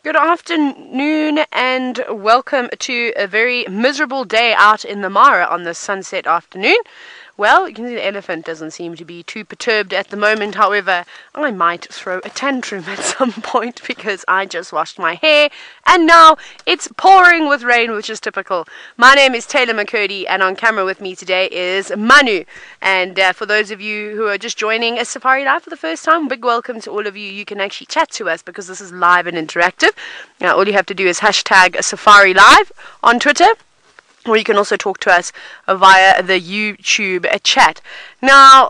Good afternoon and welcome to a very miserable day out in the Mara on this sunset afternoon. Well, you can see the elephant doesn't seem to be too perturbed at the moment. However, I might throw a tantrum at some point because I just washed my hair and now it's pouring with rain, which is typical. My name is Taylor McCurdy and on camera with me today is Manu. And for those of you who are just joining a Safari Live for the first time, big welcome to all of you. You can actually chat to us because this is live and interactive. Now, all you have to do is hashtag Safari Live on Twitter. Or you can also talk to us via the YouTube chat. Now,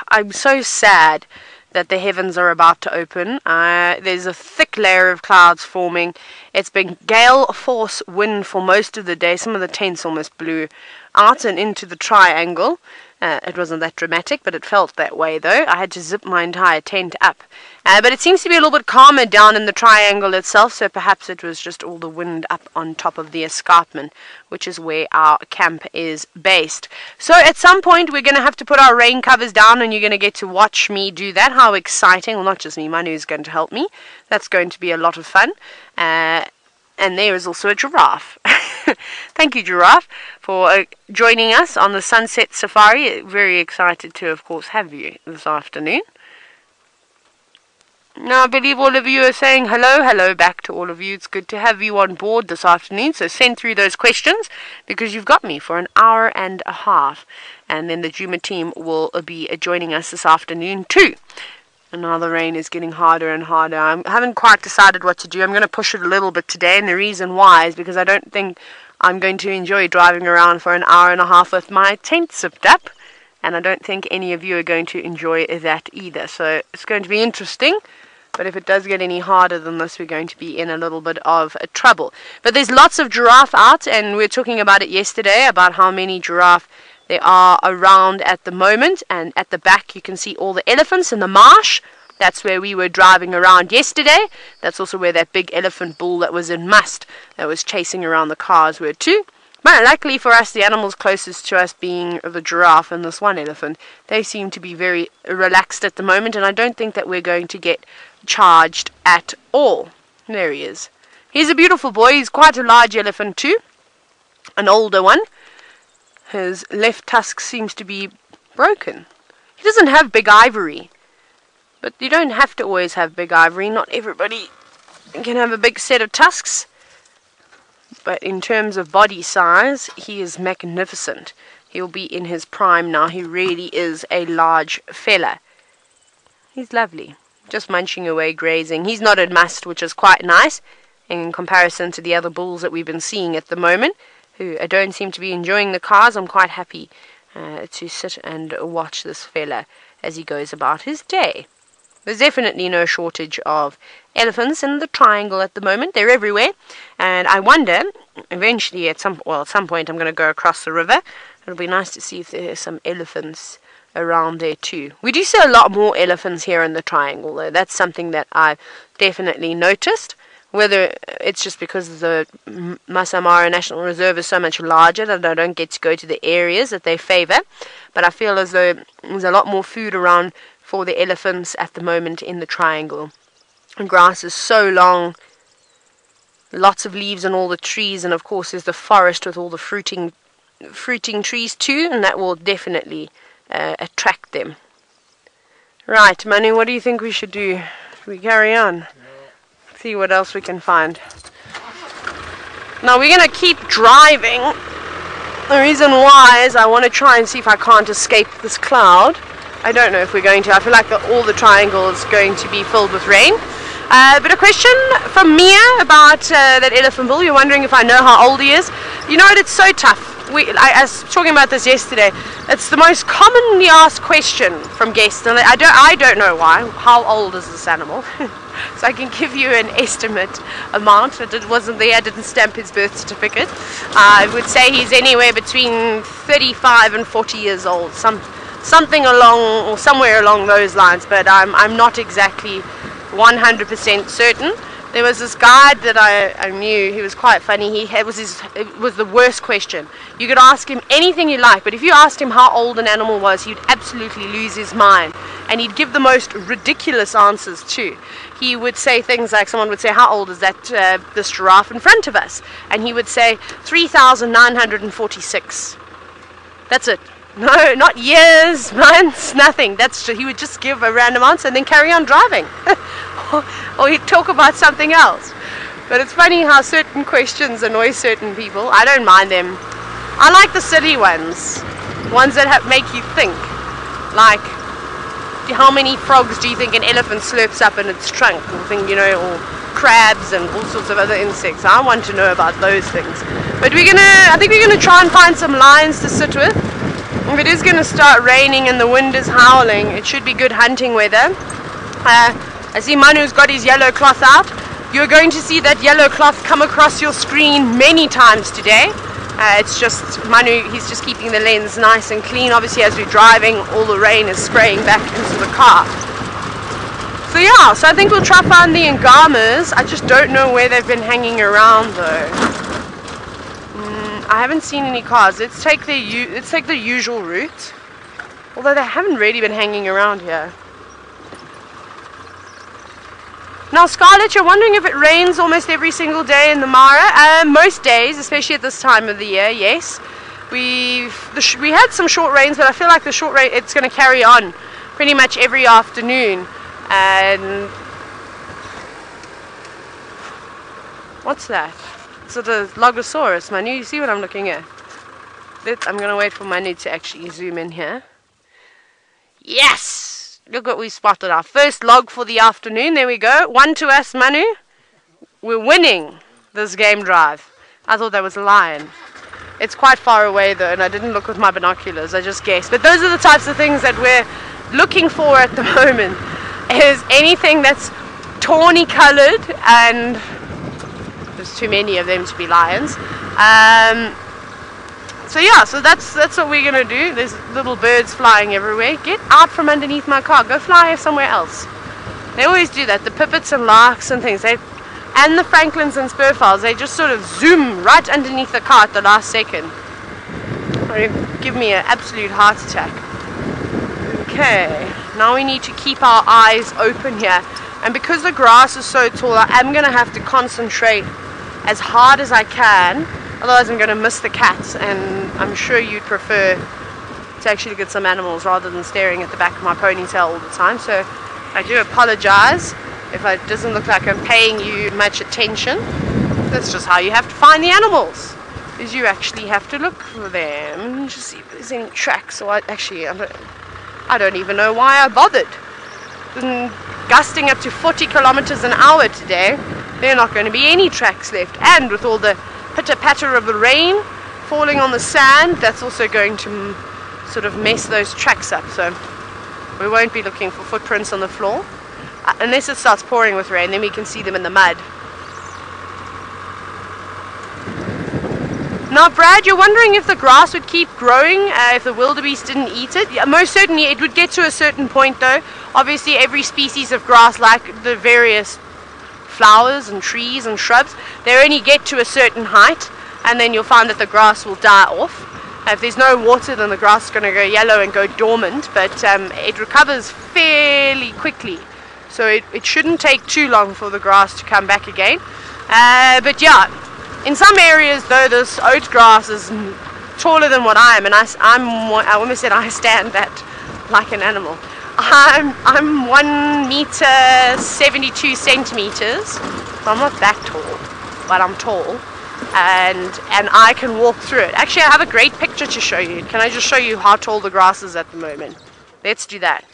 I'm so sad that the heavens are about to open. There's a thick layer of clouds forming. It's been gale force wind for most of the day. Some of the tents almost blew out and into the triangle. It wasn't that dramatic, but it felt that way though. I had to zip my entire tent up. But it seems to be a little bit calmer down in the triangle itself, so perhaps it was just all the wind up on top of the escarpment, which is where our camp is based. So at some point we're going to have to put our rain covers down and you're going to get to watch me do that. How exciting. Well, not just me, Manu's going to help me. That's going to be a lot of fun. And there is also a giraffe. Thank you, Giraffe, for joining us on the Sunset Safari. Very excited to, of course, have you this afternoon. Now, I believe all of you are saying hello back to all of you. It's good to have you on board this afternoon. So send through those questions because you've got me for an hour and a half. And then the Djuma team will be joining us this afternoon too. And now the rain is getting harder and harder. I haven't quite decided what to do. I'm going to push it a little bit today, and the reason why is because I don't think I'm going to enjoy driving around for an hour and a half with my tent zipped up, and I don't think any of you are going to enjoy that either. So it's going to be interesting, but if it does get any harder than this, we're going to be in a little bit of trouble. But there's lots of giraffe out, and we were talking about it yesterday, about how many giraffe there are around at the moment. And at the back you can see all the elephants in the marsh. That's where we were driving around yesterday. That's also where that big elephant bull that was in must, that was chasing around the cars, were too. But luckily for us, the animals closest to us being the giraffe and this one elephant, they seem to be very relaxed at the moment, and I don't think that we're going to get charged at all. There he is. He's a beautiful boy. He's quite a large elephant too, an older one. His left tusk seems to be broken. He doesn't have big ivory, but you don't have to always have big ivory. Not everybody can have a big set of tusks. But in terms of body size, he is magnificent. He'll be in his prime now. He really is a large fella. He's lovely. Just munching away, grazing. He's not at must, which is quite nice in comparison to the other bulls that we've been seeing at the moment, who don't seem to be enjoying the cars. I'm quite happy to sit and watch this fella as he goes about his day. There's definitely no shortage of elephants in the triangle at the moment. They're everywhere, and I wonder, eventually at some point I'm going to go across the river. It'll be nice to see if there are some elephants around there too. We do see a lot more elephants here in the triangle though. That's something that I've definitely noticed. Whether it's just because the Masai Mara National Reserve is so much larger that I don't get to go to the areas that they favour, but I feel as though there's a lot more food around for the elephants at the moment in the triangle. The grass is so long, lots of leaves on all the trees, and of course there's the forest with all the fruiting trees too, and that will definitely attract them. Right, Manu, what do you think we should do? Should we carry on? See what else we can find. Now we're going to keep driving. The reason why is I want to try and see if I can't escape this cloud. I don't know if we're going to. I feel like all the triangle is going to be filled with rain. But a question from Mia about that elephant bull. You're wondering if I know how old he is. You know what, it's so tough. I was talking about this yesterday. It's the most commonly asked question from guests, and I don't know why. How old is this animal? So I can give you an estimate amount. It wasn't there. I didn't stamp his birth certificate. I would say he's anywhere between 35 and 40 years old. Something along, or somewhere along those lines. But I'm not exactly 100% certain. There was this guide that I knew. He was quite funny. It was the worst question. You could ask him anything you like, but if you asked him how old an animal was, he'd absolutely lose his mind. And he'd give the most ridiculous answers too. He would say things like, someone would say, how old is that this giraffe in front of us? And he would say 3,946. That's it. No, not years, months, nothing. He would just give a random answer and then carry on driving. Or he'd talk about something else. But it's funny how certain questions annoy certain people. I don't mind them. I like the silly ones that make you think. Like, how many frogs do you think an elephant slurps up in its trunk? Or crabs and all sorts of other insects. I want to know about those things. But I think we're gonna try and find some lions to sit with. If it is going to start raining and the wind is howling, it should be good hunting weather. I see Manu's got his yellow cloth out. You're going to see that yellow cloth come across your screen many times today. It's just Manu, he's just keeping the lens nice and clean. Obviously, as we're driving, all the rain is spraying back into the car. So yeah, so I think we'll try find the Angamas. I just don't know where they've been hanging around though. I haven't seen any cars. Let's take the usual route. Although they haven't really been hanging around here. Now, Scarlett, you're wondering if it rains almost every single day in the Mara. Most days, especially at this time of the year, yes. We had some short rains, but I feel like the short rain, it's going to carry on pretty much every afternoon. And what's that? So the Logosaurus, Manu, you see what I'm looking at? I'm going to wait for Manu to actually zoom in here. Yes! Look what we spotted. Our first log for the afternoon. There we go. 1 to us, Manu. We're winning this game drive. I thought that was a lion. It's quite far away though, and I didn't look with my binoculars. I just guessed. But those are the types of things that we're looking for at the moment. Is anything that's tawny coloured, and there's too many of them to be lions. So yeah, so that's what we're gonna do. There's little birds flying everywhere. Get out from underneath my car. Go fly somewhere else. They always do that. The pipits and larks and things. And the franklins and spurfowls. They just sort of zoom right underneath the car at the last second. They give me an absolute heart attack. Okay, now we need to keep our eyes open here. And because the grass is so tall, I am gonna have to concentrate as hard as I can, otherwise I'm going to miss the cats, and I'm sure you'd prefer to actually look at some animals rather than staring at the back of my ponytail all the time. So I do apologize if it doesn't look like I'm paying you much attention. That's just how you have to find the animals, is you actually have to look for them. Just see if there's any tracks. Or I don't even know why I bothered. Gusting up to 40 kilometers an hour today. There are not going to be any tracks left, and with all the pitter-patter of the rain falling on the sand, that's also going to sort of mess those tracks up, so we won't be looking for footprints on the floor unless it starts pouring with rain. Then we can see them in the mud. Now, Brad, you're wondering if the grass would keep growing if the wildebeest didn't eat it. Yeah, most certainly it would get to a certain point though. Obviously every species of grass, like the various flowers and trees and shrubs, they only get to a certain height, and then you'll find that the grass will die off. If there's no water, then the grass is going to go yellow and go dormant, but it recovers fairly quickly, so it shouldn't take too long for the grass to come back again. But yeah, in some areas though, this oat grass is taller than what I am, and I almost said I stand that like an animal. I'm 1 meter 72 centimeters, so I'm not that tall, but I'm tall, and I can walk through it. Actually, I have a great picture to show you. Can I just show you how tall the grass is at the moment? Let's do that.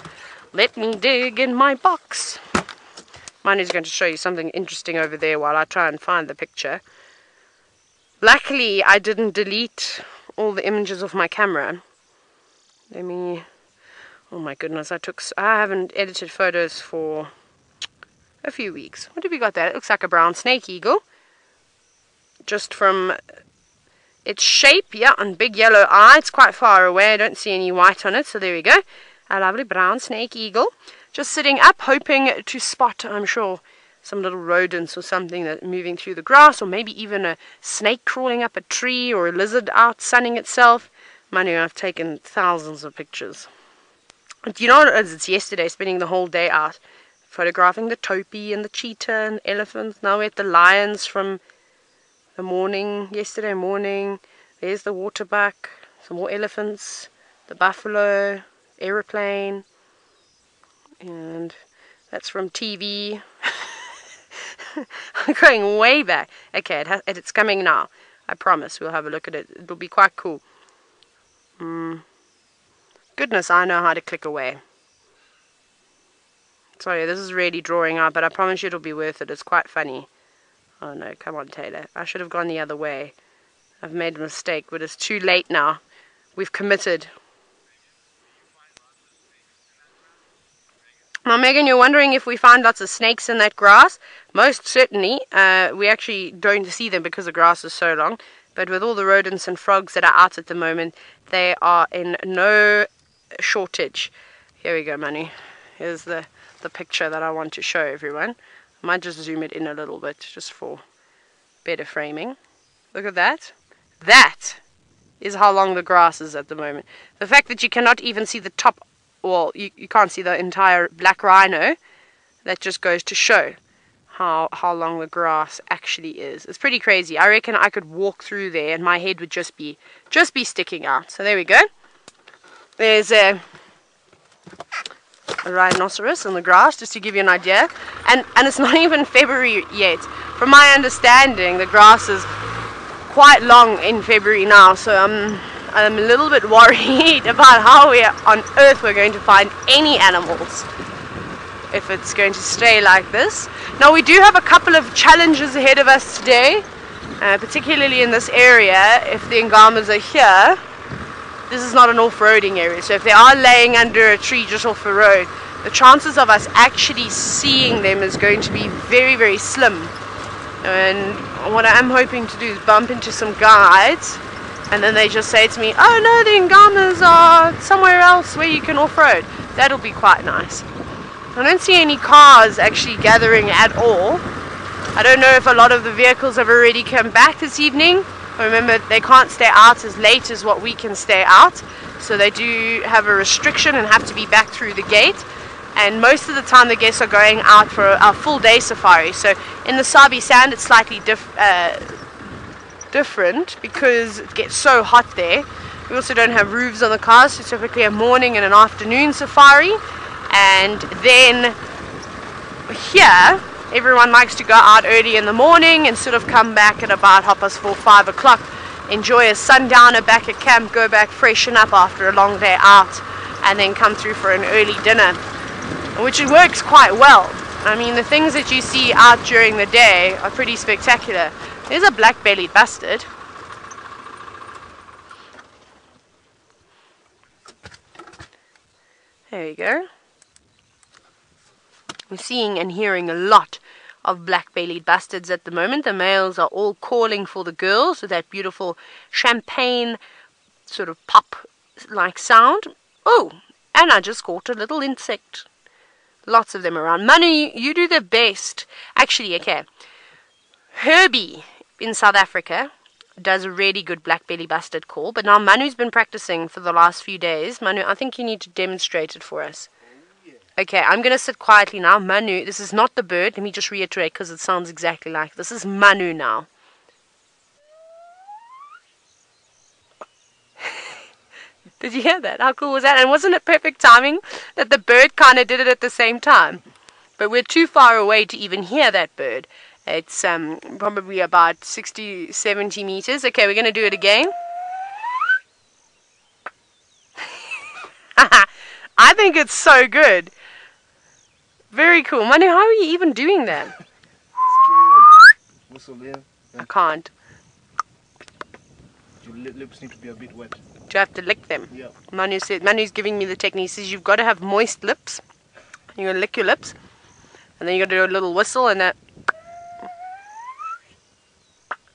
Let me dig in my box. Mine is going to show you something interesting over there while I try and find the picture. Luckily, I didn't delete all the images of my camera. Let me... Oh my goodness, I haven't edited photos for a few weeks. What have we got there? It looks like a brown snake eagle. Just from its shape, yeah, and big yellow eye. It's quite far away. I don't see any white on it, so there we go. A lovely brown snake eagle. Just sitting up, hoping to spot, I'm sure, some little rodents or something that are moving through the grass, or maybe even a snake crawling up a tree, or a lizard out sunning itself. Manu, I've taken thousands of pictures. Do you know what it is? It's yesterday, spending the whole day out, photographing the topi and the cheetah and elephants. Now we're at the lions from the morning, yesterday morning. There's the waterbuck, some more elephants, the buffalo, aeroplane, and that's from TV. I'm going way back. Okay, it's coming now. I promise we'll have a look at it. It'll be quite cool. Goodness, I know how to click away. Sorry, this is really drawing out, but I promise you it'll be worth it. It's quite funny. Oh no, come on, Taylor. I should have gone the other way. I've made a mistake, but it's too late now. We've committed. Now, Megan, you're wondering if we find lots of snakes in that grass. Most certainly. We actually don't see them because the grass is so long. But with all the rodents and frogs that are out at the moment, they are in no shortage. Here we go, Manu. Here's the picture that I want to show everyone. I might just zoom it in a little bit just for better framing. Look at that. That is how long the grass is at the moment. The fact that you cannot even see the top, well, you can't see the entire black rhino, that just goes to show how long the grass actually is. It's pretty crazy. I reckon I could walk through there and my head would just be sticking out. So there we go. There's a rhinoceros in the grass, just to give you an idea. And it's not even February yet. From my understanding, the grass is quite long in February now, so I'm a little bit worried about how on earth we're going to find any animals if it's going to stay like this. Now, we do have a couple of challenges ahead of us today, particularly in this area. If the Angamas are here, this is not an off-roading area, so if they are laying under a tree just off the road, the chances of us actually seeing them is going to be very, very slim. And what I am hoping to do is bump into some guides, and then they just say to me, oh no, the Angamas are somewhere else where you can off-road. That'll be quite nice. I don't see any cars actually gathering at all. I don't know if a lot of the vehicles have already come back this evening. Remember, they can't stay out as late as what we can stay out, so they do have a restriction and have to be back through the gate. And most of the time the guests are going out for a full day safari. So in the Sabi sand it's slightly different because it gets so hot there. We also don't have roofs on the cars, so typically a morning and an afternoon safari. And then here everyone likes to go out early in the morning and sort of come back at about 4:30, 5 o'clock, enjoy a sundowner back at camp, go back, freshen up after a long day out, and then come through for an early dinner, which works quite well. I mean, the things that you see out during the day are pretty spectacular. There's a black-bellied bustard. There we go. We're seeing and hearing a lot of black-bellied bustards at the moment. The males are all calling for the girls with that beautiful champagne sort of pop-like sound. Oh, and I just caught a little insect. Lots of them around. Manu, you do the best. Actually, okay. Herbie in South Africa does a really good black-belly bustard call, but now Manu's been practicing for the last few days. Manu, I think you need to demonstrate it for us. Okay, I'm going to sit quietly now. Manu, this is not the bird. Let me just reiterate because it sounds exactly like this. Is Manu now. Did you hear that? How cool was that? And wasn't it perfect timing that the bird kind of did it at the same time? But we're too far away to even hear that bird. It's probably about 60, 70 meters. Okay, we're going to do it again. I think it's so good. Very cool. Manu, how are you even doing that? I can't. Your lips need to be a bit wet. Do you have to lick them? Yeah. Manu's giving me the technique. He says you've got to have moist lips. You're going to lick your lips. And then you've got to do a little whistle and that.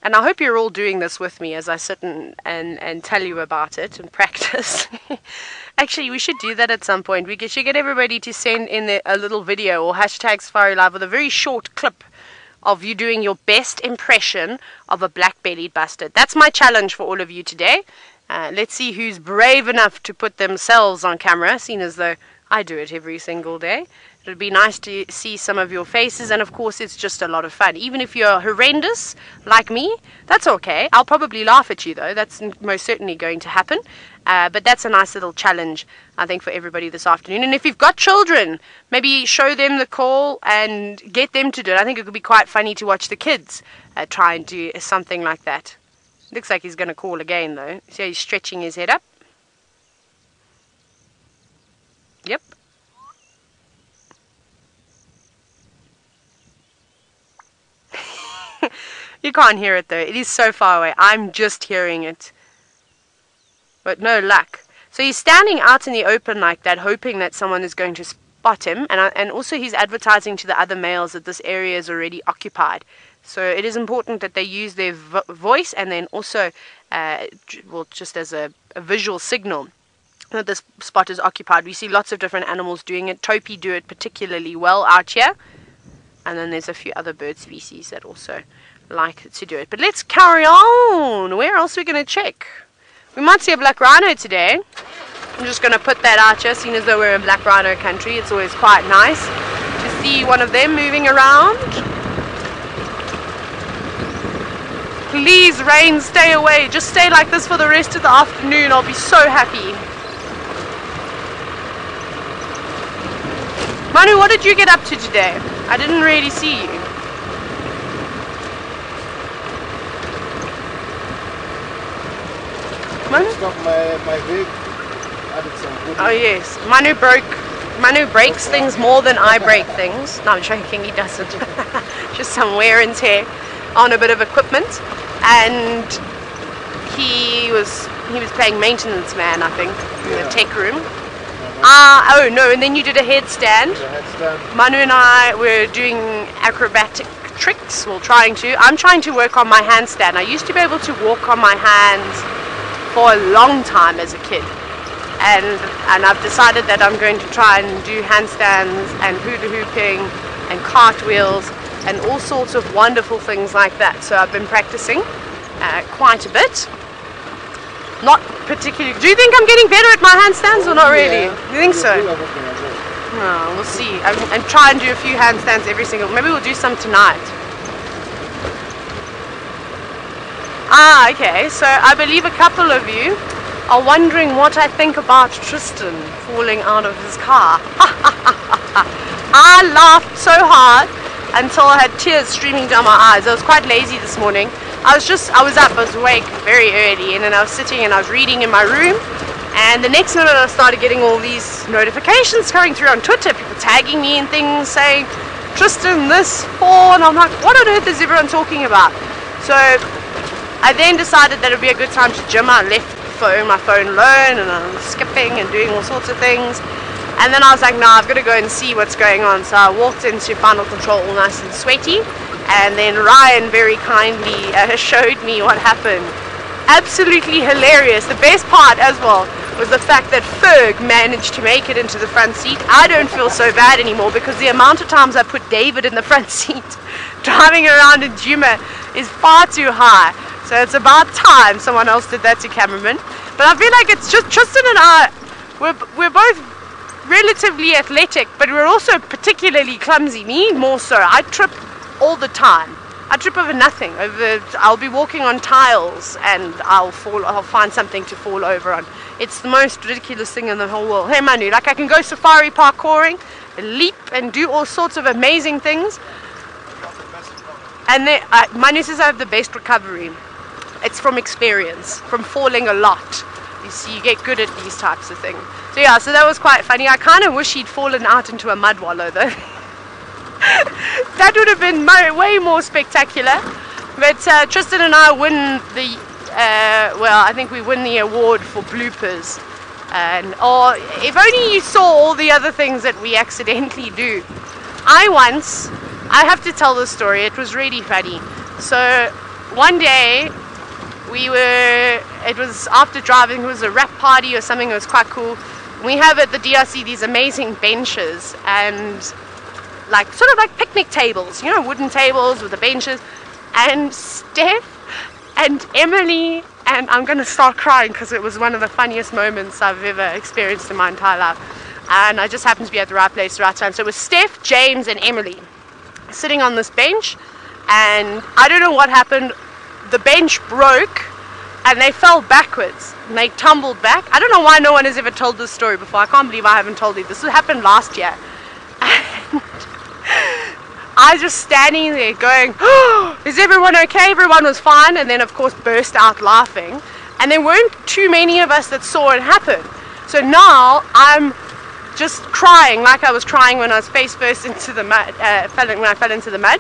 And I hope you're all doing this with me as I sit and tell you about it and practice. Actually, we should do that at some point. We should get everybody to send in a little video or hashtag Safari Live with a very short clip of you doing your best impression of a black-bellied bustard. That's my challenge for all of you today. Let's see who's brave enough to put themselves on camera, seeing as though I do it every single day. It would be nice to see some of your faces, and of course it's just a lot of fun. Even if you're horrendous like me, that's okay. I'll probably laugh at you though. That's most certainly going to happen. But that's a nice little challenge, I think, for everybody this afternoon. And if you've got children, maybe show them the call and get them to do it. I think it could be quite funny to watch the kids try and do something like that. Looks like he's going to call again though. See how he's stretching his head up? Yep. You can't hear it though. It is so far away. I'm just hearing it. But no luck. So he's standing out in the open like that, hoping that someone is going to spot him. And also he's advertising to the other males that this area is already occupied. So it is important that they use their voice and then also, well, just as a visual signal that this spot is occupied. We see lots of different animals doing it. Topi do it particularly well out here. And then there's a few other bird species that also like to do it. But let's carry on. Where else are we going to check? We might see a black rhino today. I'm just going to put that out here, seeing as though we're in black rhino country. It's always quite nice to see one of them moving around. Please, rain, stay away. Just stay like this for the rest of the afternoon. I'll be so happy. Manu, what did you get up to today? I didn't really see you. Manu? My wig. Added some good. Oh yes, Manu breaks things more than I break things. No, I'm joking, he doesn't. Just some wear and tear on a bit of equipment. And he was playing maintenance man, I think, in the tech room. Oh no, and then you did a headstand. Manu and I were doing acrobatic tricks, well, I'm trying to work on my handstand. I used to be able to walk on my hands for a long time as a kid, and I've decided that I'm going to try and do handstands and hula hooping and cartwheels and all sorts of wonderful things like that. So I've been practicing quite a bit. Not particularly. Do you think I'm getting better at my handstands or not really? You think so? Oh, we'll see. And try and do a few handstands every single. Maybe we'll do some tonight. Ah, okay. So I believe a couple of you are wondering what I think about Tristan falling out of his car. I laughed so hard until I had tears streaming down my eyes. I was quite lazy this morning. I was awake very early, and then I was sitting and I was reading in my room, and the next minute I started getting all these notifications coming through on Twitter, people tagging me and things saying, Tristan this, fall, and I'm like, what on earth is everyone talking about? So I then decided that it would be a good time to Djuma. I left my phone alone, and I was skipping and doing all sorts of things. And then I was like, nah, I've got to go and see what's going on. So I walked into Final Control all nice and sweaty. And then Ryan very kindly showed me what happened. Absolutely hilarious. The best part as well was the fact that Ferg managed to make it into the front seat. I don't feel so bad anymore because the amount of times I put David in the front seat driving around in Djuma is far too high. So it's about time someone else did that to cameraman. But I feel like it's just Tristan and I, we're both relatively athletic, but we're also particularly clumsy. Me more so. I trip all the time. I trip over nothing. I'll be walking on tiles and I'll find something to fall over on. It's the most ridiculous thing in the whole world. Hey Manu, like I can go safari parkouring, leap and do all sorts of amazing things. And then Manu says I have the best recovery. It's from experience, from falling a lot. You see, you get good at these types of things. So yeah, so that was quite funny. I kind of wish he'd fallen out into a mud wallow though. That would have been way more spectacular. But Tristan and I win the, well, I think we win the award for bloopers. Or if only you saw all the other things that we accidentally do. I have to tell this story, it was really funny. So one day it was after driving, it was a rap party or something, it was quite cool. We have at the DRC these amazing benches and like sort of like picnic tables, wooden tables with the benches. And Steph and Emily, and I'm going to start crying because it was one of the funniest moments I've ever experienced in my entire life. And I just happened to be at the right place at the right time. So it was Steph, James and Emily sitting on this bench, and I don't know what happened. The bench broke and they fell backwards and they tumbled back. I don't know why no one has ever told this story before. I can't believe I haven't told it. This happened last year. And I was just standing there going, oh, is everyone okay? Everyone was fine. And then of course burst out laughing. And there weren't too many of us that saw it happen. So now I'm just crying like I was crying when I was face first into the mud, when I fell into the mud.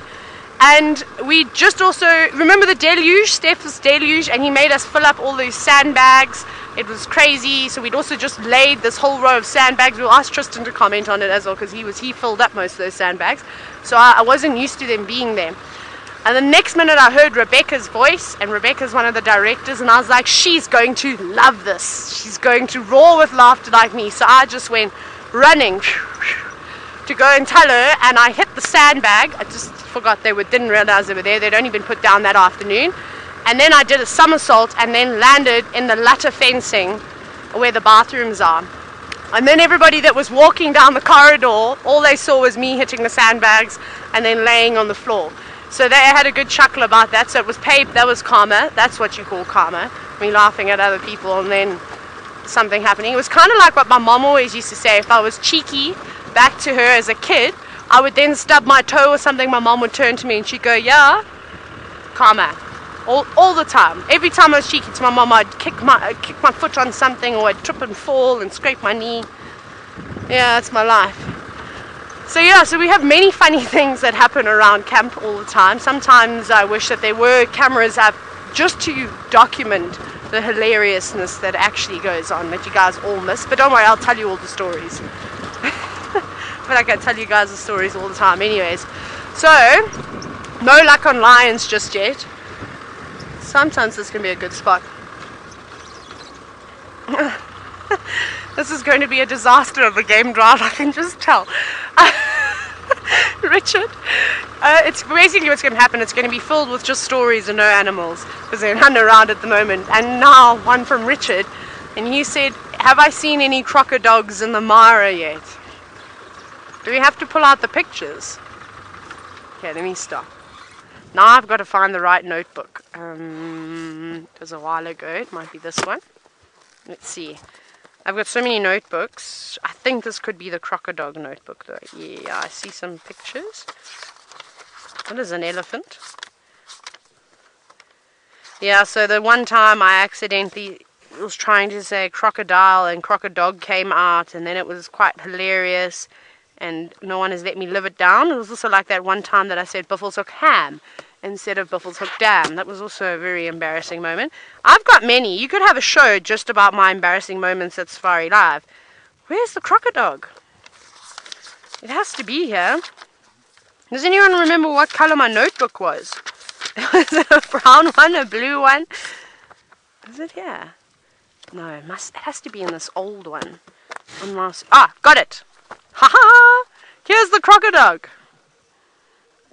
And we just also, remember the deluge, Steph's deluge, and he made us fill up all those sandbags. It was crazy. So we'd also just laid this whole row of sandbags. We'll ask Tristan to comment on it as well, because he filled up most of those sandbags. So I wasn't used to them being there. And the next minute I heard Rebecca's voice, and Rebecca's one of the directors, and I was like, she's going to love this. She's going to roar with laughter like me. So I just went running to go and tell her, and I hit the sandbag. I just forgot didn't realize they were there. They'd only been put down that afternoon. And then I did a somersault and then landed in the latter fencing where the bathrooms are. And then everybody that was walking down the corridor, all they saw was me hitting the sandbags and then laying on the floor. So they had a good chuckle about that. So it was that was karma. That's what you call karma. Me laughing at other people and then something happening. It was kind of like what my mom always used to say. If I was cheeky back to her as a kid, I would then stub my toe or something. My mom would turn to me and she'd go, yeah, karma. All the time. Every time I was cheeky to my mom, I'd kick my foot on something, or I'd trip and fall and scrape my knee. Yeah, that's my life. So yeah, so we have many funny things that happen around camp all the time. Sometimes I wish that there were cameras up just to document the hilariousness that actually goes on that you guys all miss. But don't worry, I'll tell you all the stories. But I can tell you guys the stories all the time anyways. So, no luck on lions just yet. Sometimes this can be a good spot. This is going to be a disaster of a game drive, I can just tell. Richard, it's basically what's going to happen. It's going to be filled with just stories and no animals, because they're none around at the moment. And now one from Richard, and he said, have I seen any crocodiles in the Mara yet? Do we have to pull out the pictures? Okay, let me stop. Now I've got to find the right notebook. It was a while ago. It might be this one. Let's see. I've got so many notebooks. I think this could be the crocodile notebook though. Yeah, I see some pictures. That is an elephant. Yeah, so the one time I accidentally was trying to say crocodile and crocodog came out, and then it was quite hilarious. And no one has let me live it down. It was also like that one time that I said Buffelshoek ham instead of Buffelshoek dam. That was also a very embarrassing moment. I've got many. You could have a show just about my embarrassing moments at Safari Live. Where's the crocodile? It has to be here. Does anyone remember what color my notebook was? Was it a brown one, a blue one? Is it here? No, it has to be in this old one. Got it! Ha! Here's the crocodile.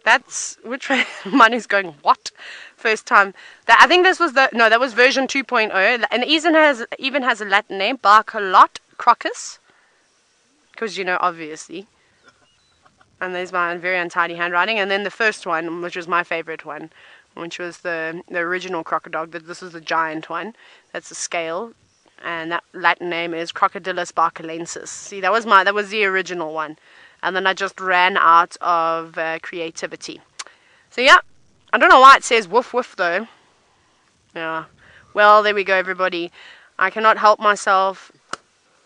That's which way? Mine is going. What? First time. I think this was that was version 2.0, and it even has a Latin name, Barcolot crocus, because obviously. And there's my very untidy handwriting, and then the first one, which was my favorite one, which was the original crocodile. This is the giant one. That's a scale. And that Latin name is Crocodilus barcalensis. See, that was the original one, and then I just ran out of creativity. So yeah, I don't know why it says woof woof though. Yeah, well there we go, everybody. I cannot help myself.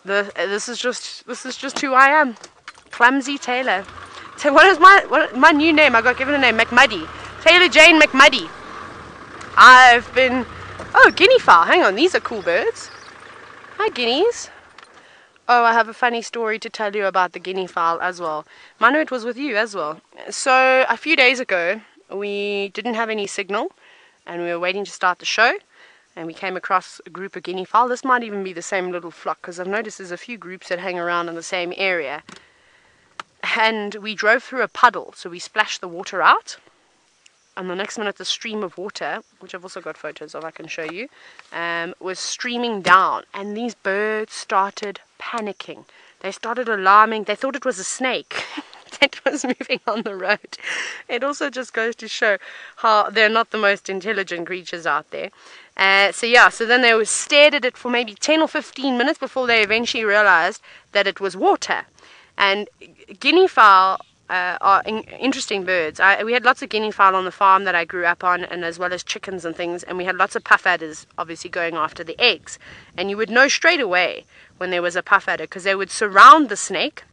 This is just who I am, Clumsy Taylor. So what is my new name? I got given a name, McMuddy, Taylor Jane McMuddy. Guinea fowl. Hang on, these are cool birds. Hi, guineas. Oh, I have a funny story to tell you about the guinea fowl as well. My note was with you as well. So, a few days ago, we didn't have any signal, and we were waiting to start the show, and we came across a group of guinea fowl. This might even be the same little flock, because I've noticed there's a few groups that hang around in the same area. And we drove through a puddle, so we splashed the water out. And the next minute, the stream of water, which I've also got photos of, I can show you, was streaming down. And these birds started panicking. They started alarming. They thought it was a snake that was moving on the road. It also just goes to show how they're not the most intelligent creatures out there. So then they stared at it for maybe 10 or 15 minutes before they eventually realized that it was water. And guinea fowl are interesting birds. We had lots of guinea fowl on the farm that I grew up on, and as well as chickens and things, and we had lots of puff adders obviously going after the eggs. And you would know straight away when there was a puff adder, because they would surround the snake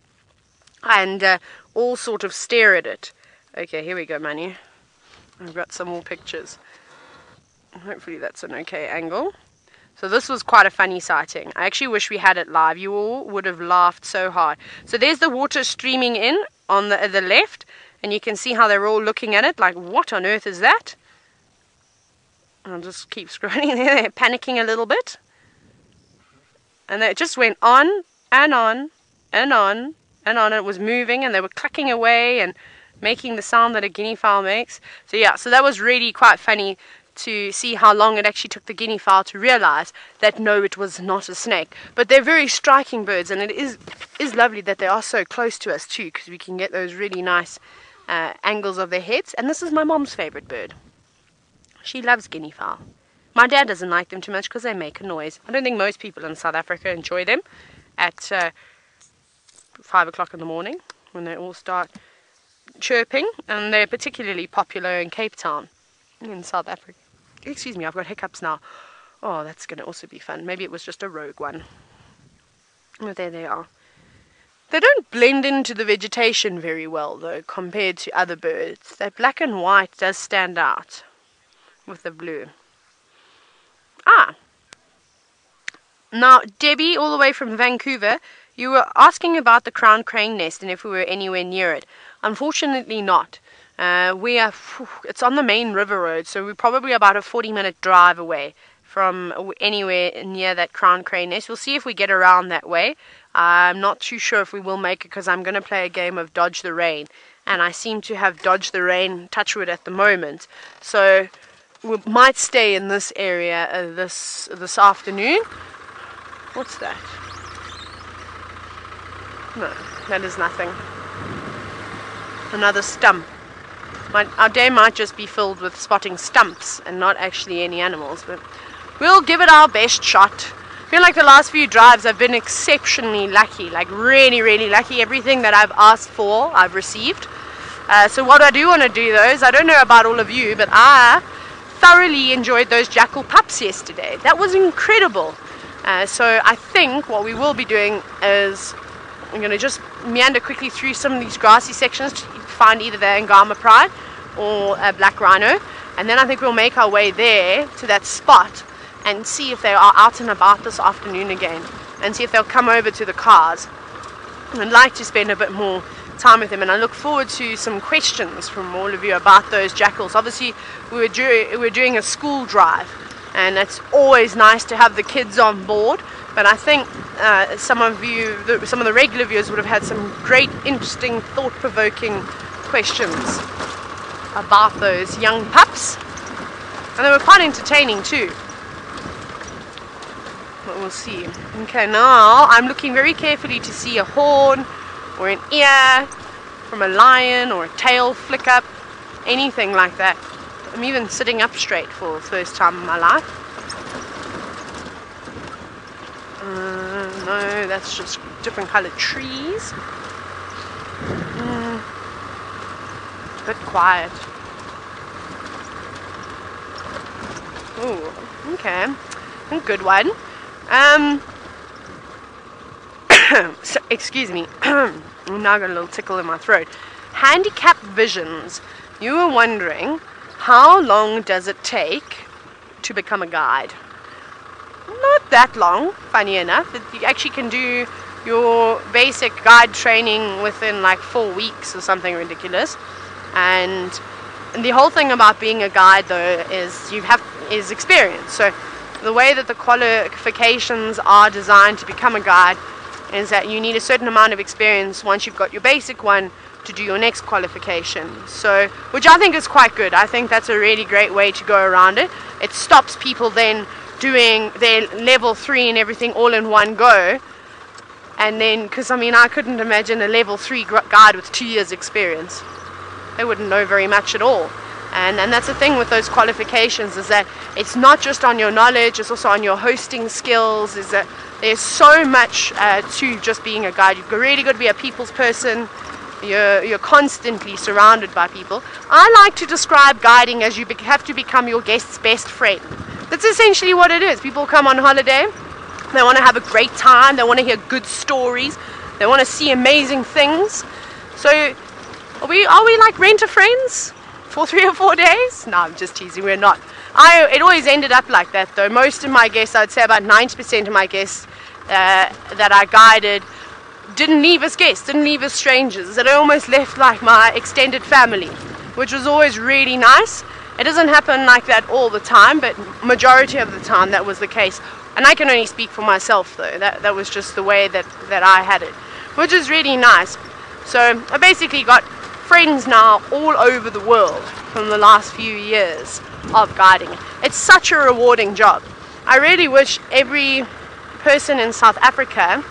and all sort of stare at it. Okay, here we go, Manu. I've got some more pictures. Hopefully that's an okay angle. So this was quite a funny sighting. I actually wish we had it live. You all would have laughed so hard. So there's the water streaming in on the left, and you can see how they're all looking at it like, what on earth is that? I'll just keep scrolling there. They're panicking a little bit. And it just went on and on and on and on. It was moving, and they were clucking away and making the sound that a guinea fowl makes. So yeah, so that was really quite funny to see how long it actually took the guinea fowl to realize that no, it was not a snake. But they're very striking birds, and it is lovely that they are so close to us too, because we can get those really nice angles of their heads. And this is my mom's favorite bird. She loves guinea fowl. My dad doesn't like them too much because they make a noise. I don't think most people in South Africa enjoy them at 5 o'clock in the morning when they all start chirping, and they're particularly popular in Cape Town in South Africa. Excuse me, I've got hiccups now. Oh, that's going to also be fun. Maybe it was just a rogue one. Oh, there they are. They don't blend into the vegetation very well, though, compared to other birds. That black and white does stand out with the blue. Now, Debbie, all the way from Vancouver, you were asking about the crown crane nest and if we were anywhere near it. Unfortunately not. It's on the main river road, so we're probably about a 40-minute drive away from anywhere near that crown crane nest. We'll see if we get around that way. I'm not too sure if we will make it, because I'm going to play a game of Dodge the Rain, and I seem to have dodged the rain, touch wood, at the moment. So we might stay in this area this afternoon. What's that? No, that is nothing. Another stump. Our day might just be filled with spotting stumps and not actually any animals, but we'll give it our best shot. I feel like the last few drives I've been exceptionally lucky, like really, really lucky. Everything that I've asked for, I've received. So what I do want to do, though, is I don't know about all of you, but I thoroughly enjoyed those jackal pups yesterday. That was incredible. So I think what we will be doing is I'm going to just meander quickly through some of these grassy sections to find either the Angama pride or a black rhino, and then I think we'll make our way there to that spot and see if they are out and about this afternoon again, and see if they'll come over to the cars. I'd like to spend a bit more time with them, and I look forward to some questions from all of you about those jackals. Obviously we're doing a school drive, and it's always nice to have the kids on board, but I think some of the regular viewers would have had some great, interesting, thought-provoking questions about those young pups, and they were quite entertaining too. But we'll see. Okay, now I'm looking very carefully to see a horn or an ear from a lion or a tail flick up, anything like that. I'm even sitting up straight for the first time in my life. No, that's just different colored trees. A bit quiet. Ooh, okay. A good one. So, excuse me. I've now got a little tickle in my throat. Handicap visions. You were wondering, how long does it take to become a guide? Not that long, funny enough. You actually can do your basic guide training within like 4 weeks or something ridiculous. And And the whole thing about being a guide, though, is experience. So the way that the qualifications are designed to become a guide is that you need a certain amount of experience once you've got your basic one to do your next qualification. So, which I think is quite good. I think that's a really great way to go around it. It stops people then doing their level 3 and everything all in one go. And then, because I mean, I couldn't imagine a level 3 guide with 2 years experience. They wouldn't know very much at all. And that's the thing with those qualifications, is that it's not just on your knowledge, it's also on your hosting skills. Is that there's so much to just being a guide. You've really got to be a people's person. You're constantly surrounded by people. I like to describe guiding as you have to become your guest's best friend. That's essentially what it is. People come on holiday, they want to have a great time, they want to hear good stories, they want to see amazing things. So are we like rent-a-friends for 3 or 4 days? No, I'm just teasing, we're not. It always ended up like that, though. Most of my guests, I'd say about 90% of my guests that I guided didn't leave as guests, didn't leave as strangers, that I almost left like my extended family, which was always really nice. It doesn't happen like that all the time, but majority of the time that was the case. And I can only speak for myself, though. That was just the way that I had it, which is really nice. So I basically got friends now all over the world from the last few years of guiding. It's such a rewarding job. I really wish every person in South Africa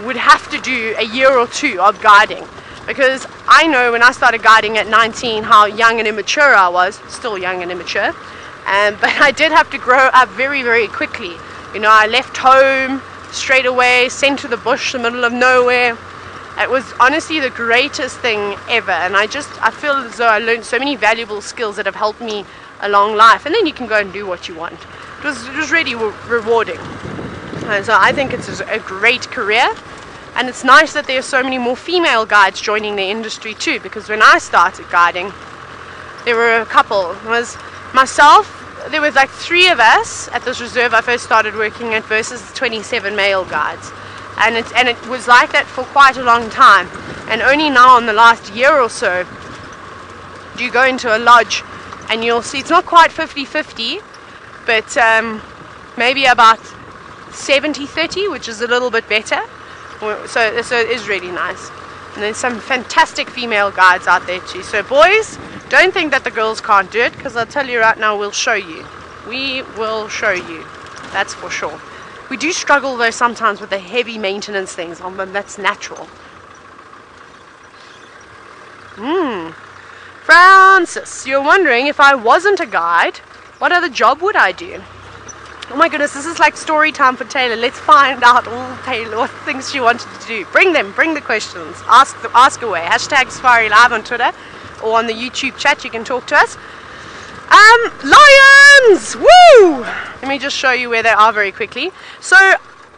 would have to do a year or 2 of guiding, because I know when I started guiding at 19 how young and immature I was, still young and immature, but I did have to grow up very, very quickly. You know, I left home straight away, sent to the bush, the middle of nowhere. It was honestly the greatest thing ever, and I feel as though I learned so many valuable skills that have helped me along life, and then you can go and do what you want. It was really rewarding. And so I think it's a great career, and it's nice that there are so many more female guides joining the industry too, because when I started guiding, there were a couple. It was myself, there was like 3 of us at this reserve I first started working at versus 27 male guides. And it was like that for quite a long time, and only now in the last year or so do you go into a lodge and you'll see it's not quite 50-50, but maybe about 70-30, which is a little bit better. So it is really nice. And there's some fantastic female guides out there too. So boys, don't think that the girls can't do it, because I'll tell you right now, we'll show you. We will show you. That's for sure. We do struggle though sometimes with the heavy maintenance things, but that's natural. Francis, you're wondering, if I wasn't a guide, what other job would I do? Oh my goodness, this is like story time for Taylor. Let's find out all Taylor, what things she wanted to do. Bring the questions. Ask away. Hashtag Safari Live on Twitter or on the YouTube chat. You can talk to us. Lions! Woo! Let me just show you where they are very quickly. So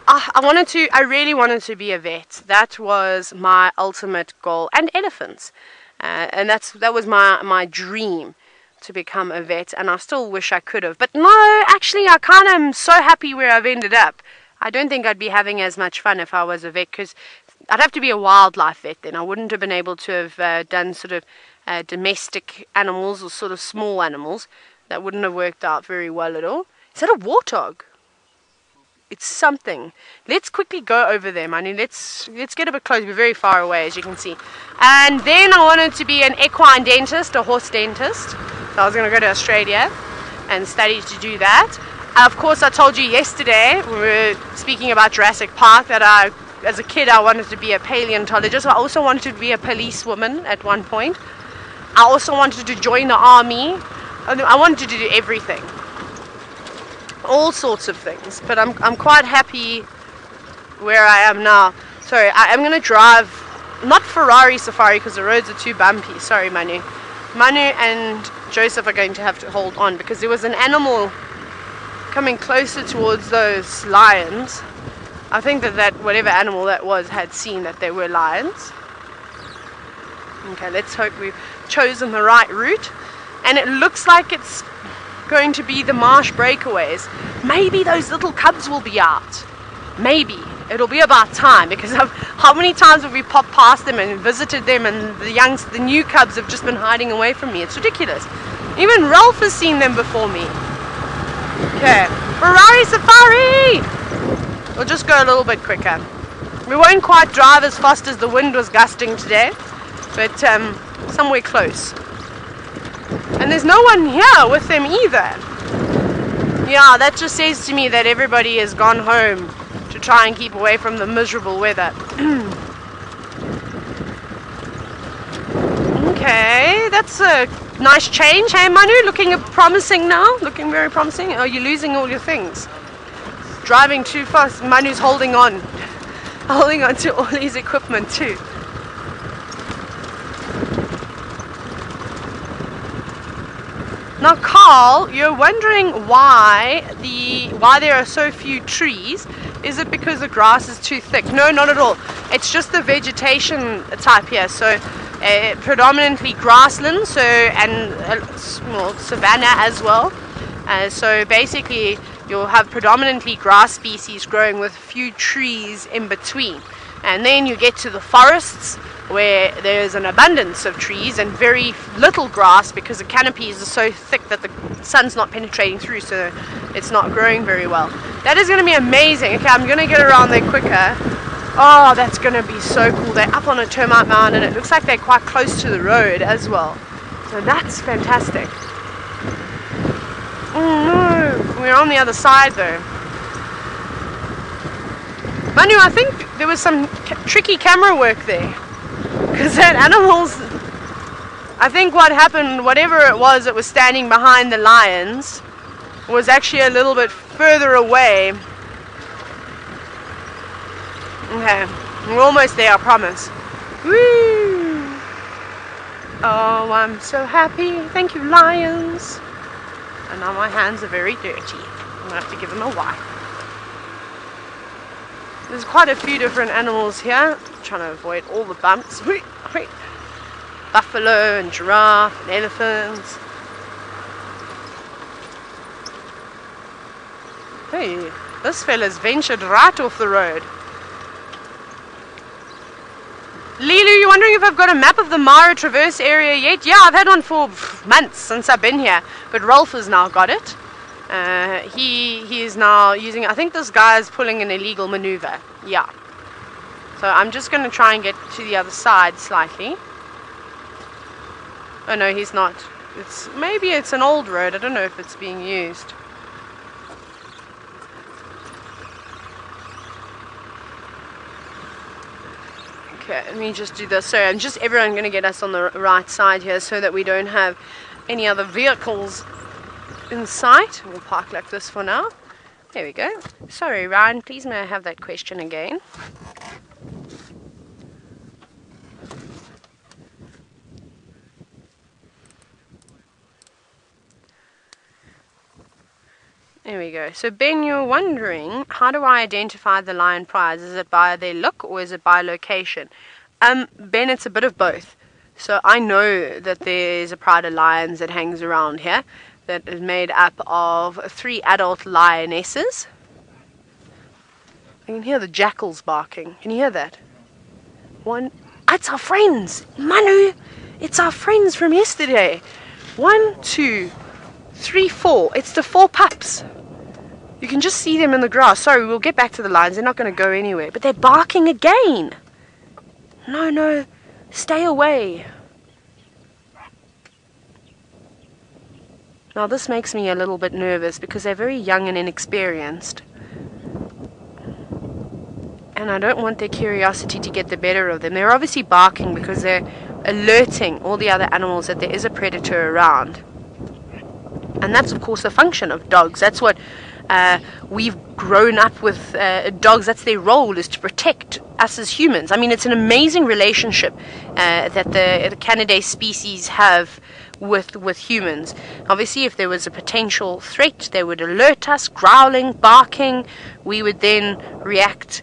I really wanted to be a vet. That was my ultimate goal. And elephants. And that was my dream, to become a vet, and I still wish I could have. But no, actually I kind of am so happy where I've ended up. I don't think I'd be having as much fun if I was a vet, because I'd have to be a wildlife vet then. I wouldn't have been able to have done sort of domestic animals or sort of small animals. That wouldn't have worked out very well at all. Is that a warthog? It's something. Let's quickly go over them. I mean, let's get a bit close. We're very far away, as you can see. And then I wanted to be an equine dentist, a horse dentist. So I was going to go to Australia and study to do that. Of course, I told you yesterday, we were speaking about Jurassic Park, that as a kid I wanted to be a paleontologist. I also wanted to be a policewoman at one point. I also wanted to join the army. I wanted to do everything. All sorts of things. But I'm quite happy where I am now. Sorry, I'm going to drive, not Ferrari Safari because the roads are too bumpy. Sorry, Manu. Manu and Joseph are going to have to hold on, because there was an animal coming closer towards those lions. I think that whatever animal that was had seen that there were lions. Okay, let's hope we've chosen the right route. And it looks like it's going to be the marsh breakaways. Maybe those little cubs will be out. Maybe. it'll be about time, because how many times have we popped past them and visited them, and the new cubs have just been hiding away from me. It's ridiculous. Even Ralph has seen them before me. Okay, Ferrari Safari! We'll just go a little bit quicker. We won't quite drive as fast as the wind was gusting today, but somewhere close. And there's no one here with them either. Yeah, that just says to me that everybody has gone home to try and keep away from the miserable weather. Okay, that's a nice change. Hey Manu, looking promising now. Looking very promising. Oh, you're losing all your things. Driving too fast. Manu's holding on. Holding on to all his equipment too. Now Carl, you're wondering why there are so few trees. Is it because the grass is too thick? No, not at all. It's just the vegetation type here. So predominantly grassland, and small savanna as well. So basically you'll have predominantly grass species growing with a few trees in between. And then you get to the forests where there's an abundance of trees and very little grass, because the canopies are so thick that the sun's not penetrating through, so it's not growing very well. That is going to be amazing. Okay, I'm going to get around there quicker. Oh, that's going to be so cool. They're up on a termite mound, and it looks like they're quite close to the road as well. So that's fantastic. Oh no, we're on the other side though. Manu, I think there was some tricky camera work there, because that animals, I think what happened, whatever it was that was standing behind the lions, was actually a little bit further away. Okay, we're almost there, I promise. Woo! Oh, I'm so happy. Thank you, lions. And now my hands are very dirty. I'm going to have to give them a wipe. There's quite a few different animals here. I'm trying to avoid all the bumps. Buffalo and giraffe and elephants. Hey, this fella's ventured right off the road. Lilu, you're wondering if I've got a map of the Mara Traverse area yet? Yeah, I've had one for months since I've been here, but Rolf has now got it. He is now using, I think this guy is pulling an illegal maneuver. Yeah. So I'm just going to try and get to the other side slightly. Oh no, he's not. Maybe it's an old road. I don't know if it's being used. Okay, let me just do this. So I'm just everyone going to get us on the right side here so that we don't have any other vehicles in sight. We'll park like this for now. There we go. Sorry, Ryan, please may I have that question again? There we go. So Ben, you're wondering, how do I identify the lion prize? Is it by their look or is it by location? Ben, it's a bit of both. So I know that there's a pride of lions that hangs around here that is made up of 3 adult lionesses. I can hear the jackals barking. Can you hear that? One. It's our friends, Manu. It's our friends from yesterday. 1, 2, 3, 4. It's the 4 pups. You can just see them in the grass. Sorry, we'll get back to the lions. They're not going to go anywhere. But they're barking again. No. Stay away. Now this makes me a little bit nervous because they're very young and inexperienced. And I don't want their curiosity to get the better of them. They're obviously barking because they're alerting all the other animals that there is a predator around. And that's of course a function of dogs. That's what we've grown up with dogs. That's their role, is to protect us as humans. I mean, it's an amazing relationship that the Canidae species have with humans. Obviously, if there was a potential threat, they would alert us, growling, barking. We would then react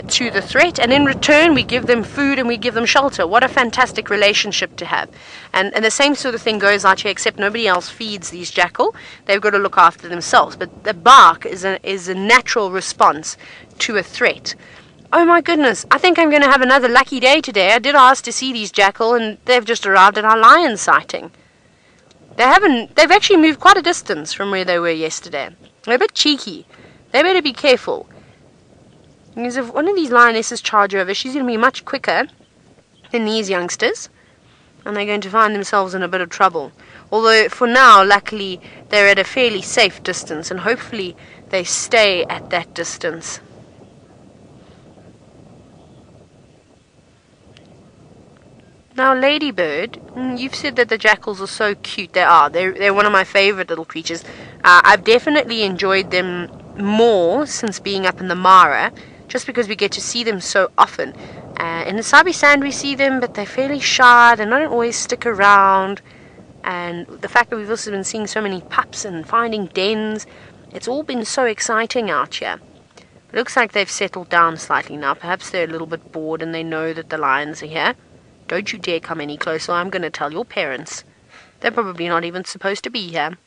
to the threat, and in return we give them food and we give them shelter. What a fantastic relationship to have. And the same sort of thing goes out here, except nobody else feeds these jackal. They've got to look after themselves. But the bark is a natural response to a threat. Oh my goodness, I think I'm going to have another lucky day today. I did ask to see these jackal and they've just arrived at our lion sighting. They've actually moved quite a distance from where they were yesterday. They're a bit cheeky. They better be careful. Because if one of these lionesses charge over, she's going to be much quicker than these youngsters. And they're going to find themselves in a bit of trouble. Although for now, luckily, they're at a fairly safe distance and hopefully they stay at that distance. Now, Ladybird, you've said that the jackals are so cute. They are. They're one of my favorite little creatures. I've definitely enjoyed them more since being up in the Mara, just because we get to see them so often. In the Sabi Sand we see them, but they're fairly shy. They don't always stick around. And the fact that we've also been seeing so many pups and finding dens, it's all been so exciting out here. It looks like they've settled down slightly now. Perhaps they're a little bit bored and they know that the lions are here. Don't you dare come any closer, I'm going to tell your parents. They're probably not even supposed to be here.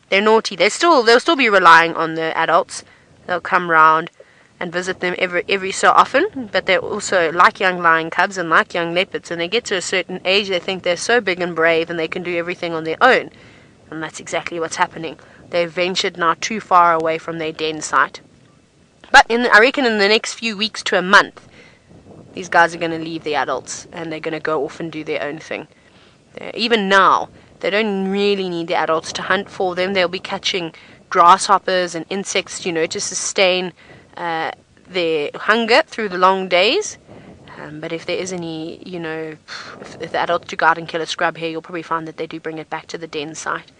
They're naughty. They'll still be relying on the adults. They'll come round and visit them every so often, but they're also like young lion cubs and like young leopards. And they get to a certain age, they think they're so big and brave and they can do everything on their own. And that's exactly what's happening. They've ventured now too far away from their den site. But I reckon in the next few weeks to a month, these guys are going to leave the adults and they're going to go off and do their own thing. Even now, they don't really need the adults to hunt for them. They'll be catching grasshoppers and insects, to sustain their hunger through the long days. But if there is any, if the adults do go out and kill a scrub here, you'll probably find that they do bring it back to the den site.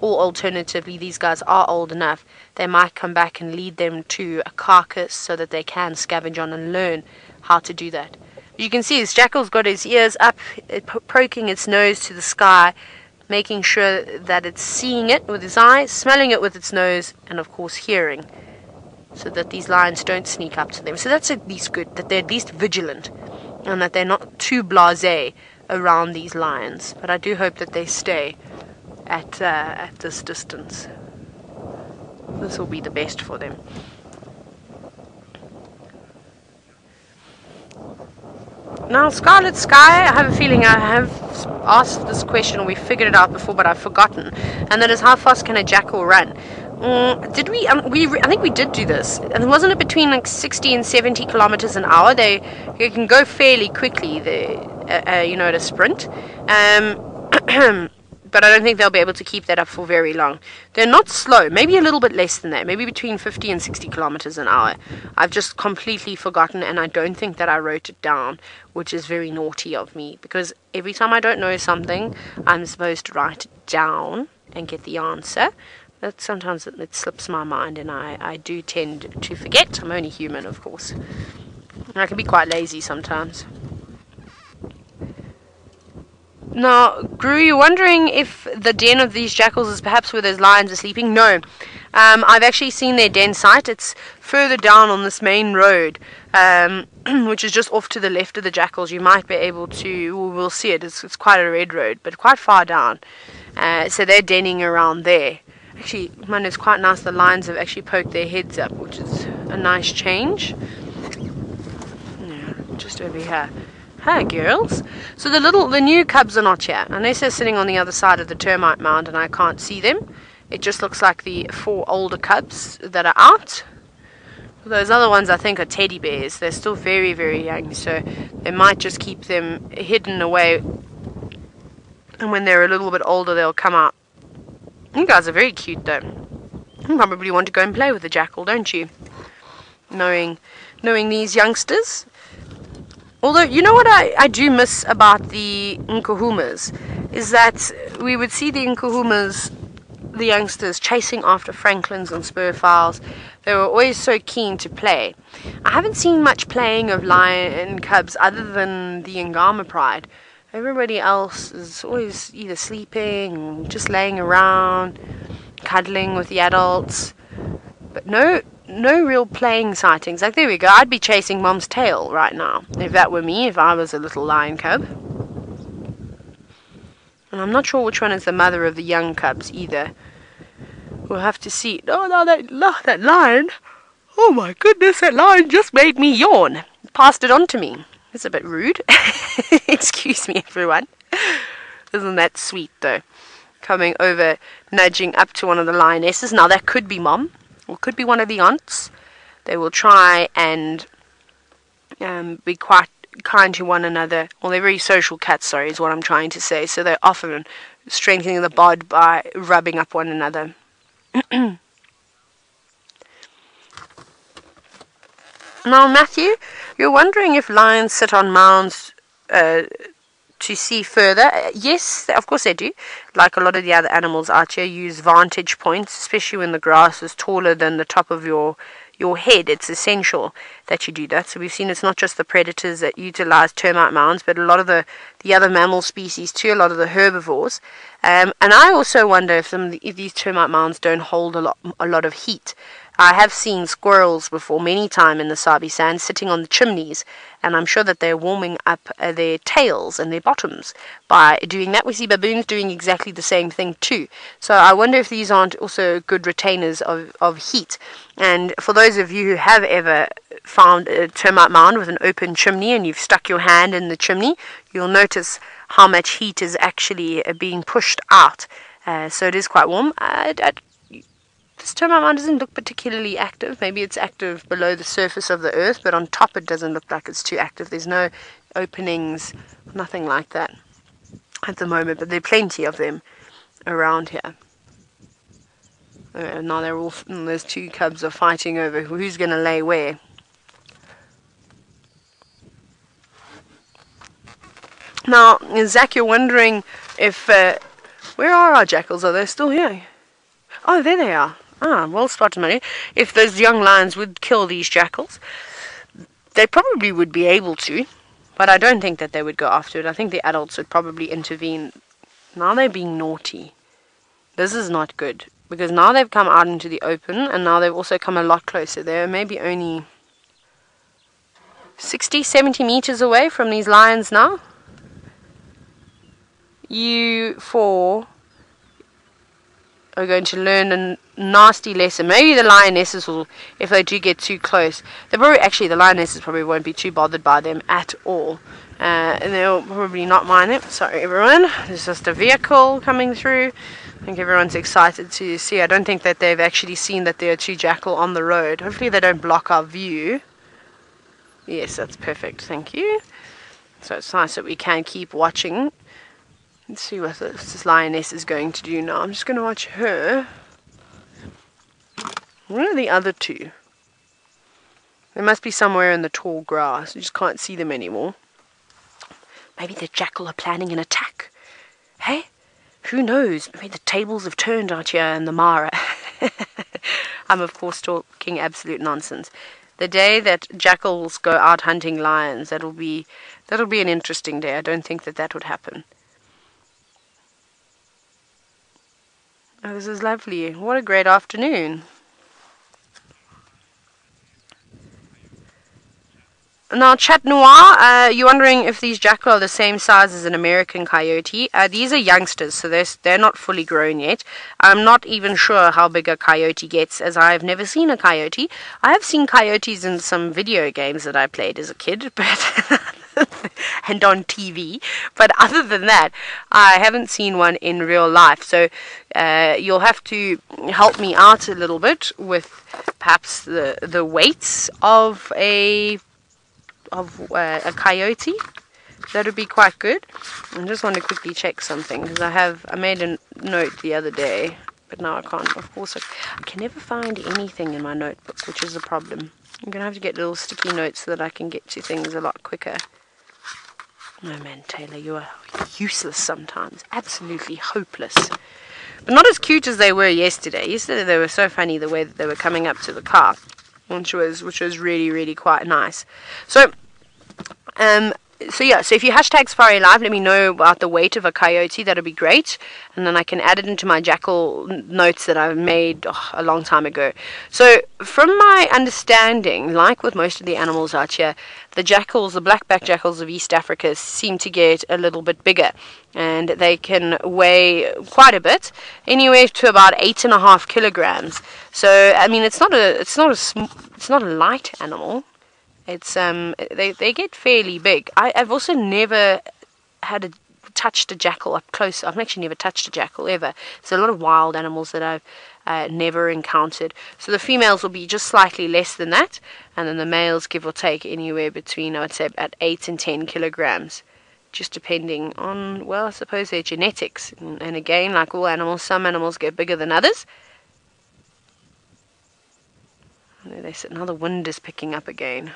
Or alternatively, these guys are old enough, they might come back and lead them to a carcass so that they can scavenge on and learn how to do that. You can see this jackal's got his ears up, poking its nose to the sky, making sure that it's seeing it with his eyes, smelling it with its nose, and of course hearing, so that these lions don't sneak up to them. So that's at least good, that they're at least vigilant, and that they're not too blasé around these lions. But I do hope that they stay at this distance. This will be the best for them. Now, Scarlet Sky, I have a feeling I have asked this question, or we figured it out before, but I've forgotten. And that is, how fast can a jackal run? Did we? I think we did do this. And wasn't it between like 60 and 70 kilometers an hour? They can go fairly quickly. At a sprint. But I don't think they'll be able to keep that up for very long. They're not slow, maybe a little bit less than that, maybe between 50 and 60 kilometers an hour. I've just completely forgotten, and I don't think that I wrote it down, which is very naughty of me, because every time I don't know something, I'm supposed to write it down and get the answer. But sometimes it slips my mind, and I do tend to forget. I'm only human, of course. And I can be quite lazy sometimes. Now, Gru, you're wondering if the den of these jackals is perhaps where those lions are sleeping? No. I've actually seen their den site. It's further down on this main road, which is just off to the left of the jackals. You might be able to, we'll see it. It's quite a red road, but quite far down. So they're denning around there. Actually, man, it's quite nice. The lions have actually poked their heads up, which is a nice change. Yeah, just over here. Hi, girls. So the new cubs are not here, unless they're sitting on the other side of the termite mound and I can't see them. It just looks like the 4 older cubs that are out. Those other ones, I think, are teddy bears. They're still very, very young, so they might just keep them hidden away. And when they're a little bit older, they'll come out. You guys are very cute, though. You probably want to go and play with the jackal, don't you? Knowing these youngsters. Although, you know what I do miss about the Nkuhumas is that we would see the Nkuhumas, the youngsters, chasing after francolins and spurfowls. They were always so keen to play. I haven't seen much playing of lion cubs other than the Angama pride. Everybody else is always either sleeping or just laying around, cuddling with the adults. But no real playing sightings. Like, there we go. I'd be chasing Mom's tail right now if that were me, if I was a little lion cub. And I'm not sure which one is the mother of the young cubs either. We'll have to see. Oh, no, that lion. Oh my goodness, that lion just made me yawn. Passed it on to me. It's a bit rude. Excuse me, everyone. Isn't that sweet, though? Coming over, nudging up to one of the lionesses. Now, that could be mom, or could be one of the aunts. They will try and be quite kind to one another. Well, they're very social cats, sorry, is what I'm trying to say. So they're often strengthening the bond by rubbing up one another. Now, Matthew, you're wondering if lions sit on mounds to see further. Yes, of course they do. Like a lot of the other animals out here, use vantage points, especially when the grass is taller than the top of your head. It's essential that you do that. So we've seen it's not just the predators that utilize termite mounds, but a lot of the other mammal species too, a lot of the herbivores. And I also wonder if these termite mounds don't hold a lot of heat. I have seen squirrels before, many times in the Sabi sand, sitting on the chimneys, and I'm sure that they're warming up their tails and their bottoms by doing that. We see baboons doing exactly the same thing too. So I wonder if these aren't also good retainers of heat. And for those of you who have ever found a termite mound with an open chimney and you've stuck your hand in the chimney, you'll notice how much heat is actually being pushed out. So it is quite warm. This termite mound doesn't look particularly active. Maybe it's active below the surface of the earth, but on top it doesn't look like it's too active. There's no openings, nothing like that at the moment, but there are plenty of them around here. Now they're all, those two cubs are fighting over who's going to lay where. Now, Zach, you're wondering if, where are our jackals? Are they still here? Oh, there they are. Ah, well spotted, Mary. If those young lions would kill these jackals, they probably would be able to, but I don't think that they would go after it. I think the adults would probably intervene. Now they're being naughty. This is not good, because now they've come out into the open, and now they've also come a lot closer. They're maybe only 60, 70 meters away from these lions now. You four are going to learn a nasty lesson. Maybe the lionesses will, if they do get too close, the lionesses probably won't be too bothered by them at all. And they'll probably not mind it. Sorry, everyone. There's just a vehicle coming through. I think everyone's excited to see. I don't think that they've actually seen that there are two jackal on the road. Hopefully they don't block our view. Yes, that's perfect. Thank you. So it's nice that we can keep watching. Let's see what this lioness is going to do now. I'm just going to watch her. Where are the other two? They must be somewhere in the tall grass. You just can't see them anymore. Maybe the jackal are planning an attack. Hey? Who knows? Maybe the tables have turned out here in the Mara. I'm, of course, talking absolute nonsense. The day that jackals go out hunting lions, that'll be an interesting day. I don't think that would happen. Oh, this is lovely. What a great afternoon. Now, Chat Noir, you're wondering if these jackal are the same size as an American coyote. These are youngsters, so they're not fully grown yet. I'm not even sure how big a coyote gets, as I've never seen a coyote. I have seen coyotes in some video games that I played as a kid, but and on TV. But other than that, I haven't seen one in real life. So you'll have to help me out a little bit with perhaps the weights of a coyote. That would be quite good. I just want to quickly check something, because I made a note the other day, but now I can't. Of course, I can never find anything in my notebook, which is a problem. I'm going to have to get little sticky notes so that I can get to things a lot quicker. Oh man, Taylor, you are useless sometimes. Absolutely hopeless. But not as cute as they were yesterday. Yesterday they were so funny the way that they were coming up to the car, which was really, really quite nice. So, So yeah, so if you hashtag Safari Live, let me know about the weight of a coyote. That'll be great, and then I can add it into my jackal notes that I made a long time ago. So from my understanding, like with most of the animals out here, the jackals, the black-backed jackals of East Africa, seem to get a little bit bigger, and they can weigh quite a bit, anywhere to about 8.5 kilograms. So I mean, it's not a light animal. It's they get fairly big. I've also never touched a jackal up close. I've actually never touched a jackal ever. There's a lot of wild animals that I've never encountered. So the females will be just slightly less than that, and then the males, give or take, anywhere between, I would say, at 8 and 10 kilograms, just depending on, well, I suppose their genetics. And again, like all animals, some animals get bigger than others. Now the wind is picking up again.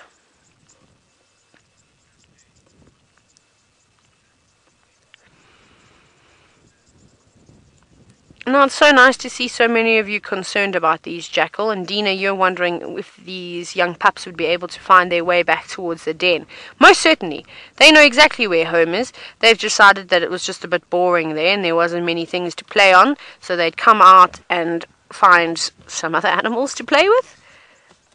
Now, it's so nice to see so many of you concerned about these jackal. And Dina, you're wondering if these young pups would be able to find their way back towards the den. Most certainly. They know exactly where home is. They've decided that it was just a bit boring there and there wasn't many things to play on. So they'd come out and find some other animals to play with.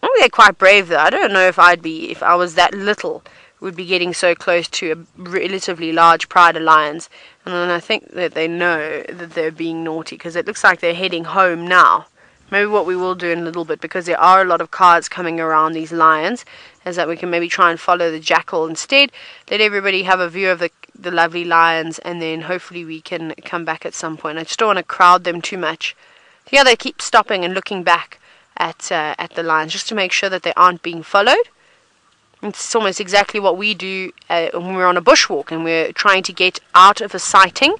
I think they're quite brave, though. I don't know if if I was that little, would be getting so close to a relatively large pride of lions. And then I think that they know that they're being naughty, because it looks like they're heading home now. Maybe what we will do in a little bit, because there are a lot of cards coming around these lions, is that we can maybe try and follow the jackal instead. Let everybody have a view of the lovely lions, and then hopefully we can come back at some point. I just don't want to crowd them too much. Yeah, they keep stopping and looking back at the lions, just to make sure that they aren't being followed. It's almost exactly what we do when we're on a bushwalk and we're trying to get out of a sighting.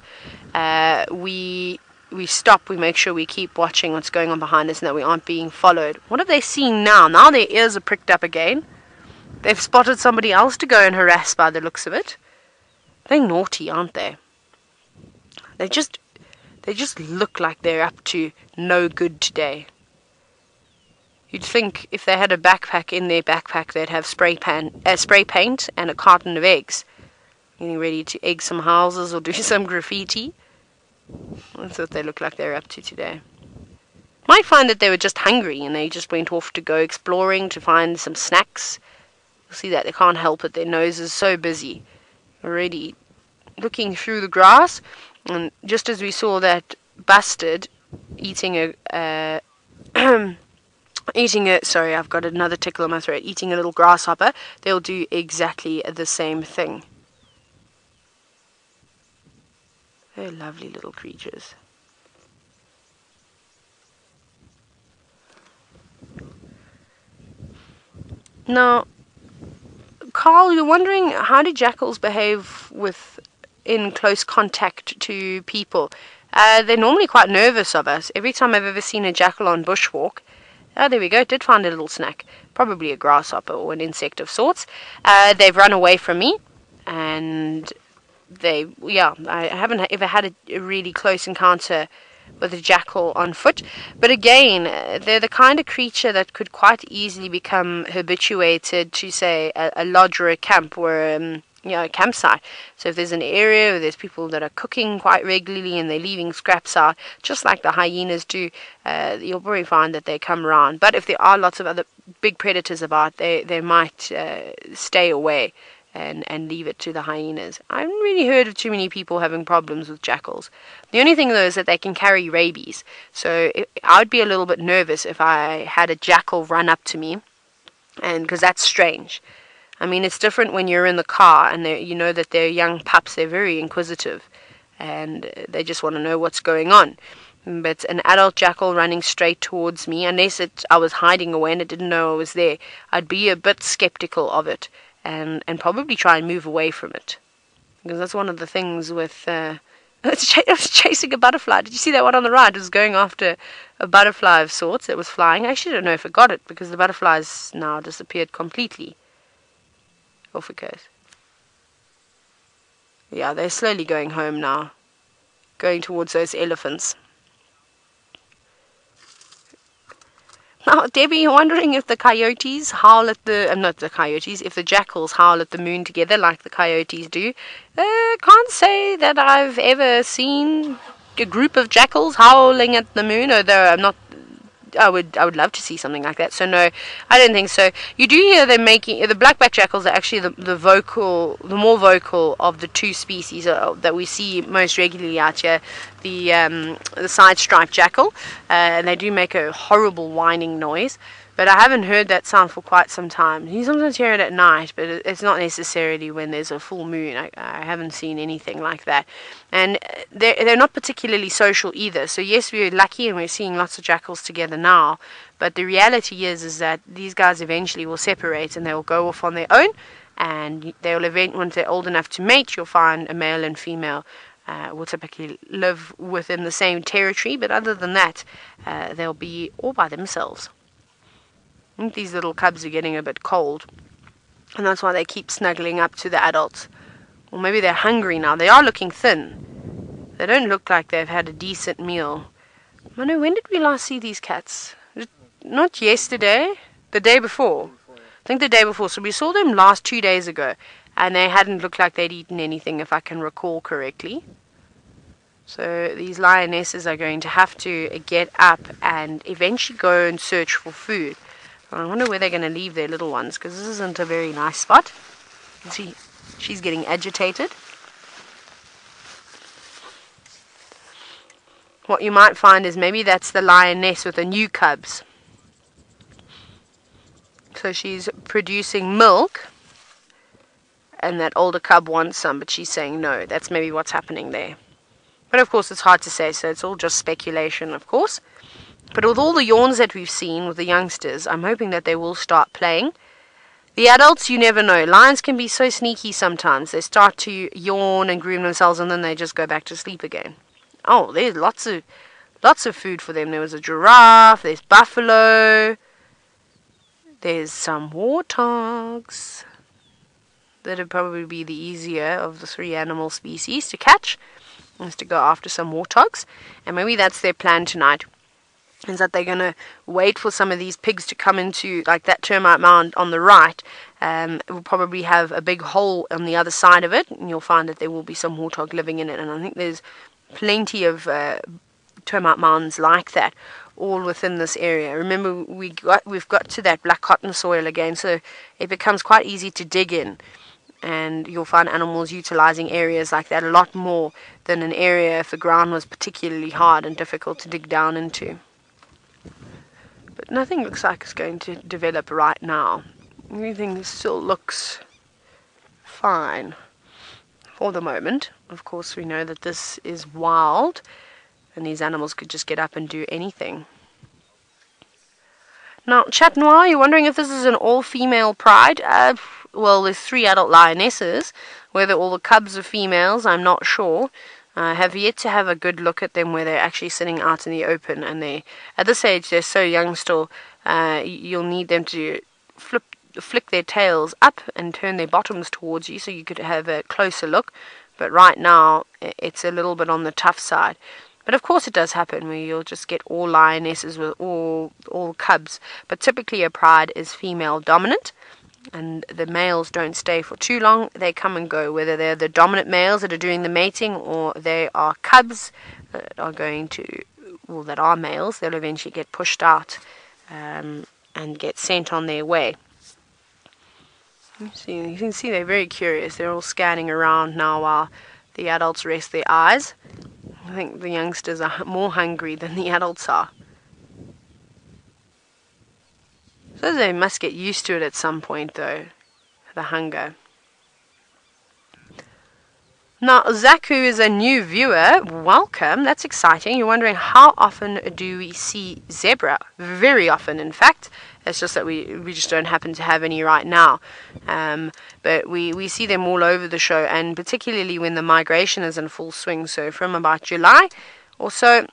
We stop, we make sure we keep watching what's going on behind us and that we aren't being followed. What have they seen now? Now their ears are pricked up again. They've spotted somebody else to go and harass by the looks of it. They're naughty, aren't they? They just look like they're up to no good today. You'd think if they had a backpack in their backpack, they'd have spray paint and a carton of eggs. Getting ready to egg some houses or do some graffiti. That's what they look like they're up to today. Might find that they were just hungry and they just went off to go exploring to find some snacks. You'll see that they can't help it. Their nose is so busy. Already looking through the grass. And just as we saw that bastard eating sorry, I've got another tickle in my throat, eating a little grasshopper, they'll do exactly the same thing. They're lovely little creatures. Now, Carl, you're wondering, how do jackals behave in close contact to people? They're normally quite nervous of us. Every time I've ever seen a jackal on bushwalk, oh, there we go. Did find a little snack. Probably a grasshopper or an insect of sorts. They've run away from me. And I haven't ever had a really close encounter with a jackal on foot. But again, they're the kind of creature that could quite easily become habituated to, say, a lodge or a camp or a campsite. So if there's an area where there's people that are cooking quite regularly and they're leaving scraps out, just like the hyenas do, you'll probably find that they come around. But if there are lots of other big predators about, they might stay away and leave it to the hyenas. I haven't really heard of too many people having problems with jackals. The only thing, though, is that they can carry rabies. So I would be a little bit nervous if I had a jackal run up to me, and because that's strange. I mean, it's different when you're in the car and you know that they're young pups. They're very inquisitive and they just want to know what's going on. But an adult jackal running straight towards me, unless I was hiding away and it didn't know I was there, I'd be a bit skeptical of it and probably try and move away from it. Because that's one of the things with... I was chasing a butterfly. Did you see that one on the right? It was going after a butterfly of sorts. It was flying. I actually don't know if it got it because the butterfly's now disappeared completely. Off it goes. Yeah, they're slowly going home now. Going towards those elephants. Now, Now, Debbie, you're wondering if the coyotes howl at the, not the coyotes, if the jackals howl at the moon together like the coyotes do. Can't say that I've ever seen a group of jackals howling at the moon, although I'm not, I would love to see something like that. So no, I don't think so. You do hear them making, the blackback jackals are actually the more vocal of the two species that we see most regularly out here. The side striped jackal, and they do make a horrible whining noise. But I haven't heard that sound for quite some time. You sometimes hear it at night, but it's not necessarily when there's a full moon. I haven't seen anything like that. And they're not particularly social either. So yes, we're lucky and we're seeing lots of jackals together now. But the reality is that these guys eventually will separate and they will go off on their own. And once they're old enough to mate, you'll find a male and female will typically live within the same territory. But other than that, they'll be all by themselves. I think these little cubs are getting a bit cold, and that's why they keep snuggling up to the adults. Or maybe they're hungry now. They are looking thin. They don't look like they've had a decent meal. Manu, when did we last see these cats? Not yesterday, the day before. I think the day before. So we saw them last 2 days ago, and they hadn't looked like they'd eaten anything, if I can recall correctly. So these lionesses are going to have to get up and eventually go and search for food. I wonder where they're going to leave their little ones, because this isn't a very nice spot. You see, she's getting agitated. What you might find is maybe that's the lioness with the new cubs. So she's producing milk, and that older cub wants some, but she's saying no. That's maybe what's happening there. But of course, it's hard to say, so it's all just speculation, of course. But with all the yawns that we've seen with the youngsters, I'm hoping that they will start playing. The adults, you never know. Lions can be so sneaky sometimes. They start to yawn and groom themselves, and then they just go back to sleep again. Oh, there's lots of food for them. There was a giraffe, there's buffalo, there's some warthogs. That'd probably be the easier of the three animal species to catch, is to go after some warthogs. And maybe that's their plan tonight, is that they're going to wait for some of these pigs to come into, like that termite mound on the right. It will probably have a big hole on the other side of it, and you'll find that there will be some warthog living in it. And I think there's plenty of termite mounds like that all within this area. Remember, we've got to that black cotton soil again, so it becomes quite easy to dig in. And you'll find animals utilizing areas like that a lot more than an area if the ground was particularly hard and difficult to dig down into. But nothing looks like it's going to develop right now. Everything still looks fine for the moment. Of course, we know that this is wild, and these animals could just get up and do anything. Now, Chat Noir, you're wondering if this is an all-female pride? Well, there's 3 adult lionesses. Whether all the cubs are females, I'm not sure. I have yet to have a good look at them where they're actually sitting out in the open, and at this age they're so young still. You'll need them to flick their tails up and turn their bottoms towards you so you could have a closer look. But right now it's a little bit on the tough side. But of course it does happen where you'll just get all lionesses with all cubs. But typically a pride is female dominant, and the males don't stay for too long. They come and go, whether they're the dominant males that are doing the mating or they are cubs that are that are males. They'll eventually get pushed out and get sent on their way. You can see they're very curious. They're all scanning around now while the adults rest their eyes. I think the youngsters are more hungry than the adults are. So they must get used to it at some point, though, the hunger. Now, Zaku is a new viewer. Welcome. That's exciting. You're wondering, how often do we see zebra? Very often, in fact. It's just that we just don't happen to have any right now. But we see them all over the show, and particularly when the migration is in full swing. So from about July or so,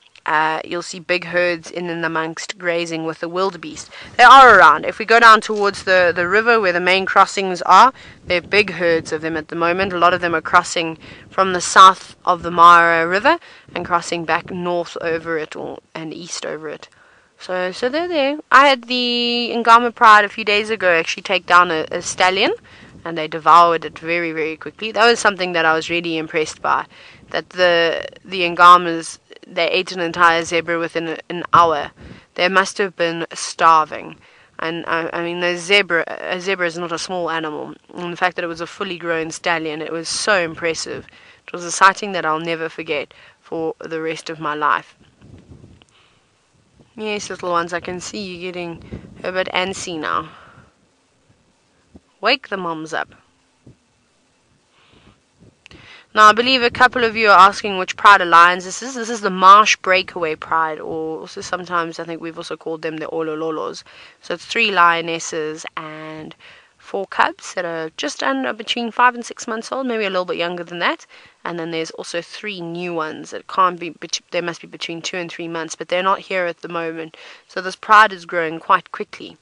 you'll see big herds in and amongst grazing with the wildebeest. They are around. If we go down towards the river where the main crossings are, there are big herds of them at the moment. A lot of them are crossing from the south of the Mara River and crossing back north over it and east over it. So they're there. I had the Angama Pride a few days ago actually take down a stallion, and they devoured it very, very quickly. That was something that I was really impressed by. That the Angamas, they ate an entire zebra within an hour. They must have been starving. And I mean, a zebra is not a small animal. And the fact that it was a fully grown stallion, it was so impressive. It was a sighting that I'll never forget for the rest of my life. Yes, little ones, I can see you getting a bit antsy now. Wake the moms up. Now, I believe a couple of you are asking which Pride of Lions this is. This is the Marsh Breakaway Pride, or also sometimes I think we've also called them the Olololos. So it's 3 lionesses and 4 cubs that are just under between 5 and 6 months old, maybe a little bit younger than that. And then there's also 3 new ones that can't be, they must be between 2 and 3 months, but they're not here at the moment. So this pride is growing quite quickly,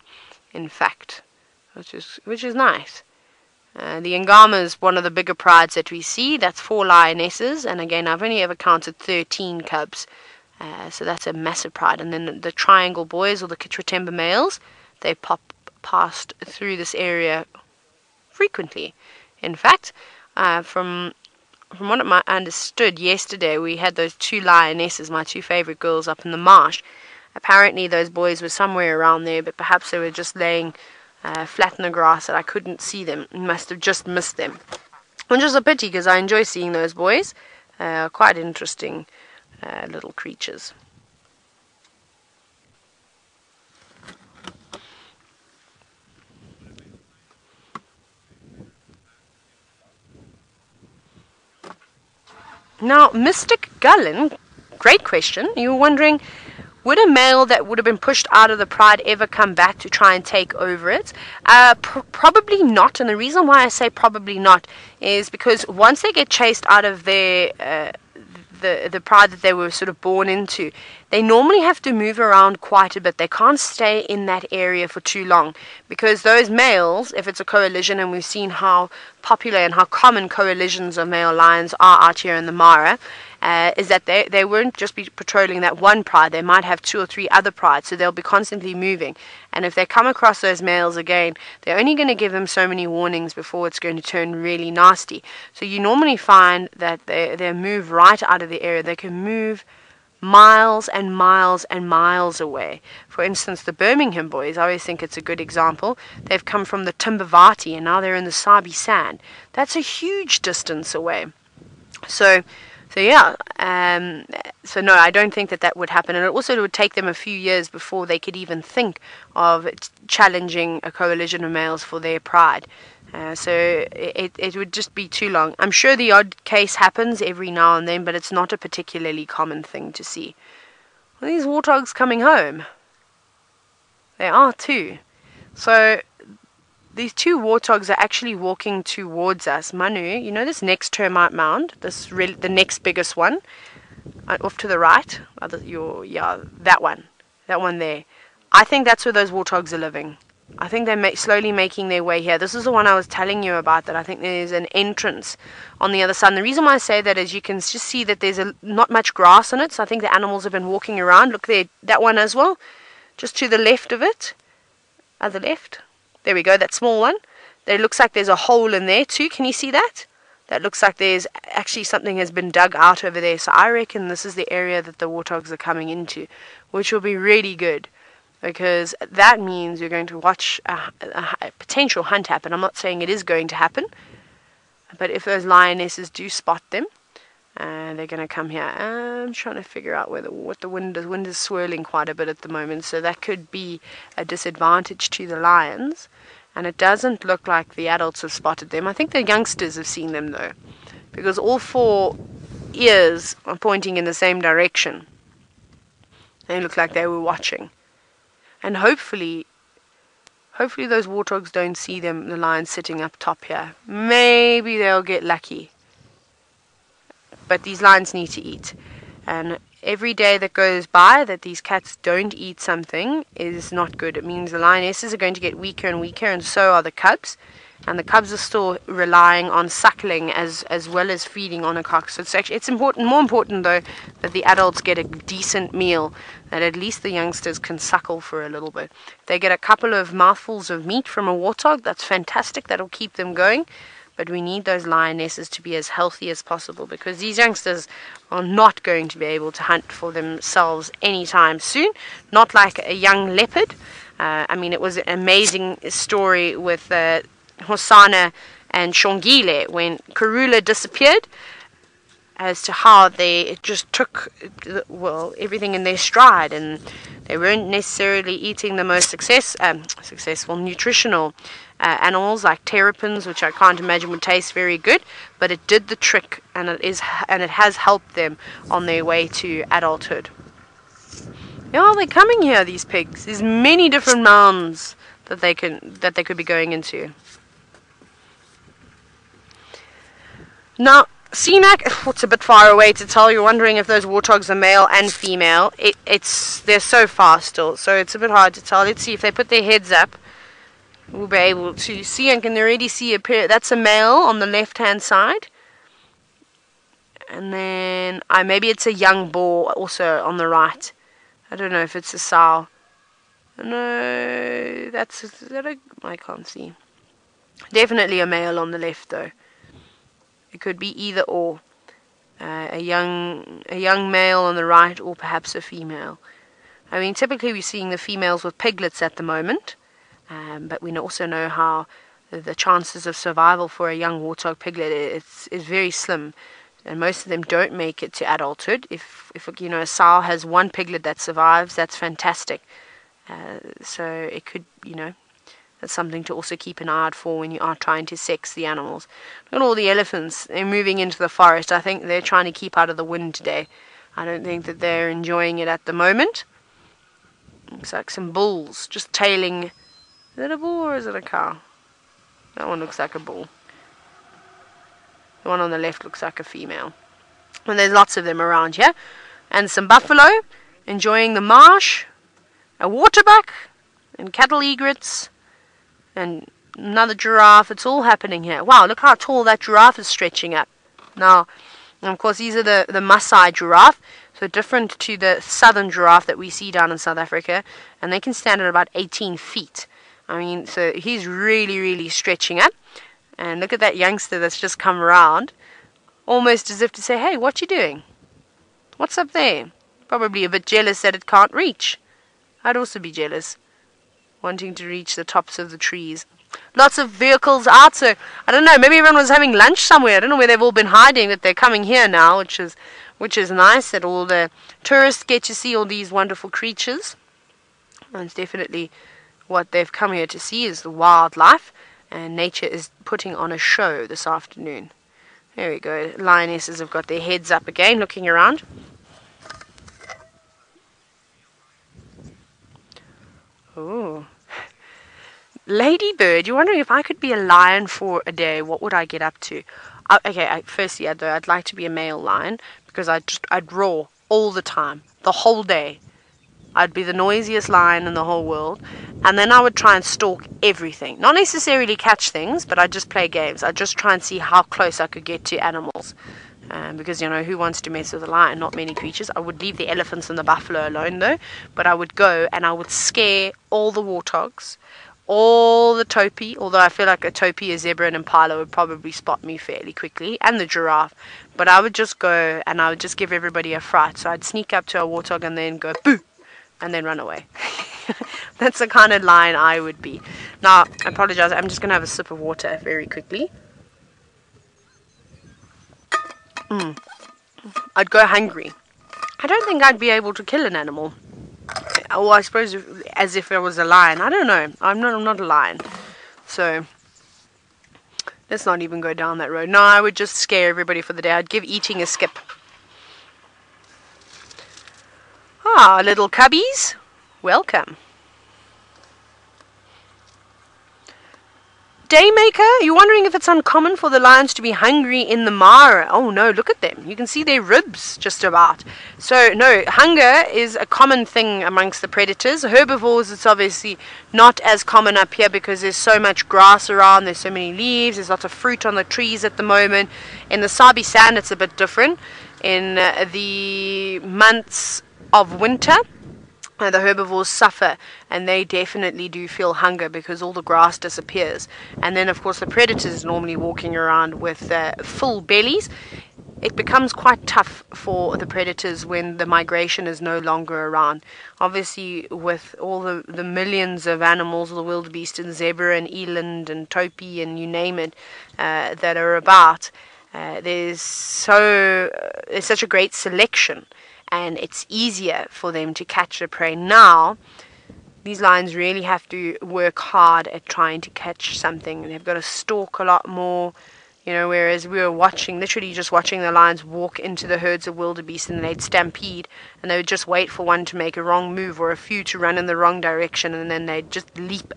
in fact, which is nice. The Angama is one of the bigger prides that we see. That's 4 lionesses, and again, I've only ever counted 13 cubs. So that's a massive pride. And then the triangle boys, or the Chitwa males, they pop past through this area frequently. In fact, from what I understood yesterday, we had those 2 lionesses, my 2 favorite girls, up in the marsh. Apparently those boys were somewhere around there, but perhaps they were just laying flat in the grass that I couldn't see them. Must have just missed them, which is a pity because I enjoy seeing those boys. Quite interesting little creatures. Now, Mystic Gullen, great question. You were wondering, would a male that would have been pushed out of the pride ever come back to try and take over it? Probably not. And the reason why I say probably not is because once they get chased out of their the pride that they were sort of born into, they normally have to move around quite a bit. They can't stay in that area for too long because those males, if it's a coalition, and we've seen how popular and how common coalitions of male lions are out here in the Mara, is that they won't just be patrolling that one pride. They might have 2 or 3 other prides, so they'll be constantly moving. And if they come across those males again, they're only going to give them so many warnings before it's going to turn really nasty. So you normally find that they move right out of the area. They can move miles and miles and miles away. For instance, the Birmingham boys, I always think it's a good example. They've come from the Timbavati and now they're in the Sabi sand. That's a huge distance away. So yeah, so no, I don't think that would happen. And it also would take them a few years before they could even think of challenging a coalition of males for their pride. So it would just be too long. I'm sure the odd case happens every now and then, but it's not a particularly common thing to see. Are these warthogs coming home? They are too. So these 2 warthogs are actually walking towards us. Manu, you know this next termite mound, the next biggest one, off to the right, that one there. I think that's where those warthogs are living. I think they're slowly making their way here. This is the one I was telling you about, that I think there's an entrance on the other side. And the reason why I say that is you can just see that there's not much grass on it, so I think the animals have been walking around. Look there, that one as well, just to the left of it. Other left. There we go, that small one. There looks like there's a hole in there too. Can you see that? That looks like there's actually something has been dug out over there. So I reckon this is the area that the warthogs are coming into, which will be really good because that means you're going to watch a potential hunt happen. I'm not saying it is going to happen, but if those lionesses do spot them, they're going to come here. I'm trying to figure out what the wind is. The wind is swirling quite a bit at the moment, so that could be a disadvantage to the lions. And it doesn't look like the adults have spotted them. I think the youngsters have seen them though, because all 4 ears are pointing in the same direction. They look like they were watching. And hopefully those warthogs don't see the lions sitting up top here. Maybe they'll get lucky. But these lions need to eat. And every day that goes by that these cats don't eat something is not good. It means the lionesses are going to get weaker and weaker, and so are the cubs. and the cubs are still relying on suckling as well as feeding on a cock. So it's more important though that the adults get a decent meal, that at least the youngsters can suckle for a little bit. If they get a couple of mouthfuls of meat from a warthog, that's fantastic. That'll keep them going. But we need those lionesses to be as healthy as possible, because these youngsters are not going to be able to hunt for themselves anytime soon. Not like a young leopard. I mean, it was an amazing story with Hosana and Shongile when Kruger disappeared, as to how they just took, well, everything in their stride, and they weren't necessarily eating the most successful nutritional animals like terrapins, which I can't imagine would taste very good, but it did the trick, and it has helped them on their way to adulthood. Yeah, they're coming here, these pigs. There's many different mounds that they could be going into. Now, CNAC, it's a bit far away to tell. You're wondering if those warthogs are male and female. They're so far still, so it's a bit hard to tell. Let's see if they put their heads up. We'll be able to see, and can already see a pair. That's a male on the left-hand side. And then maybe it's a young boar also on the right. I don't know if it's a sow. No, I can't see. Definitely a male on the left though. It could be either or. A young male on the right, or perhaps a female. I mean, typically we're seeing the females with piglets at the moment, but we also know how the chances of survival for a young warthog piglet is very slim, and most of them don't make it to adulthood. If a sow has one piglet that survives, that's fantastic. So it could, that's something to also keep an eye out for when you are trying to sex the animals. Look at all the elephants. They're moving into the forest. I think they're trying to keep out of the wind today. I don't think that they're enjoying it at the moment. Looks like some bulls just tailing. Is it a bull or is it a cow? That one looks like a bull. The one on the left looks like a female. And there's lots of them around here. And some buffalo enjoying the marsh. A waterbuck and cattle egrets. And another giraffe. It's all happening here. Wow, look how tall that giraffe is stretching up. Now, and of course, these are the Maasai giraffe. So different to the southern giraffe that we see down in South Africa. And they can stand at about 18 feet. I mean, so he's really, really stretching up. And look at that youngster that's just come around. Almost as if to say, hey, what you doing? What's up there? Probably a bit jealous that it can't reach. I'd also be jealous, wanting to reach the tops of the trees. Lots of vehicles out, so I don't know, maybe everyone was having lunch somewhere. I don't know where they've all been hiding, that they're coming here now, which is nice, that all the tourists get to see all these wonderful creatures. And it's definitely what they've come here to see, is the wildlife, and nature is putting on a show this afternoon. There we go. Lionesses have got their heads up again, looking around. Oh. Ladybird, you're wondering if I could be a lion for a day, what would I get up to? Firstly, I'd like to be a male lion, because I'd roar all the time, the whole day. I'd be the noisiest lion in the whole world, and then I would try and stalk everything. Not necessarily catch things, but I'd just play games. I'd just try and see how close I could get to animals. Because, who wants to mess with a lion? Not many creatures. I would leave the elephants and the buffalo alone, though. But I would go and I would scare all the warthogs, all the topi, although I feel like a topi, a zebra, and impala would probably spot me fairly quickly, and the giraffe. But I would just go and I would just give everybody a fright. So I'd sneak up to a warthog and then go, boo, and then run away. That's the kind of lion I would be. Now, I apologize. I'm just going to have a sip of water very quickly. I'd go hungry. I don't think I'd be able to kill an animal. Or I suppose as if I was a lion. I don't know. I'm not a lion. So let's not even go down that road. No, I would just scare everybody for the day. I'd give eating a skip. Ah, little cubbies. Welcome. Daymaker, you're wondering if it's uncommon for the lions to be hungry in the mire. Oh no, look at them. You can see their ribs just about. So no, hunger is a common thing amongst the predators. Herbivores, it's obviously not as common up here because there's so much grass around, there's so many leaves, there's lots of fruit on the trees at the moment. In the Sabi sand, it's a bit different. In the months of winter, the herbivores suffer, and they definitely do feel hunger because all the grass disappears. And then of course the predators normally walking around with full bellies. It becomes quite tough for the predators when the migration is no longer around. Obviously with all the millions of animals, the wildebeest and zebra and eland and topi and you name it, that are about, there's such a great selection, and it's easier for them to catch the prey. Now, these lions really have to work hard at trying to catch something. They've got to stalk a lot more, whereas we were literally just watching the lions walk into the herds of wildebeest, and they'd stampede, and they would just wait for one to make a wrong move or a few to run in the wrong direction, and then they'd just leap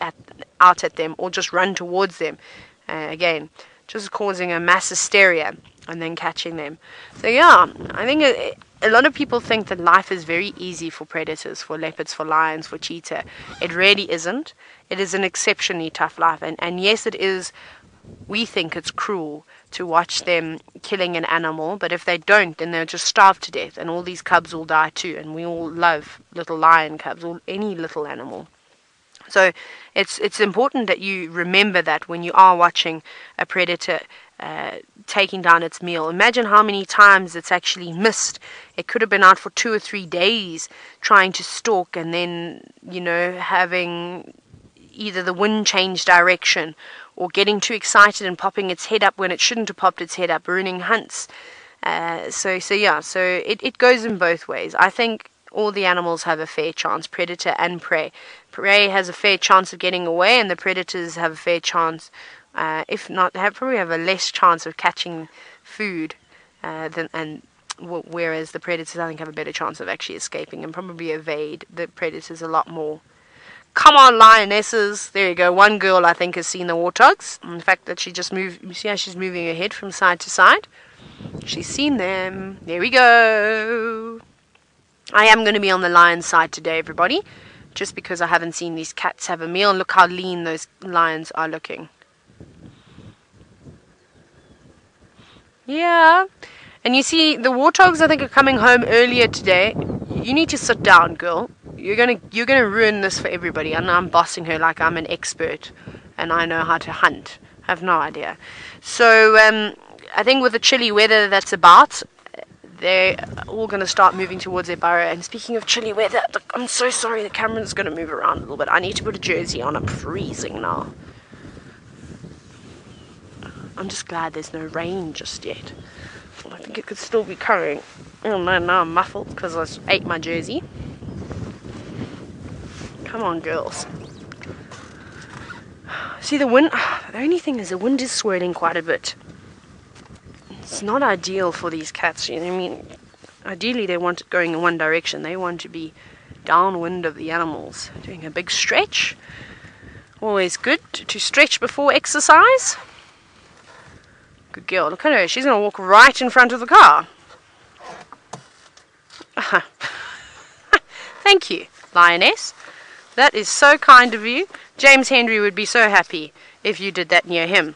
out at them or just run towards them. Again, just causing a mass hysteria and then catching them. So yeah, I think a lot of people think that life is very easy for predators, for leopards, for lions, for cheetah. It really isn't. It is an exceptionally tough life. And yes, it is. We think it's cruel to watch them killing an animal, but if they don't, then they'll just starve to death, and all these cubs will die too. And we all love little lion cubs or any little animal. So it's important that you remember that when you are watching a predator taking down its meal. Imagine how many times it's actually missed. It could have been out for 2 or 3 days trying to stalk, and then having either the wind change direction or getting too excited and popping its head up when it shouldn't have popped its head up, ruining hunts. So it goes in both ways. I think all the animals have a fair chance, predator and prey. Prey has a fair chance of getting away, and the predators have a fair chance, if not, probably have a less chance of catching food, whereas the predators, I think, have a better chance of actually escaping and probably evade the predators a lot more. Come on, lionesses. There you go. One girl, I think, has seen the warthogs. The fact that she just moved, you see how she's moving her head from side to side? She's seen them. There we go. I am going to be on the lion side today, everybody, just because I haven't seen these cats have a meal. Look how lean those lions are looking. Yeah. And you see, the warthogs, I think, are coming home earlier today. You need to sit down, girl. You're gonna ruin this for everybody. And I'm bossing her like I'm an expert and I know how to hunt. I have no idea. So I think with the chilly weather that's about, they're all going to start moving towards their burrow. And speaking of chilly weather, I'm so sorry, the camera's going to move around a little bit. I need to put a jersey on. I'm freezing now. I'm just glad there's no rain just yet. I think it could still be coming. Oh no, now I'm muffled because I ate my jersey. Come on, girls. See the wind? The only thing is the wind is swirling quite a bit. It's not ideal for these cats. I mean, ideally they want it going in one direction. They want to be downwind of the animals. Doing a big stretch. Always good to stretch before exercise. Good girl. Look at her. She's going to walk right in front of the car. Thank you, lioness. That is so kind of you. James Henry would be so happy if you did that near him.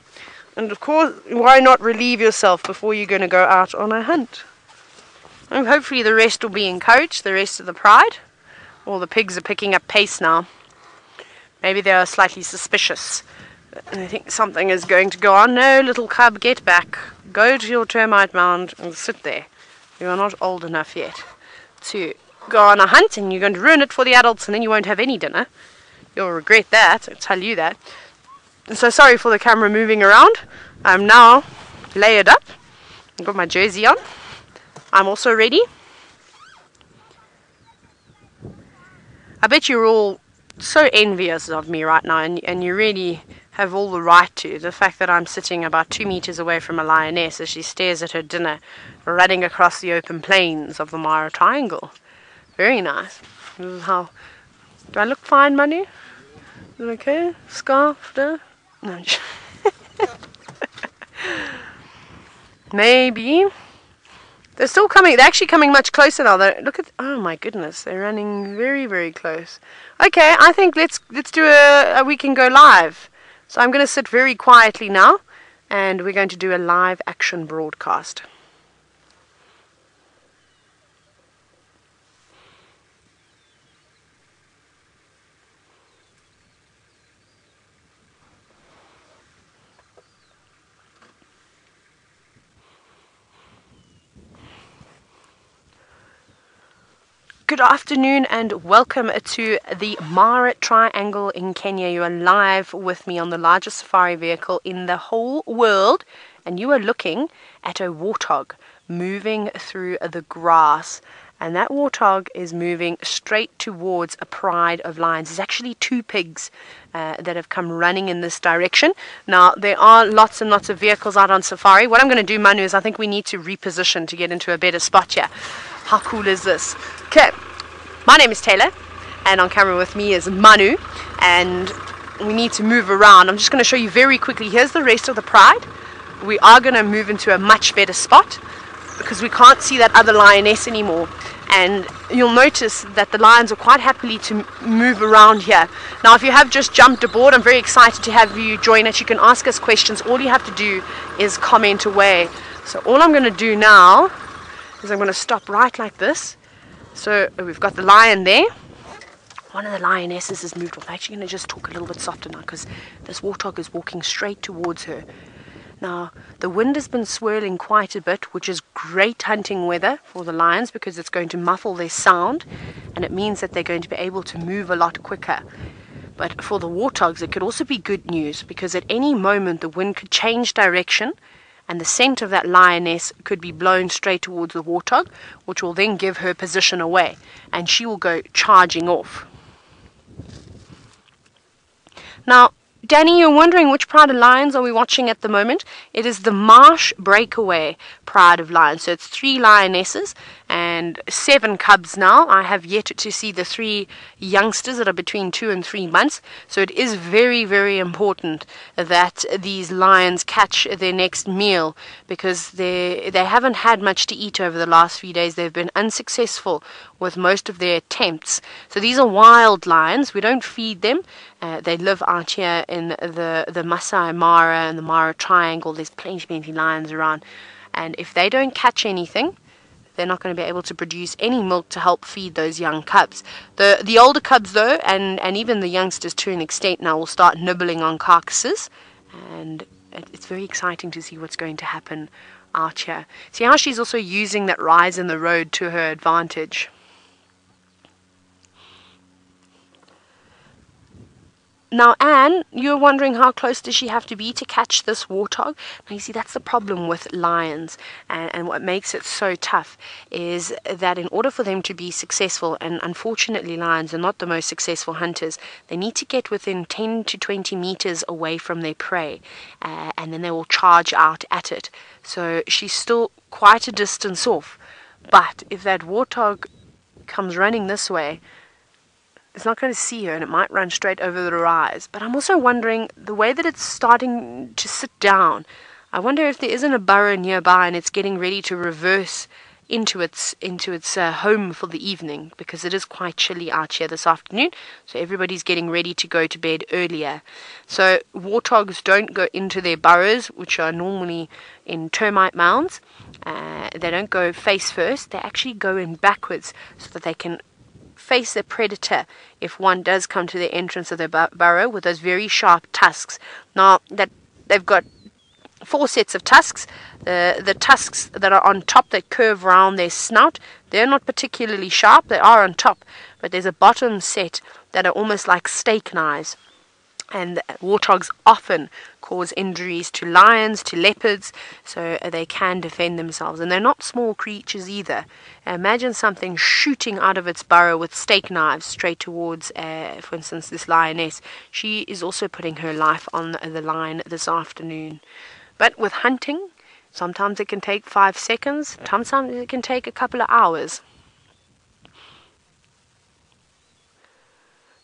And of course, why not relieve yourself before you're going to go out on a hunt? And hopefully the rest will be encouraged, the rest of the pride. All the pigs are picking up pace now. Maybe they are slightly suspicious. And I think something is going to go on. No, little cub, get back. Go to your termite mound and sit there. You are not old enough yet to go on a hunt, and you're going to ruin it for the adults, and then you won't have any dinner. You'll regret that, I'll tell you that. And so sorry for the camera moving around. I'm now layered up. I've got my jersey on. I'm also ready. I bet you're all so envious of me right now, and you really have all the right to. The fact that I'm sitting about 2 meters away from a lioness as she stares at her dinner, running across the open plains of the Mara Triangle. Very nice. This is how... Do I look fine, Manu? Is it okay? Scarf? No? No. Maybe. They're still coming. They're actually coming much closer now. Look at. Oh my goodness, they're running very, very close. Okay, I think let's do a we can go live. So I'm going to sit very quietly now, and we're going to do a live action broadcast. Good afternoon and welcome to the Mara Triangle in Kenya. You are live with me on the largest safari vehicle in the whole world, and you are looking at a warthog moving through the grass. And that warthog is moving straight towards a pride of lions. There's actually two pigs that have come running in this direction. Now, there are lots and lots of vehicles out on safari. What I'm going to do, Manu, is I think we need to reposition to get into a better spot here. How cool is this? Okay, my name is Taylor, and on camera with me is Manu, and we need to move around. I'm just going to show you very quickly. Here's the rest of the pride. We are going to move into a much better spot because we can't see that other lioness anymore. And you'll notice that the lions are quite happily to move around here. Now, if you have just jumped aboard, I'm very excited to have you join us. You can ask us questions. All you have to do is comment away. So all I'm going to do now is I'm going to stop right like this. So we've got the lion there. One of the lionesses has moved off. I'm actually going to just talk a little bit softer now because this warthog is walking straight towards her. Now, the wind has been swirling quite a bit, which is great hunting weather for the lions because it's going to muffle their sound, and it means that they're going to be able to move a lot quicker. But for the warthogs, it could also be good news because at any moment the wind could change direction and the scent of that lioness could be blown straight towards the warthog, which will then give her position away, and she will go charging off. Now, Danny, you're wondering which pride of lions are we watching at the moment? It is the Marsh Breakaway pride of lions. So it's 3 lionesses and 7 cubs now. I have yet to see the 3 youngsters that are between 2 and 3 months. So it is very, very important that these lions catch their next meal because they haven't had much to eat over the last few days. They've been unsuccessful with most of their attempts. So these are wild lions. We don't feed them. They live out here in the Masai Mara and the Mara Triangle. There's plenty lions around. And if they don't catch anything, they're not going to be able to produce any milk to help feed those young cubs. The older cubs, though, and even the youngsters to an extent now, will start nibbling on carcasses. And it's very exciting to see what's going to happen out here. See how she's also using that rise in the road to her advantage. Now, Anne, you're wondering how close does she have to be to catch this warthog? Now, you see, that's the problem with lions, and what makes it so tough is that in order for them to be successful, and unfortunately lions are not the most successful hunters, they need to get within 10 to 20 meters away from their prey, and then they will charge out at it. So she's still quite a distance off, but if that warthog comes running this way, it's not going to see her and it might run straight over the rise. But I'm also wondering, the way that it's starting to sit down, I wonder if there isn't a burrow nearby and it's getting ready to reverse into its home for the evening, because it is quite chilly out here this afternoon, so everybody's getting ready to go to bed earlier. So warthogs don't go into their burrows, which are normally in termite mounds. They don't go face first, they actually go in backwards so that they can face the predator if one does come to the entrance of their burrow with those very sharp tusks. Now, that they've got 4 sets of tusks. The tusks that are on top that curve around their snout, they're not particularly sharp. They are on top, but there's a bottom set that are almost like steak knives. And warthogs often cause injuries to lions, to leopards, so they can defend themselves. And they're not small creatures either. Imagine something shooting out of its burrow with steak knives straight towards, for instance, this lioness. She is also putting her life on the line this afternoon. But with hunting, sometimes it can take 5 seconds, sometimes it can take a couple of hours.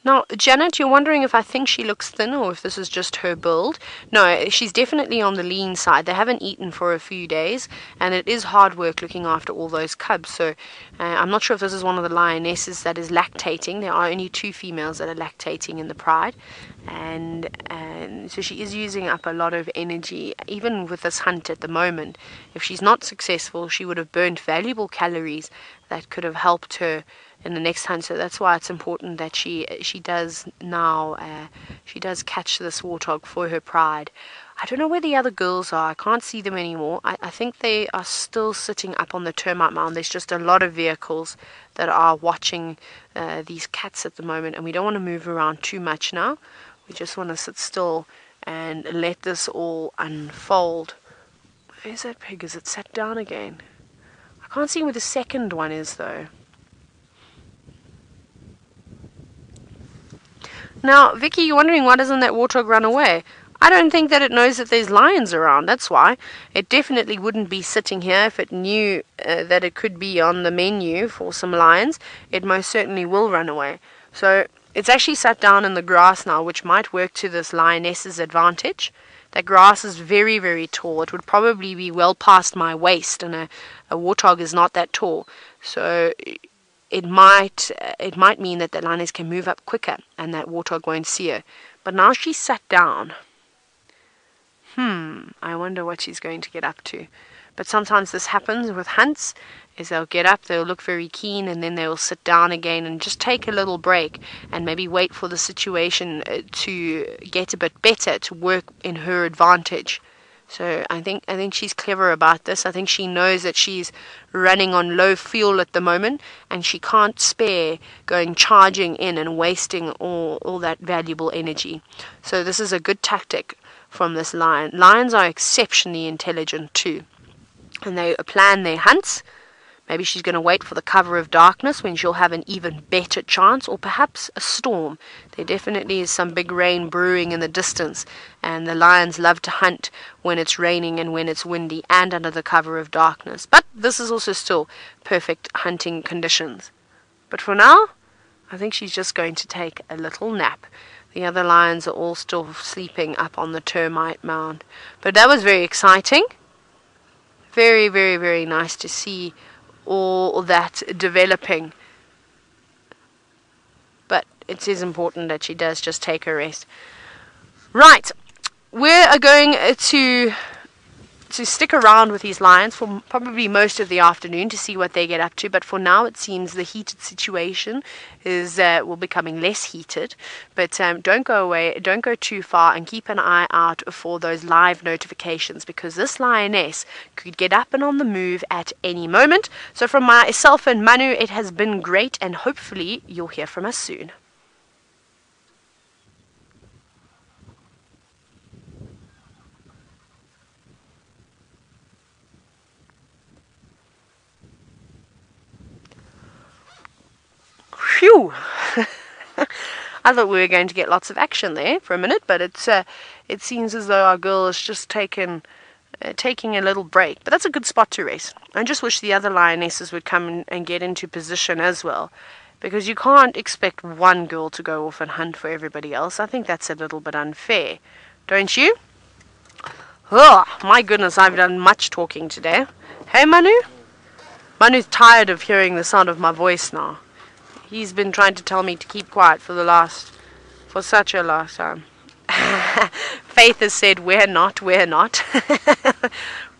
Now, Janet, you're wondering if I think she looks thin or if this is just her build. No, she's definitely on the lean side. They haven't eaten for a few days, and it is hard work looking after all those cubs. So I'm not sure if this is one of the lionesses that is lactating. There are only 2 females that are lactating in the pride. And so she is using up a lot of energy, even with this hunt at the moment. If she's not successful, she would have burnt valuable calories that could have helped her in the next hunt. So that's why it's important that she does now she does catch this warthog for her pride. I don't know where the other girls are. I can't see them anymore. I think they are still sitting up on the termite mound. There's just a lot of vehicles that are watching these cats at the moment, and we don't want to move around too much now. We just want to sit still and let this all unfold. Where's that pig? Is it sat down again? I can't see where the second one is though. Now, Vicky, you're wondering why doesn't that warthog run away? I don't think that it knows that there's lions around, that's why. It definitely wouldn't be sitting here if it knew that it could be on the menu for some lions. It most certainly will run away. So it's actually sat down in the grass now, which might work to this lioness's advantage. That grass is very, very tall. It would probably be well past my waist, and a warthog is not that tall. So it might mean that the lioness can move up quicker and that warthog won't see her. But now she's sat down. I wonder what she's going to get up to. But sometimes this happens with hunts, is they'll get up, they'll look very keen, and then they'll sit down again and just take a little break and maybe wait for the situation to get a bit better, to work in her advantage. So I think she's clever about this. I think she knows that she's running on low fuel at the moment, and she can't spare going charging in and wasting all that valuable energy. So this is a good tactic from this lion. Lions are exceptionally intelligent too, and they plan their hunts. Maybe she's going to wait for the cover of darkness when she'll have an even better chance, or perhaps a storm. There definitely is some big rain brewing in the distance, and the lions love to hunt when it's raining and when it's windy and under the cover of darkness. But this is also still perfect hunting conditions. But for now, I think she's just going to take a little nap. The other lions are all still sleeping up on the termite mound. But that was very exciting. Very, very, very nice to see all that developing. But it is important that she does just take a rest. Right, we are going to stick around with these lions for probably most of the afternoon to see what they get up to. But for now, it seems the heated situation will be becoming less heated. But don't go away, don't go too far, and keep an eye out for those live notifications, because this lioness could get up and on the move at any moment. So from myself and Manu, it has been great, and hopefully you'll hear from us soon. Phew! I thought we were going to get lots of action there for a minute, but it seems as though our girl is just taking a little break. But that's a good spot to rest. I just wish the other lionesses would come and get into position as well, because you can't expect one girl to go off and hunt for everybody else. I think that's a little bit unfair, don't you? Oh, my goodness, I've done much talking today. Hey, Manu? Manu's tired of hearing the sound of my voice now. He's been trying to tell me to keep quiet for such a long time. Faith has said, we're not.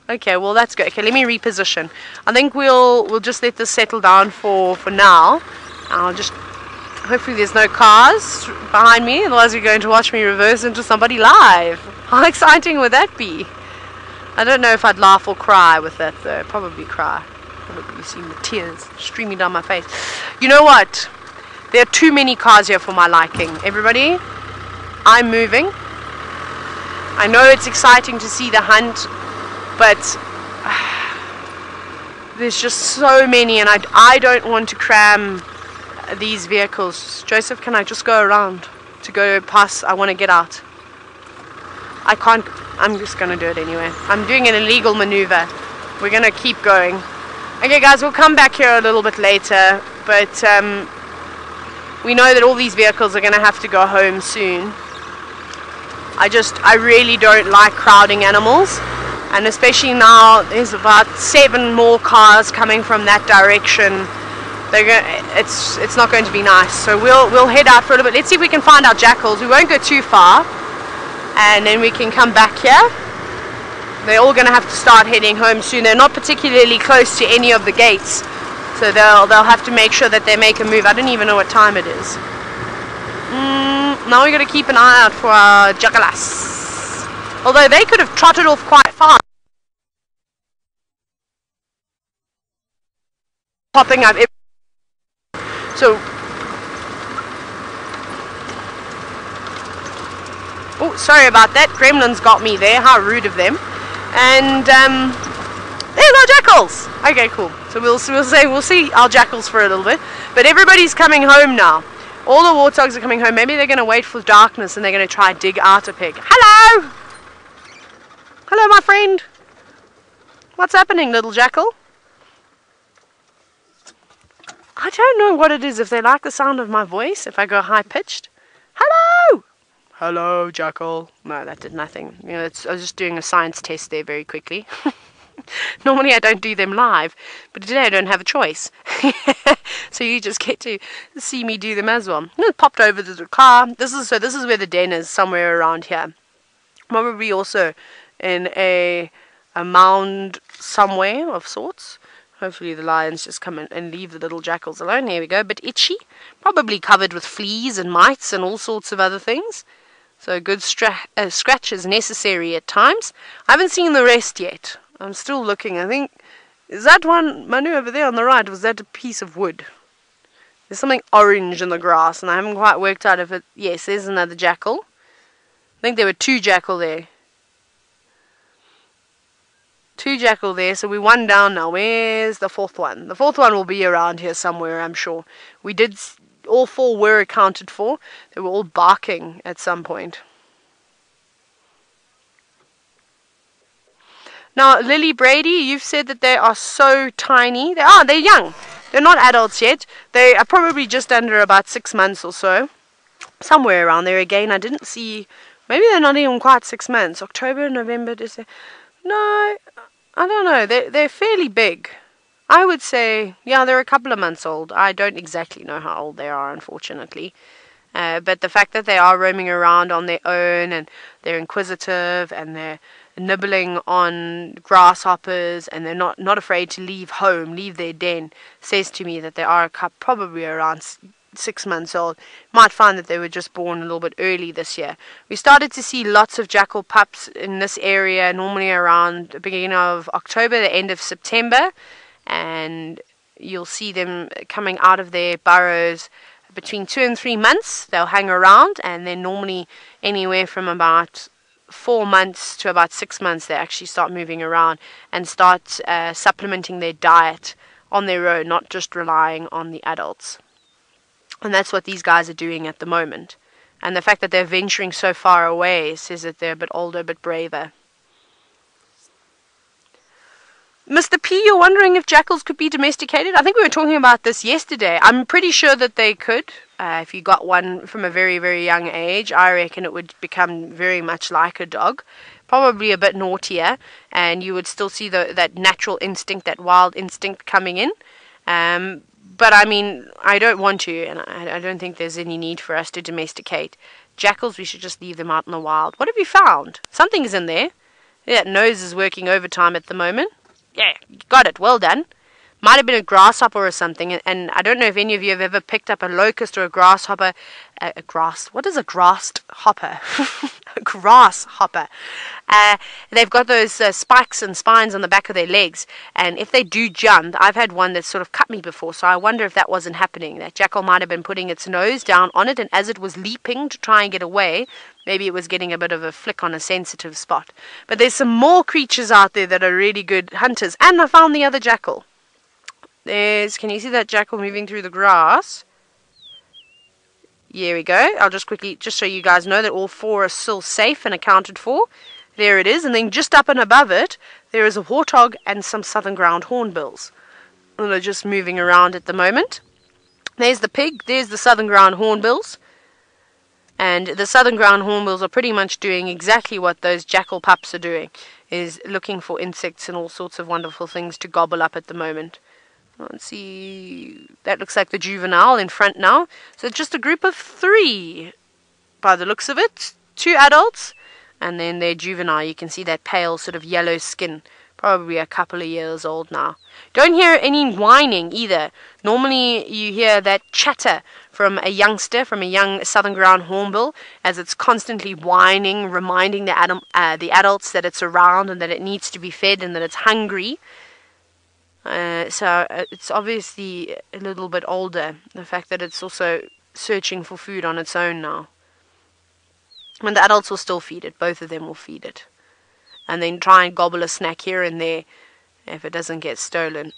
Okay, well, that's good. Okay, let me reposition. I think we'll just let this settle down for now. Hopefully there's no cars behind me, otherwise you're going to watch me reverse into somebody live. How exciting would that be? I don't know if I'd laugh or cry with that, though. Probably cry. Probably see the tears streaming down my face. You know what? There are too many cars here for my liking. Everybody, I'm moving. I know it's exciting to see the hunt, but there's just so many, and I don't want to cram these vehicles. Joseph, can I just go around to go past? I want to get out. I can't. I'm just going to do it anyway. I'm doing an illegal maneuver. We're going to keep going. Okay, guys, we'll come back here a little bit later, but we know that all these vehicles are going to have to go home soon. I really don't like crowding animals, and especially now there's about 7 more cars coming from that direction. It's not going to be nice. So we'll head out for a little bit. Let's see if we can find our jackals. We won't go too far, and then we can come back here. They're all going to have to start heading home soon. They're not particularly close to any of the gates, so they'll have to make sure that they make a move. I don't even know what time it is. Now we got to keep an eye out for our jackalas. Although they could have trotted off quite fast, popping up. So, oh, sorry about that. Gremlins got me there. How rude of them. And there's our jackals. Okay, cool. So we'll see our jackals for a little bit. But everybody's coming home now. All the warthogs are coming home. Maybe they're going to wait for darkness and they're going to try and dig out a pig. Hello! Hello, my friend. What's happening, little jackal? I don't know what it is, if they like the sound of my voice, if I go high-pitched. Hello! Hello, jackal. No, that did nothing. You know, I was just doing a science test there very quickly. Normally I don't do them live, but today I don't have a choice. So you just get to see me do them as well. I popped over to the car. This is where the den is, somewhere around here. Probably also in a mound somewhere of sorts. Hopefully the lions just come in and leave the little jackals alone. Here we go. A bit itchy. Probably covered with fleas and mites and all sorts of other things. So a good scratch is necessary at times. I haven't seen the rest yet. I'm still looking. I think, is that one, Manu, over there on the right, was that a piece of wood? There's something orange in the grass, and I haven't quite worked out if it... Yes, there's another jackal. I think there were 2 jackal there. 2 jackal there, so we're 1 down now. Where's the 4th one? The 4th one will be around here somewhere, I'm sure. We did... All 4 were accounted for. They were all barking at some point. Now, Lily Brady, you've said that they are so tiny. They're young. They're not adults yet. They are probably just under about 6 months or so. Somewhere around there again. I didn't see... Maybe they're not even quite 6 months. October, November, December... No, I don't know. They're fairly big. I would say, yeah, they're a couple of months old. I don't exactly know how old they are, unfortunately. But the fact that they are roaming around on their own, and they're inquisitive, and they're nibbling on grasshoppers, and they're not afraid to leave home, leave their den, says to me that they are probably around 6 months old. Might find that they were just born a little bit early this year. We started to see lots of jackal pups in this area, normally around the beginning of October, the end of September, and you'll see them coming out of their burrows between 2 and 3 months. They'll hang around, and then normally anywhere from about 4 months to about 6 months they actually start moving around and start supplementing their diet on their own, not just relying on the adults. And that's what these guys are doing at the moment. And the fact that they're venturing so far away says that they're a bit older, a bit braver. Mr. P, you're wondering if jackals could be domesticated? I think we were talking about this yesterday. I'm pretty sure that they could. If you got one from a very, very young age, I reckon it would become very much like a dog. Probably a bit naughtier, and you would still see that natural instinct, that wild instinct coming in. But I mean, I don't want to, and I don't think there's any need for us to domesticate jackals. We should just leave them out in the wild. What have you found? Something's in there. That nose is working overtime at the moment. Yeah, got it. Well done. Might have been a grasshopper or something, and I don't know if any of you have ever picked up a locust or a grasshopper. What is a grassed hopper? A grasshopper. They've got those spikes and spines on the back of their legs, and if they do jump, I've had one that sort of cut me before, so I wonder if that wasn't happening. That jackal might have been putting its nose down on it, and as it was leaping to try and get away, maybe it was getting a bit of a flick on a sensitive spot. But there's some more creatures out there that are really good hunters, and I found the other jackal. Can you see that jackal moving through the grass? Here we go. I'll just quickly show you guys know that all 4 are still safe and accounted for. There it is. And then just up and above it, there is a warthog and some southern ground hornbills. And they're just moving around at the moment. There's the pig. There's the southern ground hornbills. And the southern ground hornbills are pretty much doing exactly what those jackal pups are doing, is looking for insects and all sorts of wonderful things to gobble up at the moment. Let's see. That looks like the juvenile in front now. So just a group of 3 by the looks of it. 2 adults and then their juvenile. You can see that pale sort of yellow skin. Probably a couple of years old now. Don't hear any whining either. Normally you hear that chatter from a youngster, from a young southern ground hornbill, as it's constantly whining, reminding the adults that it's around and that it needs to be fed and that it's hungry. So it's obviously a little bit older. The fact that it's also searching for food on its own now. And the adults will still feed it. Both of them will feed it. And then try and gobble a snack here and there if it doesn't get stolen.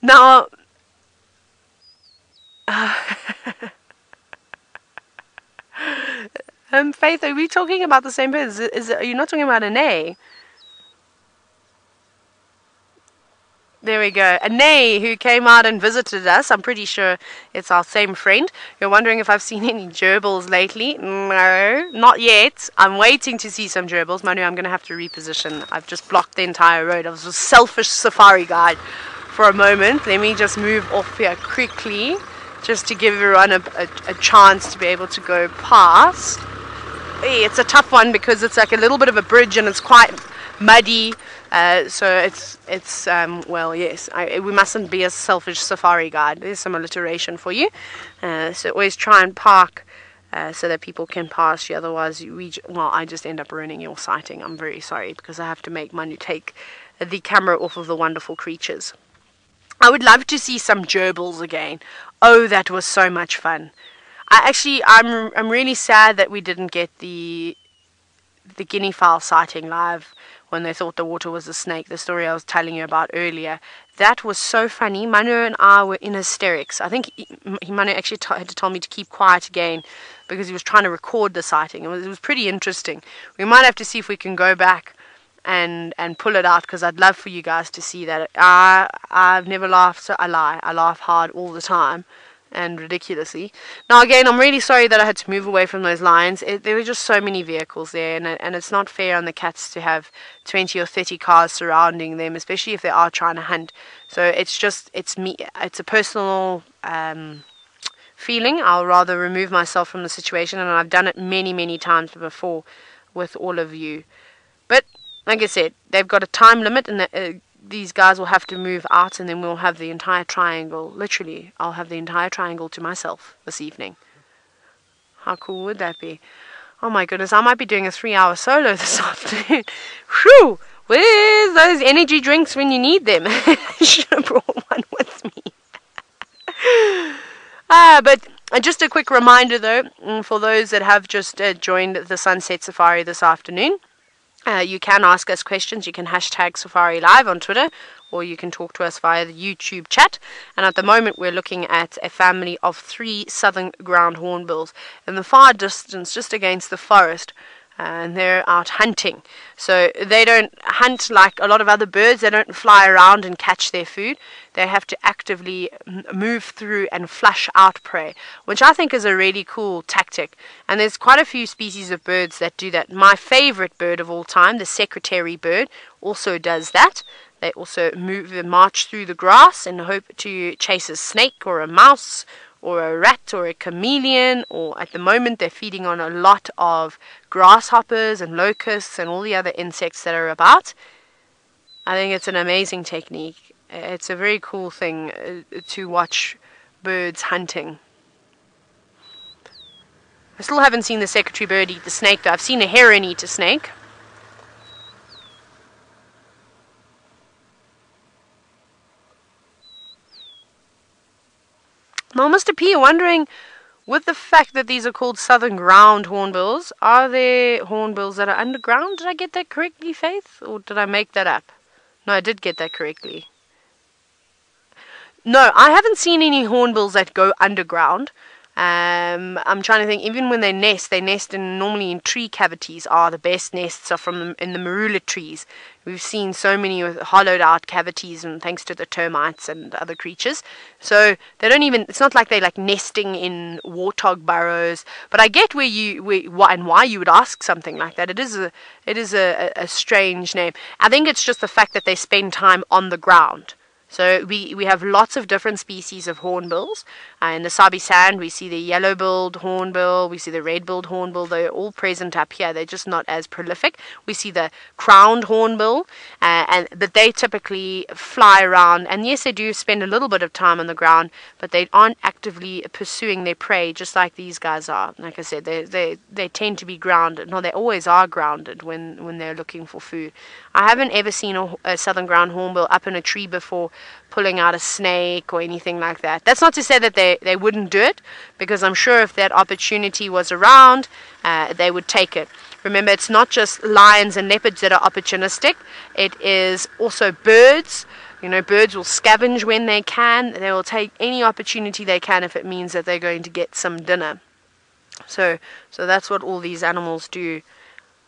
Now, Faith, are we talking about the same bird? Are you not talking about an A? There we go. Anay, who came out and visited us. I'm pretty sure it's our same friend. You're wondering if I've seen any gerbils lately? No, not yet. I'm waiting to see some gerbils. Manu, I'm going to have to reposition. I've just blocked the entire road. I was a selfish safari guide for a moment. Let me just move off here quickly, just to give everyone a chance to be able to go past. Hey, it's a tough one because it's like a little bit of a bridge and it's quite muddy. So it's well, yes, we mustn't be a selfish safari guide. There's some alliteration for you. So always try and park so that people can pass you. Otherwise, I just end up ruining your sighting. I'm very sorry because I have to make Manu take the camera off of the wonderful creatures. I would love to see some gerbils again. Oh, that was so much fun. I'm really sad that we didn't get the guinea fowl sighting live when they thought the water was a snake, the story I was telling you about earlier. That was so funny. Manu and I were in hysterics. I think Manu actually had to tell me to keep quiet again because he was trying to record the sighting. It was pretty interesting. We might have to see if we can go back and pull it out because I'd love for you guys to see that. I've never laughed, so I lie. I laugh hard all the time. And ridiculously. Now again, I'm really sorry that I had to move away from those lines. There were just so many vehicles there, and it's not fair on the cats to have 20 or 30 cars surrounding them, especially if they are trying to hunt. So it's a personal feeling. I'll rather remove myself from the situation, and I've done it many times before with all of you. But like I said, they've got a time limit, and these guys will have to move out, and then we'll have the entire triangle. Literally, I'll have the entire triangle to myself this evening. How cool would that be? Oh my goodness, I might be doing a 3-hour solo this afternoon. Whew! Where's those energy drinks when you need them? I should have brought one with me. But just a quick reminder though, for those that have just joined the Sunset Safari this afternoon, you can ask us questions. You can hashtag Safari Live on Twitter, or you can talk to us via the YouTube chat. And at the moment, we're looking at a family of 3 southern ground hornbills in the far distance, just against the forest. And they're out hunting. So they don't hunt like a lot of other birds. They don't fly around and catch their food. They have to actively move through and flush out prey, which I think is a really cool tactic. And there's quite a few species of birds that do that. My favorite bird of all time, the secretary bird, also does that. They also march through the grass and hope to chase a snake or a mouse or a rat or a chameleon, or at the moment they're feeding on a lot of grasshoppers and locusts and all the other insects that are about. I think it's an amazing technique. It's a very cool thing to watch birds hunting. I still haven't seen the secretary bird eat the snake though. I've seen a heron eat a snake. Now, Mr. P, wondering, with the fact that these are called southern ground hornbills, are there hornbills that are underground? Did I get that correctly, Faith? Or did I make that up? No, I did get that correctly. No, I haven't seen any hornbills that go underground. I'm trying to think. Even when they nest normally in tree cavities. Are the best nests are in the marula trees. We've seen so many with hollowed out cavities, and thanks to the termites and other creatures. So they don't even. It's not like they're like nesting in warthog burrows. But I get why you would ask something like that. It is a strange name. I think it's just the fact that they spend time on the ground. So we have lots of different species of hornbills. In the Sabi sand, we see the yellow-billed hornbill, we see the red-billed hornbill. They're all present up here. They're just not as prolific. We see the crowned hornbill, but they typically fly around. And yes, they do spend a little bit of time on the ground, but they aren't actively pursuing their prey, just like these guys are. Like I said, they tend to be grounded. No, they always are grounded when they're looking for food. I haven't ever seen a southern ground hornbill up in a tree before, pulling out a snake or anything like that. That's not to say that they wouldn't do it, because I'm sure if that opportunity was around, they would take it. Remember, it's not just lions and leopards that are opportunistic. It is also birds. Birds will scavenge when they can. They will take any opportunity they can if it means that they're going to get some dinner. So that's what all these animals do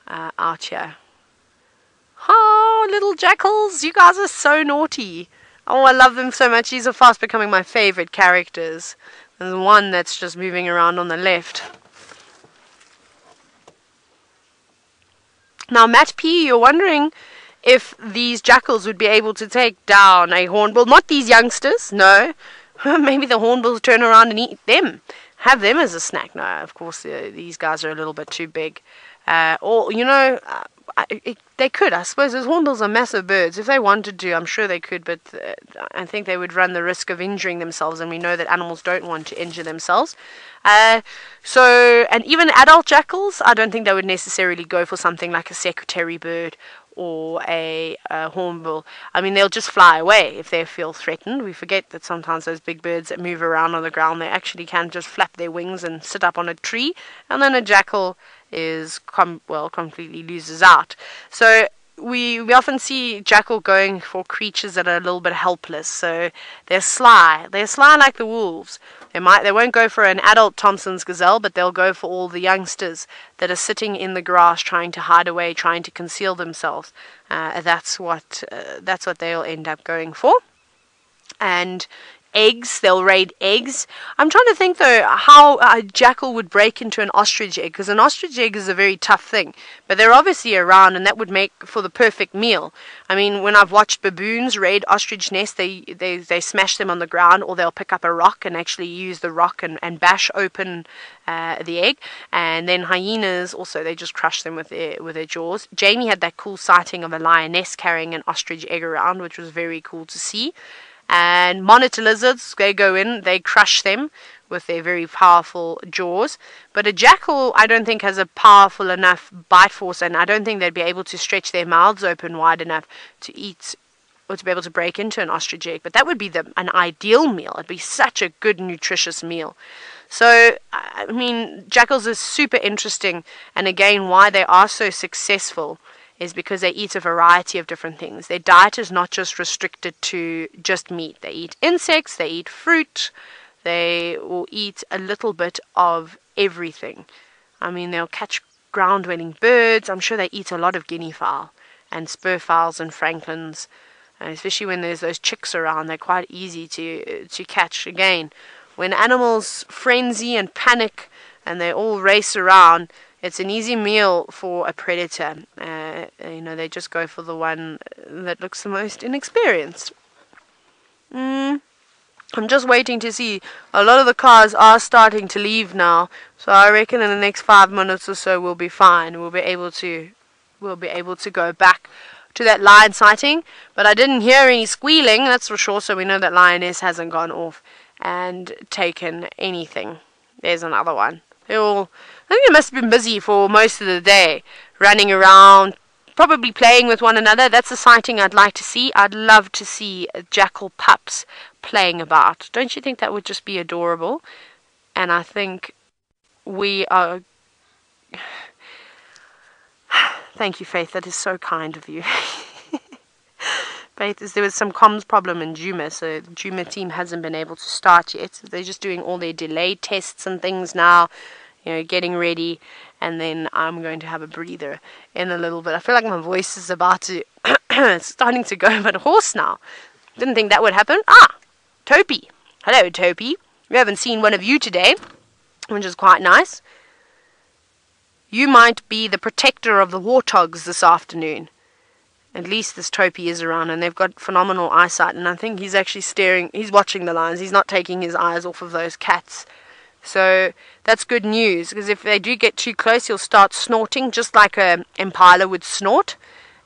out here. Oh, little jackals, you guys are so naughty. Oh, I love them so much. These are fast becoming my favorite characters. There's one that's just moving around on the left. Now, Matt P., you're wondering if these jackals would be able to take down a hornbill. Not these youngsters, no. Maybe the hornbills turn around and eat them. Have them as a snack. No, of course, these guys are a little bit too big. They could, I suppose. Those hornbills are massive birds. If they wanted to, I'm sure they could, but I think they would run the risk of injuring themselves, and we know that animals don't want to injure themselves. And even adult jackals, I don't think they would necessarily go for something like a secretary bird or a hornbill. I mean, they'll just fly away if they feel threatened. We forget that sometimes those big birds that move around on the ground, they actually can just flap their wings and sit up on a tree, and then a jackal is completely loses out. So we often see jackal going for creatures that are a little bit helpless. So they're sly. They're sly like the wolves. They won't go for an adult Thompson's gazelle, but they'll go for all the youngsters that are sitting in the grass trying to hide away, trying to conceal themselves. That's what they'll end up going for. And eggs, they'll raid eggs. I'm trying to think though how a jackal would break into an ostrich egg, because an ostrich egg is a very tough thing, but they're obviously around, and that would make for the perfect meal. I mean, when I've watched baboons raid ostrich nests, they smash them on the ground, or they'll pick up a rock and actually use the rock and bash open the egg. And then hyenas also, they just crush them with their jaws. Jamie had that cool sighting of a lioness carrying an ostrich egg around, which was very cool to see. And monitor lizards, they go in, they crush them with their very powerful jaws. But a jackal, I don't think, has a powerful enough bite force, and I don't think they'd be able to stretch their mouths open wide enough to eat or to be able to break into an ostrich egg. But that would be an ideal meal. It'd be such a good, nutritious meal. So, I mean, jackals are super interesting, and again, why they are so successful is because they eat a variety of different things. Their diet is not just restricted to just meat. They eat insects, they eat fruit, they will eat a little bit of everything. I mean, they'll catch ground-dwelling birds. I'm sure they eat a lot of guinea fowl and spur fowls and franklins, and especially when there's those chicks around, they're quite easy to catch. Again, when animals frenzy and panic and they all race around, it's an easy meal for a predator. They just go for the one that looks the most inexperienced. I'm just waiting to see. A lot of the cars are starting to leave now, so I reckon in the next 5 minutes or so we'll be fine. We'll be able to go back to that lion sighting. But I didn't hear any squealing, that's for sure, so we know that lioness hasn't gone off and taken anything. There's another one. I think they must have been busy for most of the day, running around, probably playing with one another. That's a sighting I'd like to see. I'd love to see jackal pups playing about. Don't you think that would just be adorable? And I think we are... Thank you, Faith. That is so kind of you. Faith is there was some comms problem in Djuma, so the Djuma team hasn't been able to start yet. They're just doing all their delay tests and things now, getting ready, and then I'm going to have a breather in a little bit. I feel like my voice is about to it's starting to go a bit hoarse now. Didn't think that would happen. Topi. Hello, Topi. We haven't seen one of you today, which is quite nice. You might be the protector of the warthogs this afternoon. At least this Topi is around, and they've got phenomenal eyesight, and I think he's actually he's watching the lions. He's not taking his eyes off of those cats. So that's good news, because if they do get too close, he'll start snorting, just like a impala would snort,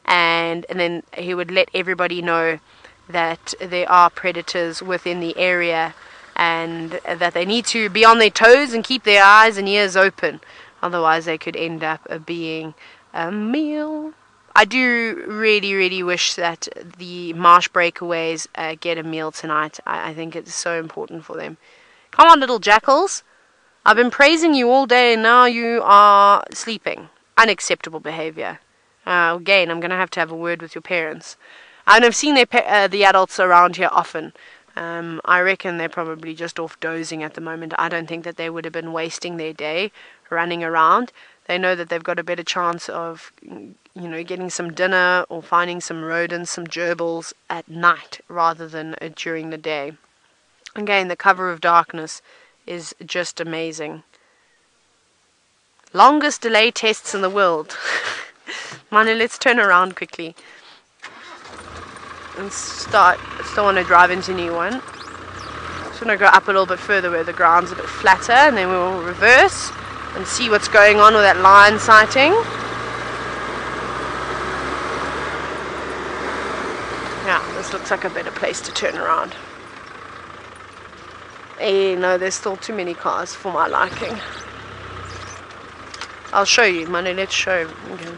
and then he would let everybody know that there are predators within the area, and that they need to be on their toes and keep their eyes and ears open. Otherwise, they could end up being a meal. I do really, really wish that the marsh breakaways get a meal tonight. I think it's so important for them. Come on, little jackals. I've been praising you all day, and now you are sleeping. Unacceptable behavior. Again, I'm going to have a word with your parents. And I've seen the adults around here often. I reckon they're probably just off dozing at the moment. I don't think that they would have been wasting their day running around. They know that they've got a better chance of, getting some dinner or finding some rodents, some gerbils at night rather than during the day. Again, the cover of darkness is just amazing. Longest delay tests in the world. Manu, let's turn around quickly and start. I still want to drive into new one. Just want to go up a little bit further where the ground's a bit flatter, and then we'll reverse and see what's going on with that lion sighting. Yeah, this looks like a better place to turn around. No, there's still too many cars for my liking. I'll show you, Manu, let's show. Okay.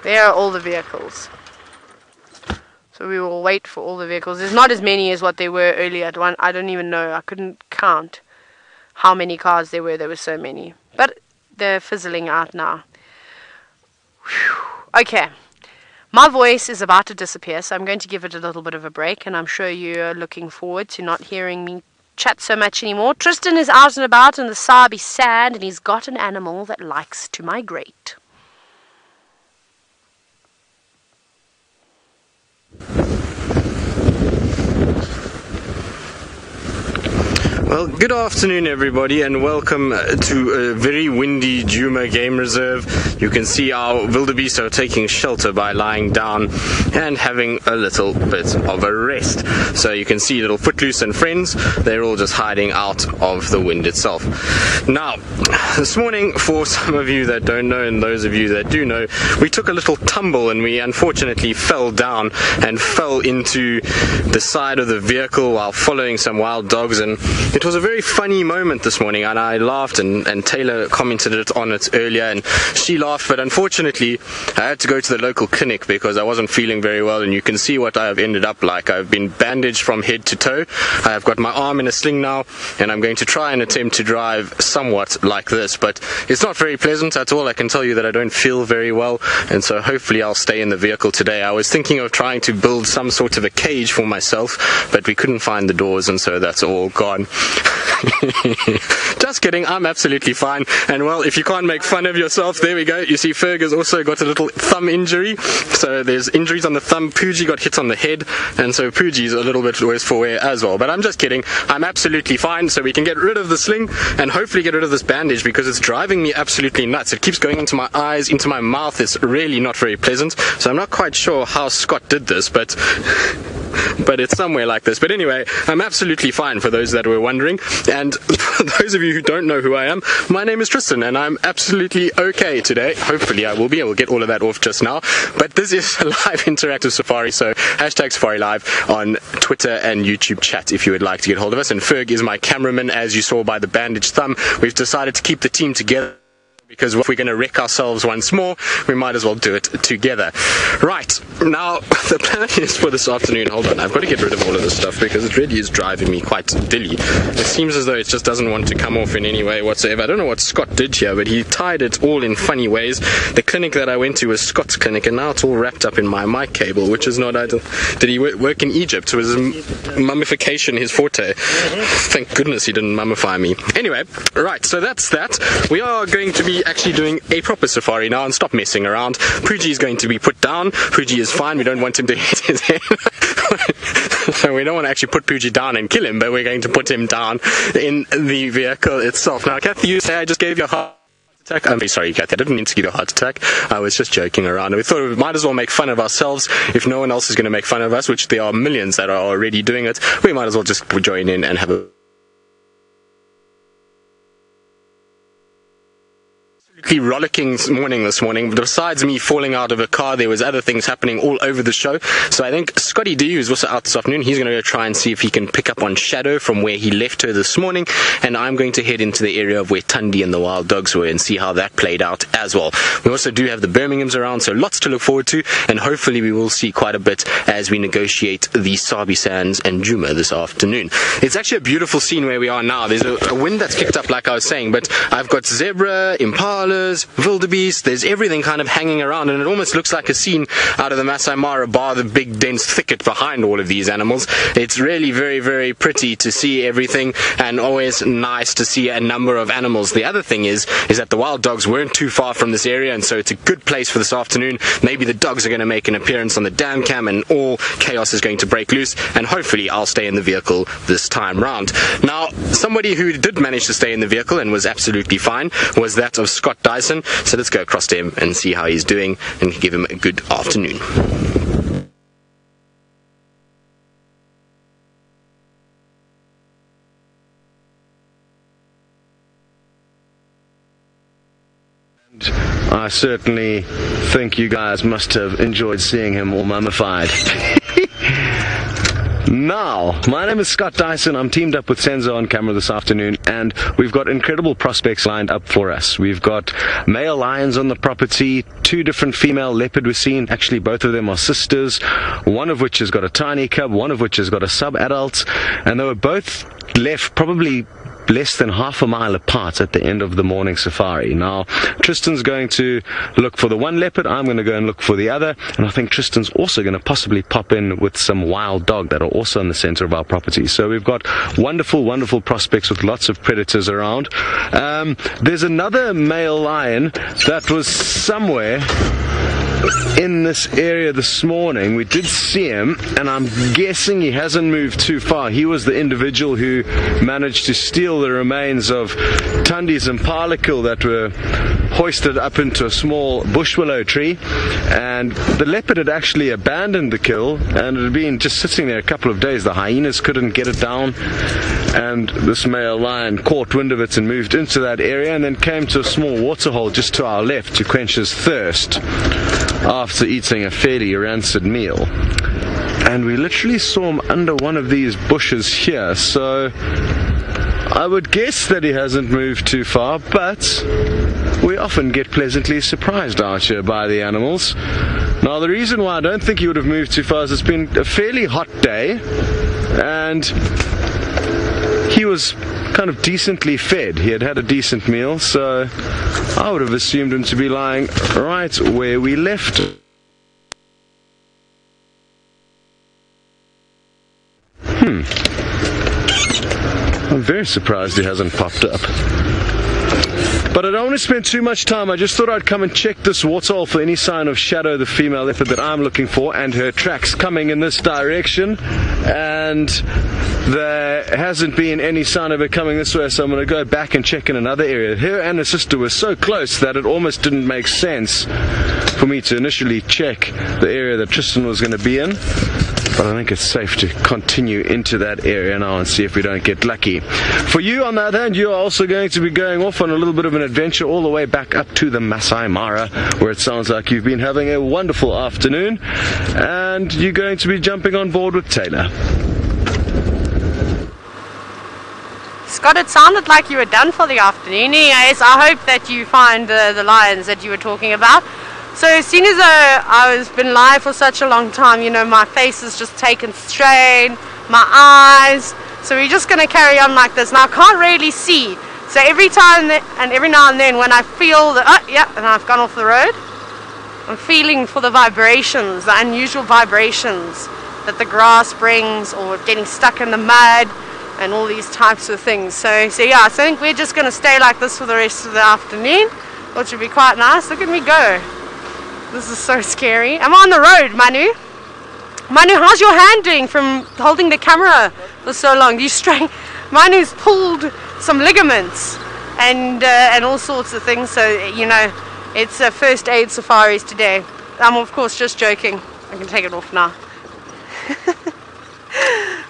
There are all the vehicles. So we will wait for all the vehicles. There's not as many as what there were earlier. I don't even know. I couldn't count how many cars there were. There were so many. But they're fizzling out now. Whew. Okay. My voice is about to disappear, so I'm going to give it a little bit of a break, and I'm sure you're looking forward to not hearing me chat so much anymore. Tristan is out and about in the Sabi sand, and he's got an animal that likes to migrate. Well, good afternoon everybody, and welcome to a very windy Djuma game reserve. You can see our wildebeest are taking shelter by lying down and having a little bit of a rest. So you can see little Footloose and friends, they're all just hiding out of the wind itself. Now, this morning, for some of you that don't know and those of you that do know, we took a little tumble and we unfortunately fell down and fell into the side of the vehicle while following some wild dogs, and it was a very funny moment this morning, and I laughed, and Taylor commented on it earlier and she laughed, but unfortunately I had to go to the local clinic because I wasn't feeling very well, and you can see what I have ended up like. I've been bandaged from head to toe. I've got my arm in a sling now, and I'm going to try and attempt to drive somewhat like this, but it's not very pleasant at all. I can tell you that I don't feel very well, and so hopefully I'll stay in the vehicle today. I was thinking of trying to build some sort of a cage for myself, but we couldn't find the doors, and so that's all gone. Just kidding, I'm absolutely fine. And well, if you can't make fun of yourself, there we go. You see Ferg has also got a little thumb injury, so there's injuries on the thumb. Pooji got hit on the head, and so Pooji's a little bit worse for wear as well. But I'm just kidding, I'm absolutely fine, so we can get rid of the sling and hopefully get rid of this bandage, because it's driving me absolutely nuts. It keeps going into my eyes, into my mouth. It's really not very pleasant, so I'm not quite sure how Scott did this, but it's somewhere like this. But anyway, I'm absolutely fine, for those that were wondering. And for those of you who don't know who I am, my name is Tristan, and I'm absolutely okay today. Hopefully I will be able to get all of that off just now. But this is a live interactive safari, so hashtag Safari Live on Twitter and YouTube chat if you would like to get hold of us. And Ferg is my cameraman, as you saw by the bandaged thumb. We've decided to keep the team together because if we're going to wreck ourselves once more, we might as well do it together. Right, now the plan is for this afternoon. Hold on, I've got to get rid of all of this stuff because it really is driving me quite dilly. It seems as though it just doesn't want to come off in any way whatsoever. I don't know what Scott did here, but he tied it all in funny ways. The clinic that I went to was Scott's clinic, and now it's all wrapped up in my mic cable, which is not ideal. Did he work in Egypt? Was mummification his forte? Thank goodness he didn't mummify me. Anyway, right, so that's that. We are going to be actually doing a proper safari now and stop messing around. Pooji is going to be put down. Pooji is fine. We don't want him to hit his head. So we don't want to actually put Pooji down and kill him, but we're going to put him down in the vehicle itself. Now, Kathy, you say I just gave you a heart attack. I'm very sorry, Kathy. I didn't mean to give you a heart attack. I was just joking around. And we thought we might as well make fun of ourselves. If no one else is going to make fun of us, which there are millions that are already doing it, we might as well just join in and have a rollicking morning this morning. Besides me falling out of a car, there was other things happening all over the show. So I think Scotty D, who's also out this afternoon, he's going to go try and see if he can pick up on Shadow from where he left her this morning, and I'm going to head into the area of where Tundi and the wild dogs were and see how that played out as well. We also do have the Birminghams around, so lots to look forward to, and hopefully we will see quite a bit as we negotiate the Sabi Sands and Djuma this afternoon. It's actually a beautiful scene where we are now. There's a wind that's kicked up, like I was saying, but I've got zebra, impala, wildebeest, there's everything kind of hanging around, and it almost looks like a scene out of the Masai Mara, bar the big dense thicket behind all of these animals. It's really very, very pretty to see everything, and always nice to see a number of animals. The other thing is that the wild dogs weren't too far from this area, and so it's a good place for this afternoon. Maybe the dogs are going to make an appearance on the dam cam, and all chaos is going to break loose, and hopefully I'll stay in the vehicle this time round. Now, somebody who did manage to stay in the vehicle and was absolutely fine was that of Scott Dyson. So let's go across to him and see how he's doing and give him a good afternoon. I certainly think you guys must have enjoyed seeing him all mummified. Now, my name is Scott Dyson. I'm teamed up with Senzo on camera this afternoon, and we've got incredible prospects lined up for us. We've got male lions on the property, 2 different female leopard we've seen. Actually, both of them are sisters, one of which has got a tiny cub, one of which has got a sub-adult, and they were both left probably less than half a mile apart at the end of the morning safari. Now, Tristan's going to look for the one leopard, I'm going to go and look for the other, and I think Tristan's also going to possibly pop in with some wild dog that are also in the center of our property. So we've got wonderful, wonderful prospects with lots of predators around. There's another male lion that was somewhere in this area this morning. We did see him, and I'm guessing he hasn't moved too far. He was the individual who managed to steal the remains of Tundi's impala kill that were hoisted up into a small bush willow tree, and the leopard had actually abandoned the kill, and it had been just sitting there a couple of days. The hyenas couldn't get it down, and this male lion caught wind of it and moved into that area, and then came to a small waterhole just to our left to quench his thirst after eating a fairly rancid meal. And we literally saw him under one of these bushes here, so I would guess that he hasn't moved too far, but we often get pleasantly surprised out here by the animals. Now, the reason why I don't think he would have moved too far is it's been a fairly hot day, and he was kind of decently fed. He had had a decent meal, so I would have assumed him to be lying right where we left him. I'm very surprised he hasn't popped up. But I don't want to spend too much time. I just thought I'd come and check this waterhole for any sign of Shadow, the female leopard that I'm looking for, and her tracks coming in this direction. And there hasn't been any sign of her coming this way, so I'm going to go back and check in another area. Her and her sister were so close that it almost didn't make sense for me to initially check the area that Tristan was going to be in. But I think it's safe to continue into that area now and see if we don't get lucky. For you, on the other hand, you are also going to be going off on a little bit of an adventure all the way back up to the Masai Mara, where it sounds like you've been having a wonderful afternoon, and you're going to be jumping on board with Taylor. Scott, it sounded like you were done for the afternoon. Anyways, I hope that you find the lions that you were talking about. So as soon as I've been live for such a long time, you know, my face is just taken strain, my eyes. So we're just going to carry on like this. Now I can't really see. So every time and every now and then when I feel that, oh yeah, and I've gone off the road, I'm feeling for the vibrations, the unusual vibrations that the grass brings, or getting stuck in the mud and all these types of things. So yeah, I think we're just going to stay like this for the rest of the afternoon, which would be quite nice. Look at me go. This is so scary. I'm on the road, Manu. Manu, how's your hand doing from holding the camera for so long? You strain. Manu's pulled some ligaments and all sorts of things. So you know, it's first aid safaris today. I'm of course just joking. I can take it off now.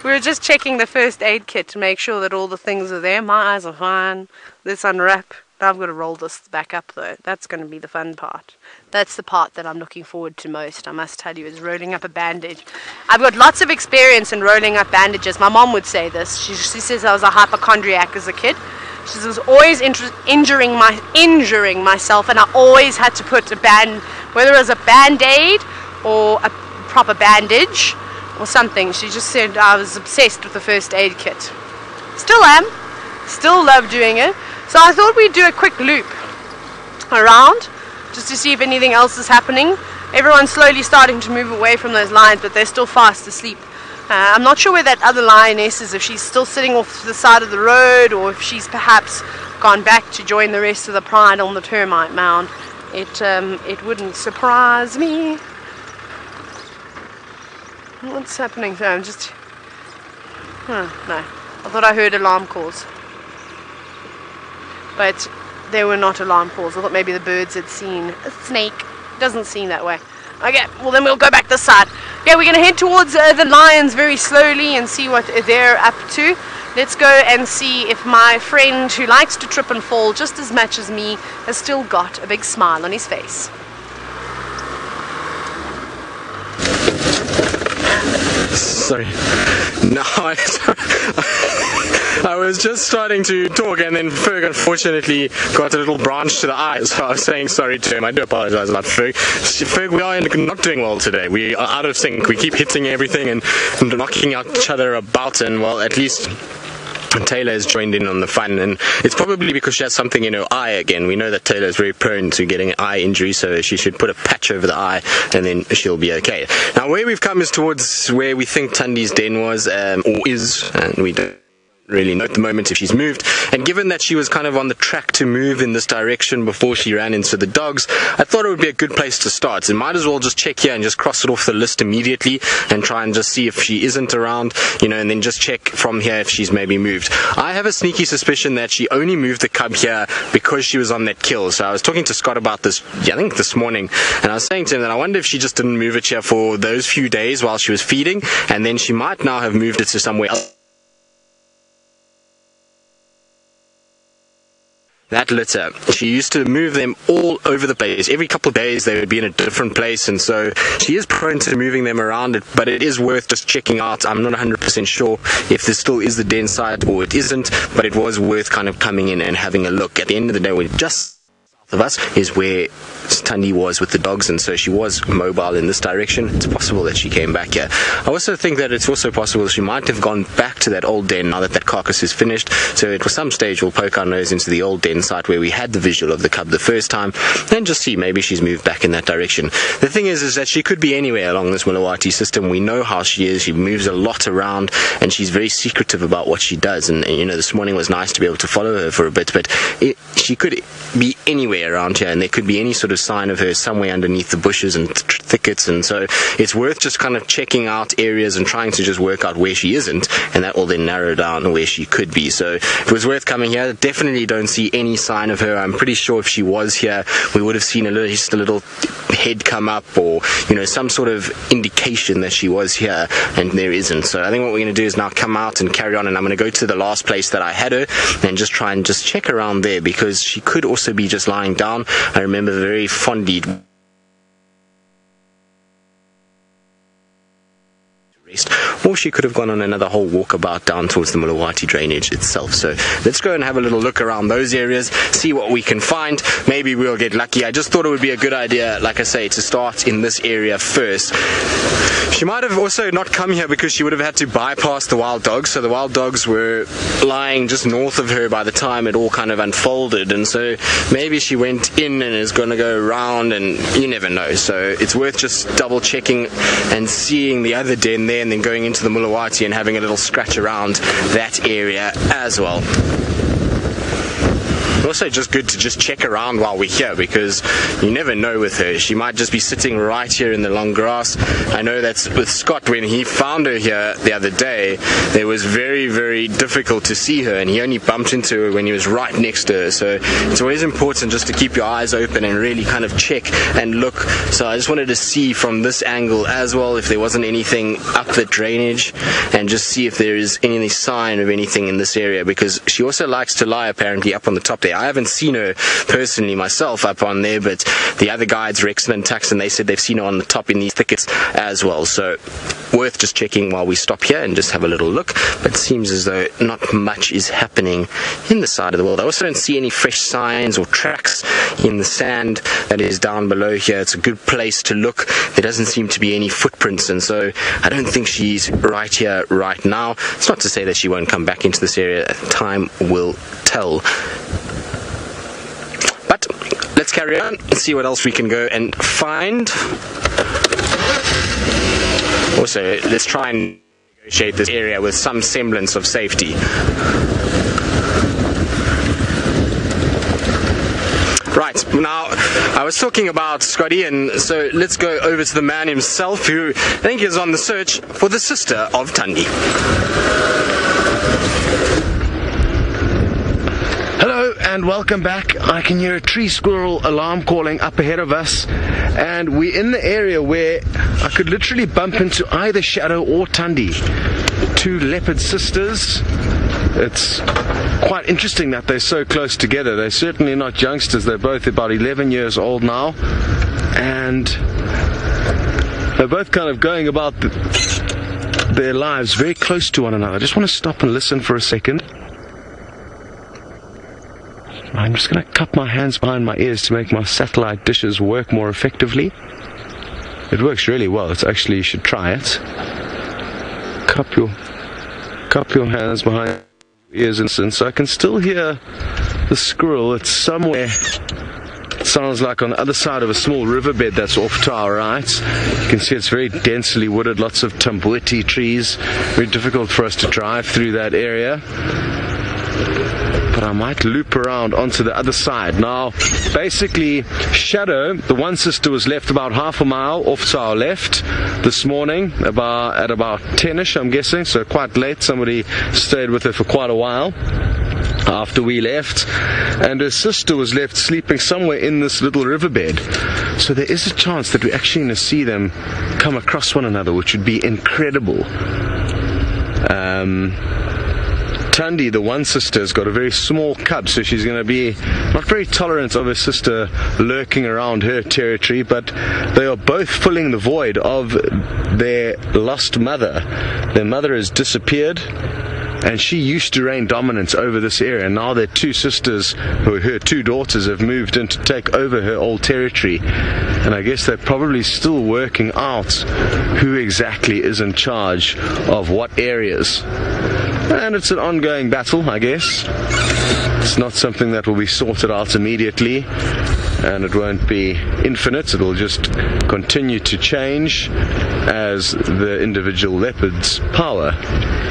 We were just checking the first aid kit to make sure that all the things are there. My eyes are fine. Let's unwrap. I've got to roll this back up though. That's going to be the fun part. That's the part that I'm looking forward to most, I must tell you, is rolling up a bandage. I've got lots of experience in rolling up bandages. My mom would say this. She says I was a hypochondriac as a kid. She was always injuring myself, and I always had to put a whether it was a band-aid or a proper bandage or something. She just said I was obsessed with the first aid kit. Still am. Still love doing it. So I thought we'd do a quick loop around just to see if anything else is happening. Everyone's slowly starting to move away from those lions, but they're still fast asleep. I'm not sure where that other lioness is, if she's still sitting off to the side of the road or if she's perhaps gone back to join the rest of the pride on the termite mound. It wouldn't surprise me. What's happening? So I'm just... no. I thought I heard alarm calls. But they were not alarm calls. I thought maybe the birds had seen a snake. It doesn't seem that way. Okay, well then we'll go back this side. Yeah, we're going to head towards the lions very slowly and see what they're up to. Let's go and see if my friend, who likes to trip and fall just as much as me, has still got a big smile on his face. Sorry. No, I was just starting to talk, and then Ferg unfortunately got a little branch to the eye, so I was saying sorry to him. I do apologize about Ferg. Ferg, we are not doing well today. We are out of sync. We keep hitting everything and knocking each other about, and well, at least Taylor has joined in on the fun, and it's probably because she has something in her eye again. We know that Taylor is very prone to getting an eye injury, so she should put a patch over the eye and then she'll be okay. Now where we've come is towards where we think Tundi's den was, or is, and we don't really know at the moment if she's moved. And given that she was kind of on the track to move in this direction before she ran into the dogs, I thought it would be a good place to start. So might as well just check here and just cross it off the list immediately and try and just see if she isn't around, you know, and then just check from here if she's maybe moved. I have a sneaky suspicion that she only moved the cub here because she was on that kill. So I was talking to Scott about this, I think this morning, and I was saying to him that I wonder if she just didn't move it here for those few days while she was feeding, and then she might now have moved it to somewhere else. That litter, she used to move them all over the place. Every couple of days they would be in a different place, and so she is prone to moving them around, but it is worth just checking out. I'm not 100% sure if this still is the den site or it isn't, but it was worth kind of coming in and having a look. At the end of the day, we're just of us is where Tundi was with the dogs, and so she was mobile in this direction. It's possible that she came back here. I also think that it's also possible she might have gone back to that old den now that that carcass is finished, so at some stage we'll poke our nose into the old den site where we had the visual of the cub the first time and just see maybe she's moved back in that direction. The thing is that she could be anywhere along this Mulawati system. We know how she is. She moves a lot around and she's very secretive about what she does, and you know, this morning was nice to be able to follow her for a bit, but she could be anywhere around here, and there could be any sort of sign of her somewhere underneath the bushes and thickets, and so it's worth just kind of checking out areas and trying to just work out where she isn't, and that will then narrow down where she could be. So it was worth coming here. Definitely don't see any sign of her. I'm pretty sure if she was here we would have seen just a little head come up, or you know, some sort of indication that she was here, and there isn't. So I think what we're going to do is now come out and carry on, and I'm going to go to the last place that I had her and just try and just check around there, because she could also be just lying down. I remember very fondly or she could have gone on another whole walkabout down towards the Mulawati drainage itself. So let's go and have a little look around those areas, see what we can find. Maybe we'll get lucky. I just thought it would be a good idea, like I say, to start in this area first. She might have also not come here because she would have had to bypass the wild dogs. So the wild dogs were lying just north of her by the time it all kind of unfolded, and so maybe she went in and is going to go around, and you never know. So it's worth just double checking and seeing the other den there, and then going into the Mulawati and having a little scratch around that area as well. Also just good to just check around while we're here, because you never know with her. She might just be sitting right here in the long grass. I know that's with Scott, when he found her here the other day, it was very, very difficult to see her, and he only bumped into her when he was right next to her. So it's always important just to keep your eyes open and really kind of check and look. So I just wanted to see from this angle as well if there wasn't anything up the drainage, and just see if there is any sign of anything in this area, because she also likes to lie apparently up on the top there. I haven't seen her personally myself up on there, but the other guides, Rexon and Tuxton, they said they've seen her on the top in these thickets as well. So worth just checking while we stop here and just have a little look. But it seems as though not much is happening in the side of the world. I also don't see any fresh signs or tracks in the sand that is down below here. It's a good place to look. There doesn't seem to be any footprints, and so I don't think she's right here right now. It's not to say that she won't come back into this area. Time will tell. But let's carry on and see what else we can go and find. Also, let's try and negotiate this area with some semblance of safety. Right, now I was talking about Scotty, and so let's go over to the man himself, who I think is on the search for the sister of Thandi. Hello and welcome back. I can hear a tree squirrel alarm calling up ahead of us, and we're in the area where I could literally bump into either Shadow or Thandi, two leopard sisters. It's quite interesting that they're so close together. They're certainly not youngsters. They're both about 11 years old now, and they're both kind of going about their lives very close to one another. I just want to stop and listen for a second. I'm just going to cup my hands behind my ears to make my satellite dishes work more effectively. It works really well. It's actually, you should try it. Cup your hands behind your ears, and so I can still hear the squirrel. It's somewhere, it sounds like on the other side of a small riverbed that's off to our right. You can see it's very densely wooded, lots of tamboti trees. Very difficult for us to drive through that area. But I might loop around onto the other side. Now, basically, Shadow, the one sister, was left about half a mile off to our left this morning, at about 10ish, I'm guessing, so quite late. Somebody stayed with her for quite a while after we left, and her sister was left sleeping somewhere in this little riverbed. So there is a chance that we're actually going to see them come across one another, which would be incredible. Thandi, the one sister, has got a very small cub, so she's going to be not very tolerant of her sister lurking around her territory, but they are both filling the void of their lost mother. Their mother has disappeared, and she used to reign dominance over this area. Now their two sisters, or her two daughters, have moved in to take over her old territory, and I guess they're probably still working out who exactly is in charge of what areas. And it's an ongoing battle, I guess. It's not something that will be sorted out immediately, and it won't be infinite. It'll just continue to change as the individual leopard's power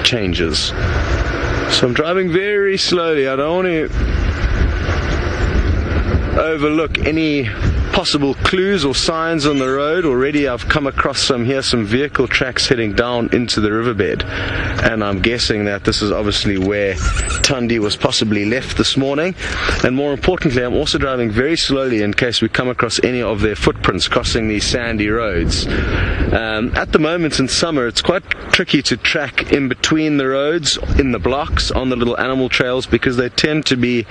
changes. So I'm driving very slowly. I don't want to overlook any possible clues or signs on the road. Already I've come across some vehicle tracks heading down into the riverbed, and I'm guessing that this is obviously where Thandi was possibly left this morning. And more importantly, I'm also driving very slowly in case we come across any of their footprints crossing these sandy roads. At the moment in summer, it's quite tricky to track in between the roads, in the blocks, on the little animal trails, because they tend to be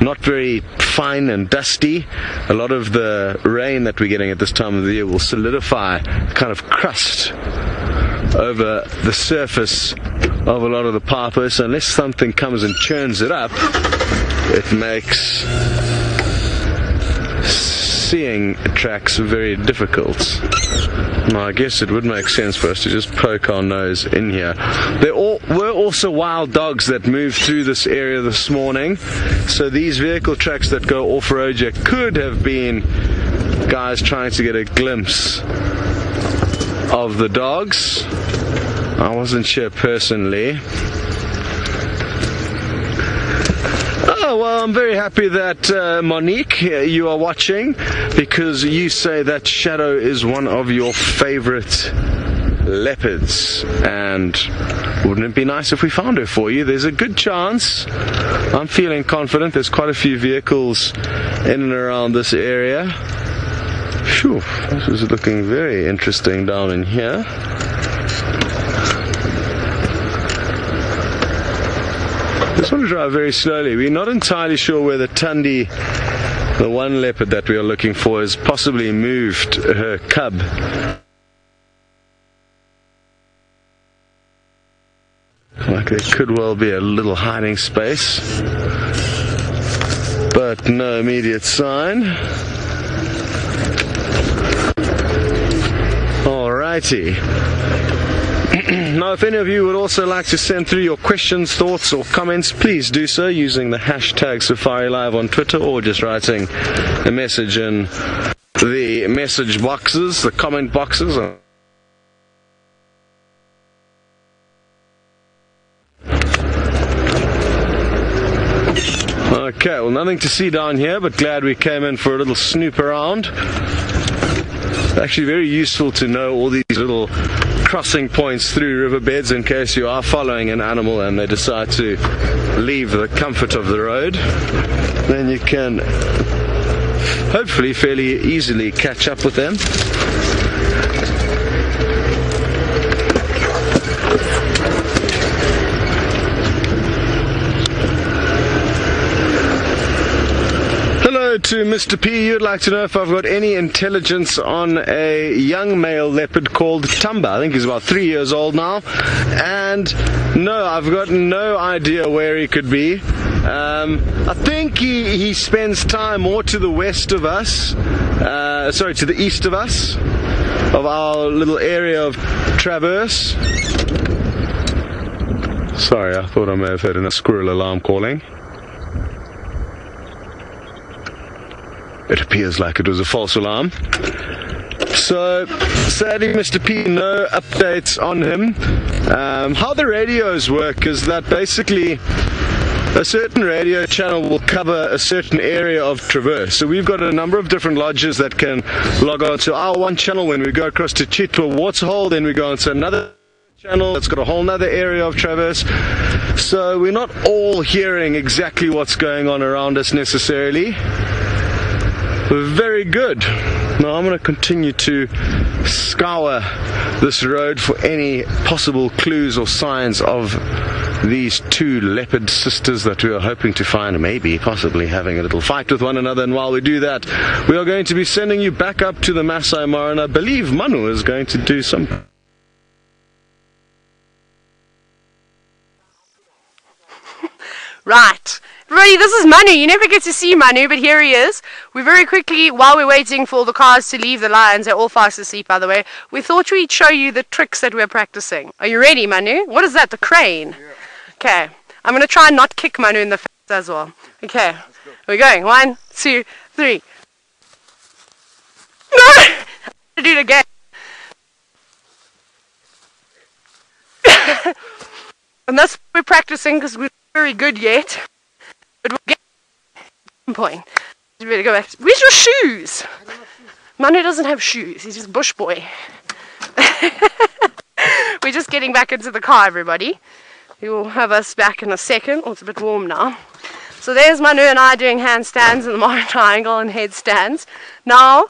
not very fine and dusty. A lot of the rain that we're getting at this time of the year will solidify kind of crust over the surface of a lot of the papo, so unless something comes and churns it up, it makes seeing tracks very difficult. Now, I guess it would make sense for us to just poke our nose in here. There were also wild dogs that moved through this area this morning, so these vehicle tracks that go off-road here could have been guys trying to get a glimpse of the dogs. I wasn't sure personally. Oh, well, I'm very happy that Monique, you are watching, because you say that Shadow is one of your favorite leopards, and wouldn't it be nice if we found her for you? There's a good chance. I'm feeling confident. There's quite a few vehicles in and around this area. Phew, this is looking very interesting down in here. Just want to drive very slowly. We're not entirely sure where the Tundi, the one leopard that we are looking for, has possibly moved her cub. Like there could well be a little hiding space, but no immediate sign. Alrighty. Now, if any of you would also like to send through your questions, thoughts or comments, please do so using the hashtag Safari Live on Twitter, or just writing a message in the message boxes, the comment boxes. Okay, well, nothing to see down here, but glad we came in for a little snoop around. It's actually very useful to know all these little crossing points through riverbeds in case you are following an animal and they decide to leave the comfort of the road. Then you can hopefully fairly easily catch up with them. To Mr. P, you'd like to know if I've got any intelligence on a young male leopard called Tamba. I think he's about 3 years old now, and no, I've got no idea where he could be. I think he spends time more to the west of us, sorry, to the east of us, of our little area of traverse. Sorry, I thought I may have heard a squirrel alarm calling. It appears like it was a false alarm. So, sadly, Mr. P, no updates on him. How the radios work is that basically a certain radio channel will cover a certain area of traverse. So we've got a number of different lodges that can log on to our one channel when we go across to Chitwa Waterhole, then we go onto another channel that's got a whole other area of traverse. So we're not all hearing exactly what's going on around us necessarily. Very good. Now I'm going to continue to scour this road for any possible clues or signs of these two leopard sisters that we are hoping to find, maybe possibly having a little fight with one another. And while we do that, we are going to be sending you back up to the Masai Mara, and I believe Manu is going to do some. Right. Everybody, this is Manu. You never get to see Manu, but here he is. We very quickly, while we're waiting for the cars to leave the lions, they're all fast asleep, by the way, we thought we'd show you the tricks that we're practicing. Are you ready, Manu? What is that, the crane? Yeah. Okay. I'm going to try and not kick Manu in the face as well. Okay. We're going. 1, 2, 3. No! I'm going to do it again. And that's what we're practicing because we're not very good yet. But we'll get to some point. You better go back. Where's your shoes? Manu doesn't have shoes. He's just bush boy. We're just getting back into the car, everybody. We will have us back in a second. Oh, it's a bit warm now. So there's Manu and I doing handstands in the Mara triangle and headstands. Now,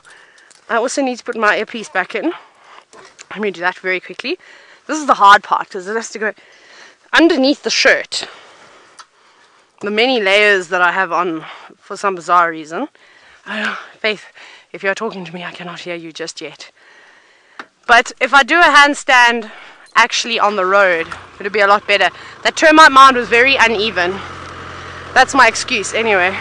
I also need to put my earpiece back in. I'm going to do that very quickly. This is the hard part because it has to go underneath the shirt. The many layers that I have on for some bizarre reason. Faith, if you're talking to me, I cannot hear you just yet. But if I do a handstand actually on the road. It would be a lot better. That termite mound was very uneven. That's my excuse anyway.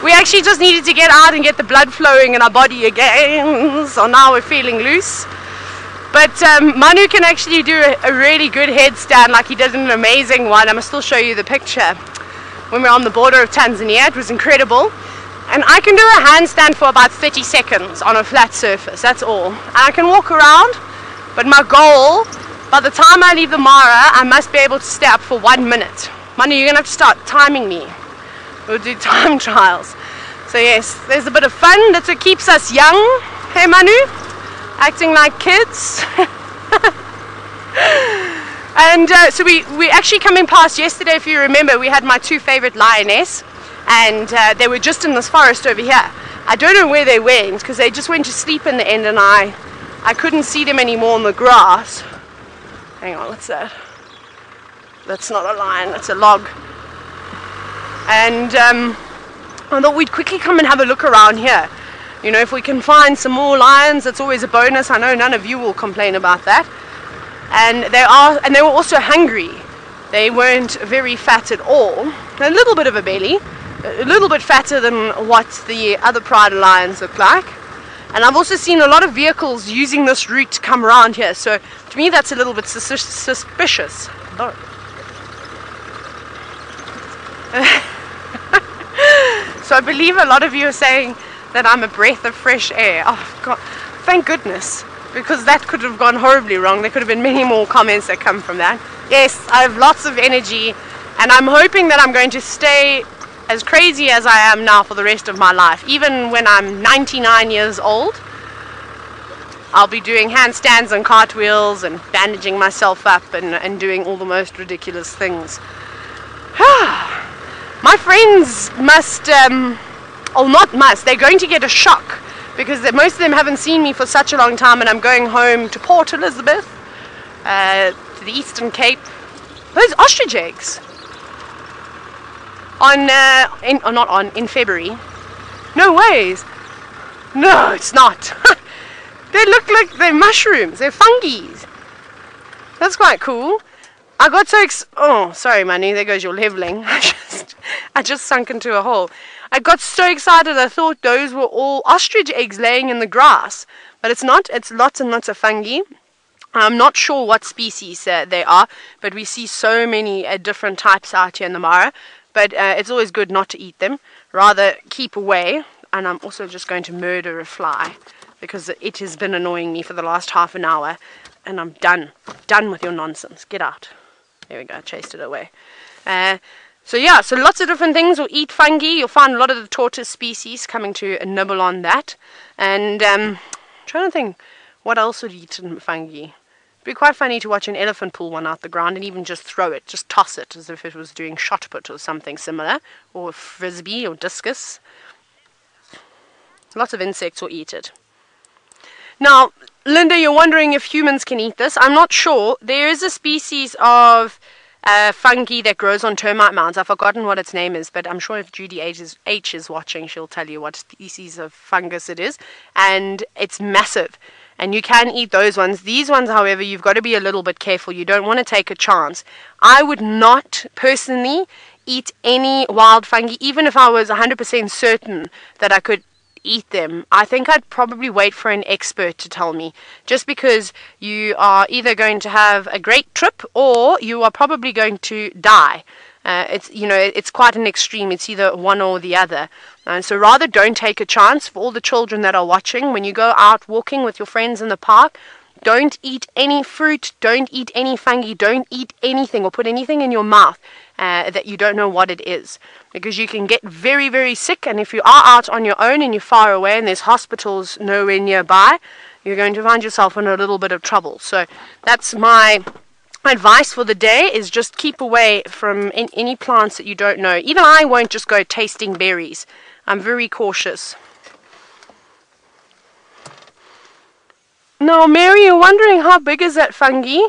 We actually just needed to get out and get the blood flowing in our body again. So now we're feeling loose. But Manu can actually do a really good headstand, like he did an amazing one. I'm going to still show you the picture. When we were on the border of Tanzania, it was incredible. And I can do a handstand for about 30 seconds on a flat surface, that's all. And I can walk around, but my goal, by the time I leave the Mara, I must be able to stay up for 1 minute. Manu, you're going to have to start timing me. We'll do time trials. So yes, there's a bit of fun. That's what keeps us young. Hey Manu? Acting like kids. And so we actually coming past yesterday, if you remember, we had my 2 favorite lioness, and they were just in this forest over here. I don't know where they went, because they just went to sleep in the end, and I couldn't see them anymore on the grass. Hang on, what's that? That's not a lion, that's a log. And I thought we'd quickly come and have a look around here. You know, if we can find some more lions, that's always a bonus. I know none of you will complain about that. And they were also hungry. They weren't very fat at all. A little bit of a belly, a little bit fatter than what the other pride lions look like. And I've also seen a lot of vehicles using this route to come around here. So to me, that's a little bit suspicious. Oh. So I believe a lot of you are saying that I'm a breath of fresh air. Oh God, thank goodness, because that could have gone horribly wrong. There could have been many more comments that come from that. Yes, I have lots of energy, and I'm hoping that I'm going to stay as crazy as I am now for the rest of my life. Even when I'm 99 years old, I'll be doing handstands and cartwheels and bandaging myself up and doing all the most ridiculous things. My friends must, or not must, they're going to get a shock, because most of them haven't seen me for such a long time, and I'm going home to Port Elizabeth, to the Eastern Cape. Those ostrich eggs in February. No ways. No, it's not. They look like they're mushrooms. They're fungi. That's quite cool. I got so oh, sorry, Manu, there goes your leveling. I just sunk into a hole. I got so excited I thought those were all ostrich eggs laying in the grass. But it's not. It's lots and lots of fungi. I'm not sure what species they are, but we see so many different types out here in the Mara. But it's always good not to eat them. Rather keep away. And I'm also just going to murder a fly, because it has been annoying me for the last half an hour. And I'm done. Done with your nonsense. Get out. There we go, I chased it away. So yeah, so lots of different things will eat fungi. You'll find a lot of the tortoise species coming to nibble on that. And I'm trying to think what else would eat fungi. It'd be quite funny to watch an elephant pull one out the ground and even just throw it, just toss it as if it was doing shot put or something similar, or frisbee or discus. Lots of insects will eat it. Now, Linda, you're wondering if humans can eat this. I'm not sure. There is a species of fungi that grows on termite mounds. I've forgotten what its name is, but I'm sure if Judy H is watching, she'll tell you what species of fungus it is. And it's massive. And you can eat those ones. These ones, however, you've got to be a little bit careful. You don't want to take a chance. I would not personally eat any wild fungi, even if I was 100% certain that I could eat them. I think I'd probably wait for an expert to tell me, just because you are either going to have a great trip or you are probably going to die. It's quite an extreme. It's either one or the other. So rather don't take a chance. For all the children that are watching, when you go out walking with your friends in the park, don't eat any fruit, don't eat any fungi, don't eat anything or put anything in your mouth that you don't know what it is, because you can get very, very sick. And if you are out on your own and you're far away and there's hospitals nowhere nearby, you're going to find yourself in a little bit of trouble. So that's my advice for the day, is just keep away from any plants that you don't know. Even I won't just go tasting berries. I'm very cautious. Now, Mary, you're wondering how big is that fungi?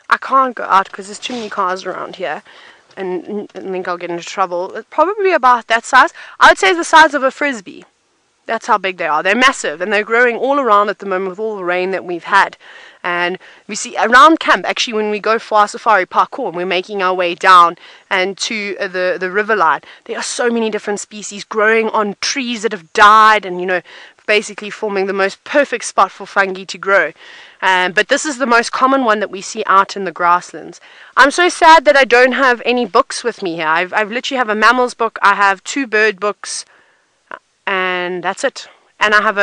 I can't go out because there's too many cars around here, and I think I'll get into trouble. It's probably about that size. I would say the size of a frisbee. That's how big they are. They're massive, and they're growing all around at the moment with all the rain that we've had. And we see around camp, actually, when we go for our safari parkour and we're making our way down and to the river line, there are so many different species growing on trees that have died, and, you know, basically forming the most perfect spot for fungi to grow. But this is the most common one that we see out in the grasslands. I'm so sad that I don't have any books with me here. I've literally have a mammals book, I have 2 bird books, and that's it. And I have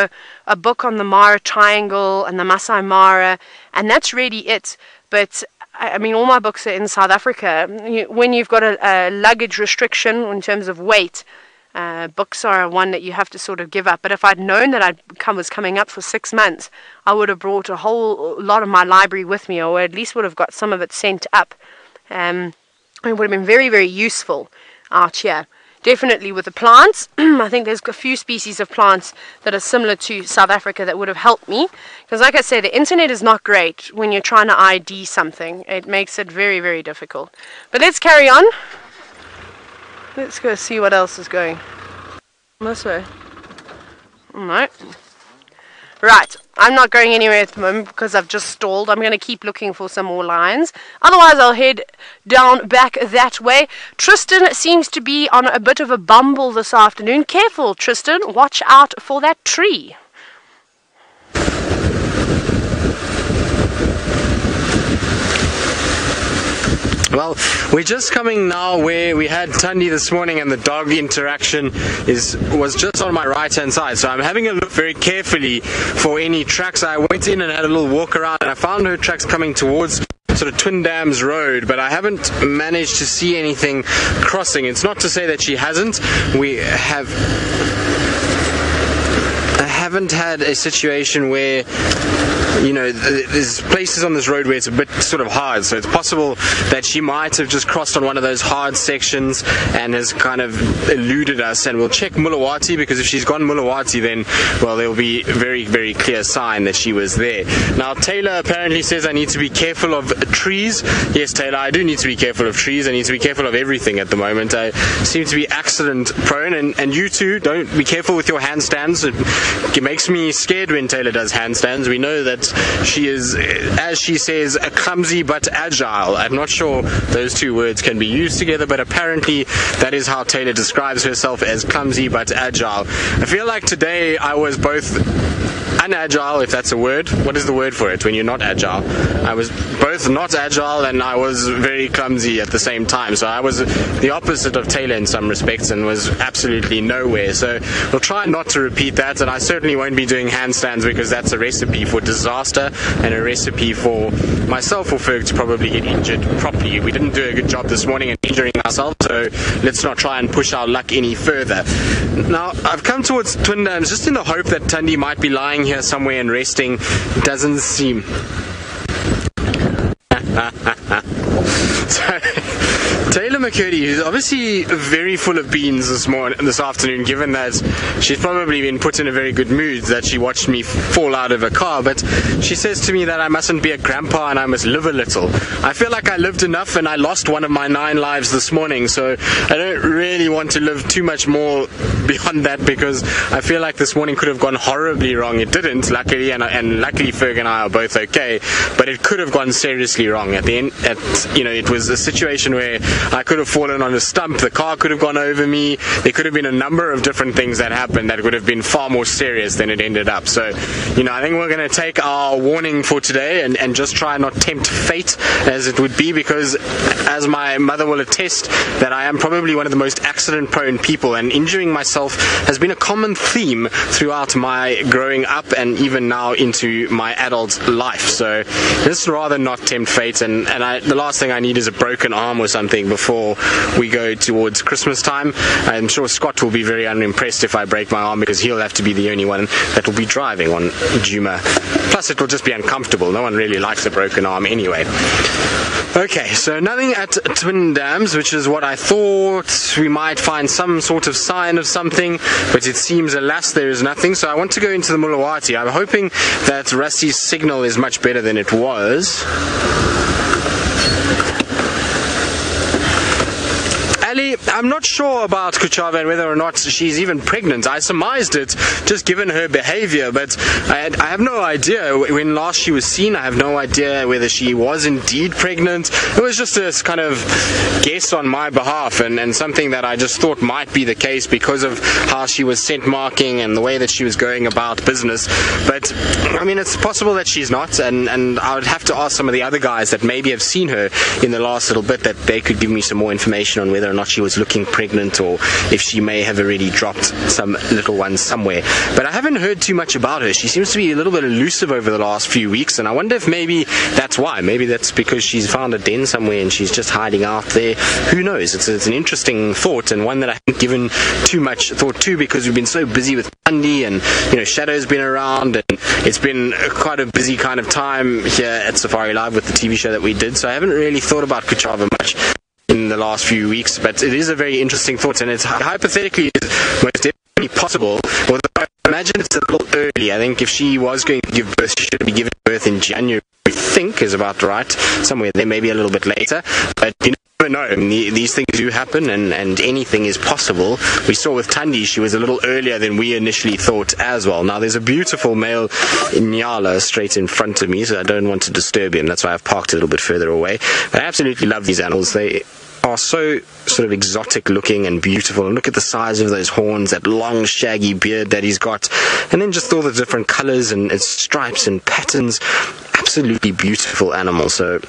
a book on the Mara Triangle and the Masai Mara, and that's really it. But I mean, all my books are in South Africa. When you've got a luggage restriction in terms of weight, books are one that you have to sort of give up. But if I'd known that was coming up for 6 months, I would have brought a whole lot of my library with me, or at least would have got some of it sent up. It would have been very, very useful out here. Definitely with the plants. I think there's a few species of plants that are similar to South Africa that would have helped me. Because like I said, the internet is not great when you're trying to ID something. It makes it very, very difficult. But let's carry on. Let's go see what else is going this way. No. Right, I'm not going anywhere at the moment because I've just stalled. I'm going to keep looking for some more lions. Otherwise, I'll head down back that way. Tristan seems to be on a bit of a bumble this afternoon. Careful, Tristan. Watch out for that tree. Well, we're just coming now where we had Tundi this morning, and the dog interaction was just on my right hand side, so I'm having a look very carefully for any tracks. I went in and had a little walk around, and I found her tracks coming towards sort of Twin Dams Road, but I haven't managed to see anything crossing. It's not to say that she hasn't. I haven't had a situation where, you know, there's places on this road where it's a bit sort of hard, so it's possible that she might have just crossed on one of those hard sections and has kind of eluded us. And we'll check Mulawati, because if she's gone Mulawati, then, well, there will be a very, very clear sign that she was there. Now, Taylor apparently says I need to be careful of trees. Yes, Taylor, I do need to be careful of trees. I need to be careful of everything at the moment. I seem to be accident prone, and you too, don't be careful with your handstands. It makes me scared when Taylor does handstands. We know that she is, as she says, a clumsy but agile. I'm not sure those two words can be used together, but apparently that is how Taylor describes herself, as clumsy but agile. I feel like today I was both unagile, if that's a word. What is the word for it when you're not agile? I was both not agile and I was very clumsy at the same time. So I was the opposite of Taylor in some respects and was absolutely nowhere. So we'll try not to repeat that, and I certainly won't be doing handstands, because that's a recipe for disaster and a recipe for myself or Ferg to probably get injured properly. We didn't do a good job this morning at injuring ourselves, so let's not try and push our luck any further. Now, I've come towards Twin Dams just in the hope that Tundi might be lying here somewhere and resting. Doesn't seem. So, Taylor McCurdy, who's obviously very full of beans this afternoon, given that she's probably been put in a very good mood that she watched me fall out of a car, but she says to me that I mustn't be a grandpa and I must live a little. I feel like I lived enough and I lost one of my 9 lives this morning, so I don't really want to live too much more beyond that, because I feel like this morning could have gone horribly wrong. It didn't, luckily, and luckily Ferg and I are both okay, but it could have gone seriously wrong. At the end, it was a situation where I could have fallen on a stump, the car could have gone over me, there could have been a number of different things that happened that would have been far more serious than it ended up. So, I think we're going to take our warning for today and just try not tempt fate, as it would be, because as my mother will attest, that I am probably one of the most accident prone people, and injuring myself has been a common theme throughout my growing up and even now into my adult life. So let's rather not tempt fate, and the last thing I need is a broken arm or something before we go towards Christmas time. I'm sure Scott will be very unimpressed if I break my arm, because he'll have to be the only one that will be driving on Djuma. Plus it will just be uncomfortable. No one really likes a broken arm anyway. Okay, so nothing at Twin Dams, which is what I thought. We might find some sort of sign of something, but it seems, alas, there is nothing. So I want to go into the Mulawati. I'm hoping that Rusty's signal is much better than it was. Ali, I'm not sure about Kuchava and whether or not she's even pregnant. I surmised it just given her behavior, but I have no idea. When last she was seen, I have no idea whether she was indeed pregnant. It was just a kind of guess on my behalf, and something that I just thought might be the case because of how she was scent marking and the way that she was going about business. But I mean, it's possible that she's not, and I would have to ask some of the other guys that maybe have seen her in the last little bit, that they could give me some more information on whether or not she was looking pregnant, or if she may have already dropped some little ones somewhere. But I haven't heard too much about her. She seems to be a little bit elusive over the last few weeks, and I wonder if maybe that's why. Maybe that's because she's found a den somewhere and she's just hiding out there. Who knows? It's an interesting thought, and one that I haven't given too much thought to, because we've been so busy with Andy, and Shadow's been around, and it's been quite a busy kind of time here at Safari Live with the TV show that we did. So I haven't really thought about Kuchava much in the last few weeks, but it is a very interesting thought, and it's hypothetically most definitely possible, although I imagine it's a little early. I think if she was going to give birth, she should be giving birth in January, I think is about right, somewhere there, maybe a little bit later, but you never know. I mean, these things do happen, and anything is possible. We saw with Thandi, she was a little earlier than we initially thought as well. Now, there's a beautiful male Nyala straight in front of me, so I don't want to disturb him. That's why I've parked a little bit further away. But I absolutely love these animals. They are so sort of exotic looking and beautiful, and look at the size of those horns, that long shaggy beard that he's got, and then just all the different colors and stripes and patterns. Absolutely beautiful animals. So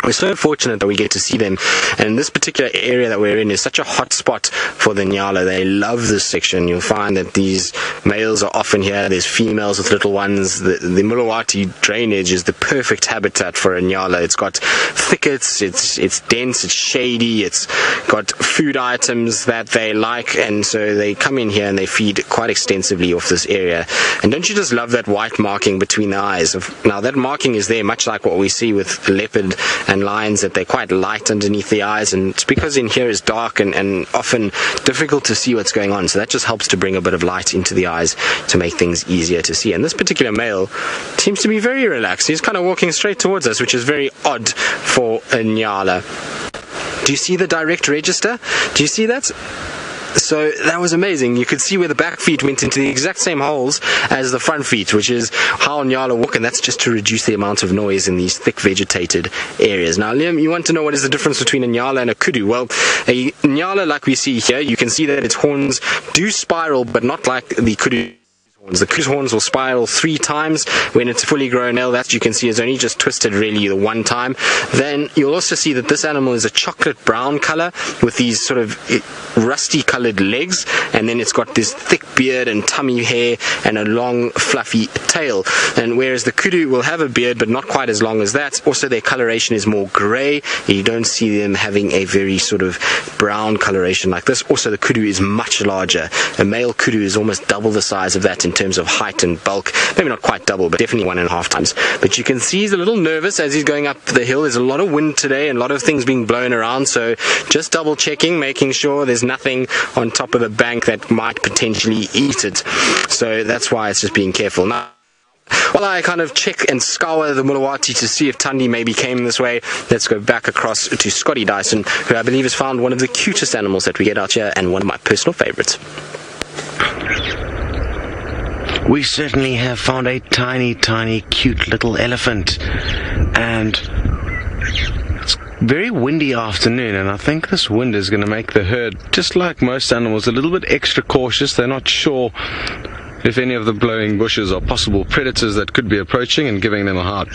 we're so fortunate that we get to see them, and this particular area that we're in is such a hot spot for the Nyala. They love this section. You'll find that these males are often here. There's females with little ones. The Mulawati drainage is the perfect habitat for a Nyala. It's got thickets, it's dense, it's shady, it's got food items that they like, and so they come in here and they feed quite extensively off this area. And don't you just love that white marking between the eyes? Now, that marking is there much like what we see with leopard and lions, that they're quite light underneath the eyes, and it's because in here is dark and often difficult to see what's going on, so that just helps to bring a bit of light into the eyes to make things easier to see. And this particular male seems to be very relaxed. He's kind of walking straight towards us, which is very odd for a Nyala. Do you see the direct register? Do you see that? So that was amazing. You could see where the back feet went into the exact same holes as the front feet, which is how Nyala walk, and that's just to reduce the amount of noise in these thick vegetated areas. Now, Liam, you want to know what is the difference between a Nyala and a kudu? Well, a Nyala, like we see here, you can see that its horns do spiral, but not like the kudu. The kudu's horns will spiral 3 times when it's fully grown. Now that you can see is only just twisted really the 1 time. Then you'll also see that this animal is a chocolate brown color with these sort of rusty colored legs, and then it's got this thick beard and tummy hair and a long fluffy tail. And whereas the kudu will have a beard but not quite as long as that, also their coloration is more gray. You don't see them having a very sort of brown coloration like this. Also, the kudu is much larger. A male kudu is almost double the size of that in terms of height and bulk. Maybe not quite double, but definitely 1.5 times. But you can see he's a little nervous as he's going up the hill. There's a lot of wind today and a lot of things being blown around, so just double checking, making sure there's nothing on top of the bank that might potentially eat it. So that's why it's just being careful. Now, while I kind of check and scour the Mulawati to see if Thandi maybe came this way, let's go back across to Scotty Dyson, who I believe has found one of the cutest animals that we get out here, and one of my personal favorites. We certainly have found a tiny, tiny, cute little elephant, and it's a very windy afternoon, and I think this wind is going to make the herd, just like most animals, a little bit extra cautious. They're not sure if any of the blowing bushes are possible predators that could be approaching and giving them a hard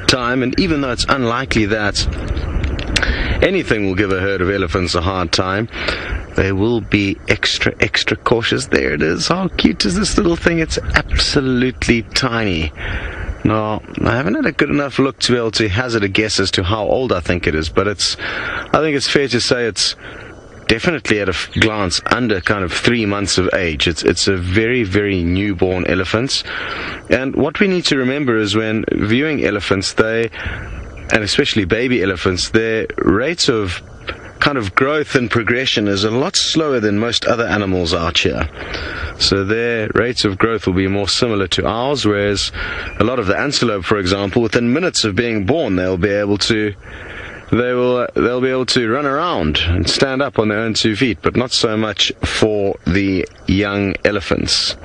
time. And even though it's unlikely that anything will give a herd of elephants a hard time, they will be extra cautious. There it is. How cute is this little thing? It's absolutely tiny. Now, I haven't had a good enough look to be able to hazard a guess as to how old I think it is, but I think it's fair to say it's definitely at a glance under kind of 3 months of age. It's a very, very newborn elephant. And what we need to remember is when viewing elephants, and especially baby elephants, their rates of kind of growth and progression is a lot slower than most other animals out here. So their rates of growth will be more similar to ours, whereas a lot of the antelope, for example, within minutes of being born, they'll be able to they'll be able to run around and stand up on their own 2 feet, but not so much for the young elephants.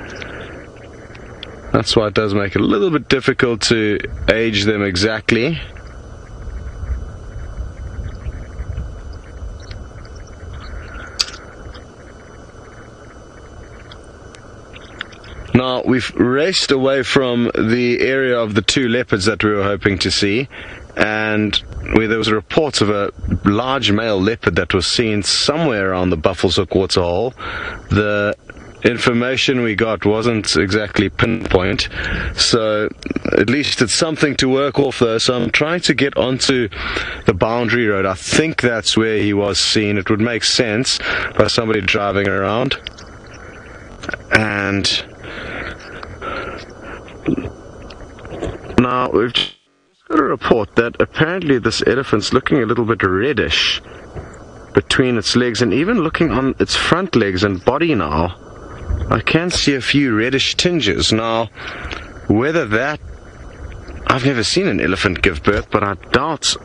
That's why it does make it a little bit difficult to age them exactly. Now, we've raced away from the area of the 2 leopards that we were hoping to see, and where there was reports of a large male leopard that was seen somewhere around the Buffelshoek waterhole. The information we got wasn't exactly pinpoint, so at least it's something to work off though. So I'm trying to get onto the boundary road. I think that's where he was seen. It would make sense by somebody driving around. And now we've just got a report that apparently this elephant's looking a little bit reddish between its legs, and even looking on its front legs and body now, I can see a few reddish tinges. Now, whether that... I've never seen an elephant give birth, but I doubt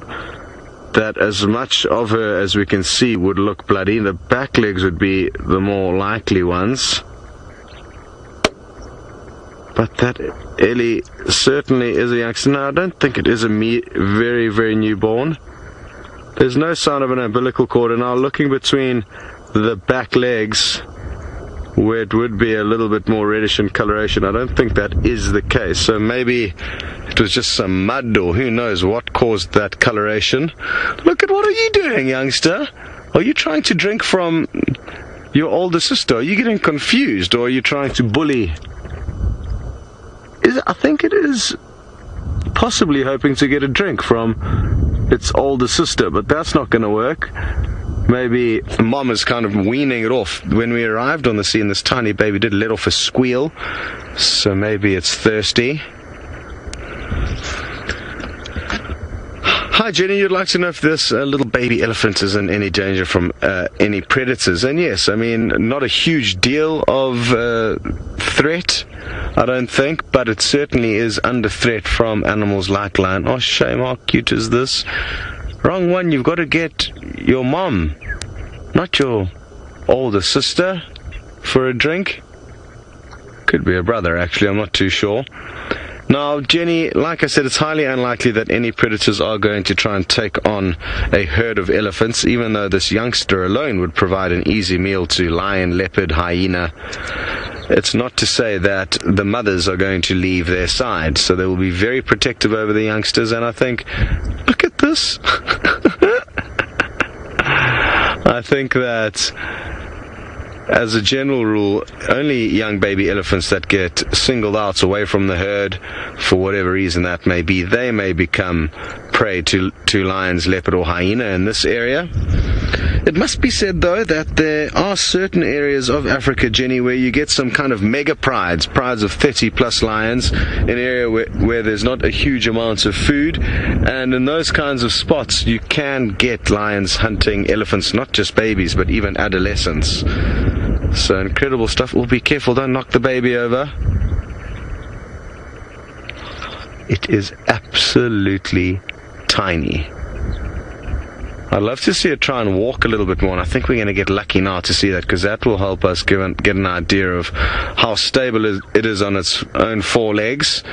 that as much of her as we can see would look bloody. The back legs would be the more likely ones. But that Ellie certainly is a youngster. Now, I don't think it is a very, very newborn. There's no sign of an umbilical cord, and now looking between the back legs, where it would be a little bit more reddish in coloration, I don't think that is the case. So maybe it was just some mud, or who knows what caused that coloration. Look at, what are you doing, youngster? Are you trying to drink from your older sister? Are you getting confused, or are you trying to bully? I think it is possibly hoping to get a drink from its older sister, but that's not going to work. Maybe mom is kind of weaning it off. When we arrived on the scene, this tiny baby did let off a squeal, so maybe it's thirsty. Hi Jenny, you'd like to know if this little baby elephant is in any danger from any predators. And yes, I mean, not a huge deal of threat, I don't think, but it certainly is under threat from animals like lion. Oh shame, how cute is this? Wrong one, you've got to get your mom, not your older sister, for a drink. Could be a brother actually, I'm not too sure. Now, Jenny, like I said, it's highly unlikely that any predators are going to try and take on a herd of elephants, even though this youngster alone would provide an easy meal to lion, leopard, hyena. It's not to say that the mothers are going to leave their side, so they will be very protective over the youngsters, and I think, look at this. I think that, as a general rule, only young baby elephants that get singled out away from the herd, for whatever reason that may be, they may become prey to lions, leopard or hyena in this area. It must be said though that there are certain areas of Africa, Jenny, where you get some kind of mega prides of 30 plus lions, an area where there's not a huge amount of food, and in those kinds of spots you can get lions hunting elephants, not just babies but even adolescents. So incredible stuff. Well, be careful, don't knock the baby over. It is absolutely tiny. I'd love to see it try and walk a little bit more, and I think we're going to get lucky now to see that, because that will help us get an idea of how stable it is on its own 4 legs.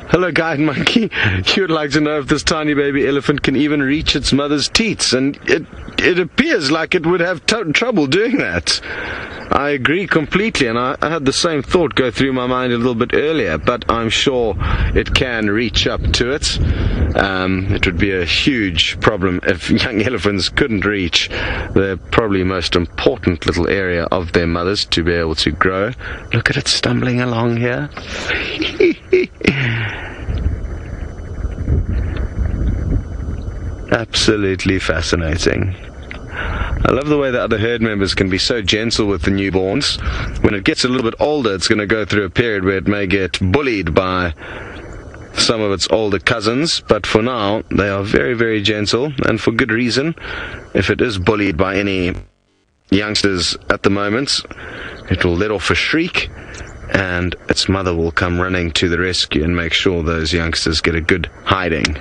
Hello, guide monkey. You would like to know if this tiny baby elephant can even reach its mother's teats, and it appears like it would have trouble doing that. I agree completely, and I had the same thought go through my mind a little bit earlier, but I'm sure it can reach up to it. It would be a huge problem if young elephants couldn't reach the probably most important little area of their mothers to be able to grow. Look at it stumbling along here. Absolutely fascinating. I love the way that other herd members can be so gentle with the newborns. When it gets a little bit older, it's going to go through a period where it may get bullied by some of its older cousins, but for now they are very, very gentle, and for good reason. If it is bullied by any youngsters at the moment, it will let off a shriek, and its mother will come running to the rescue and make sure those youngsters get a good hiding.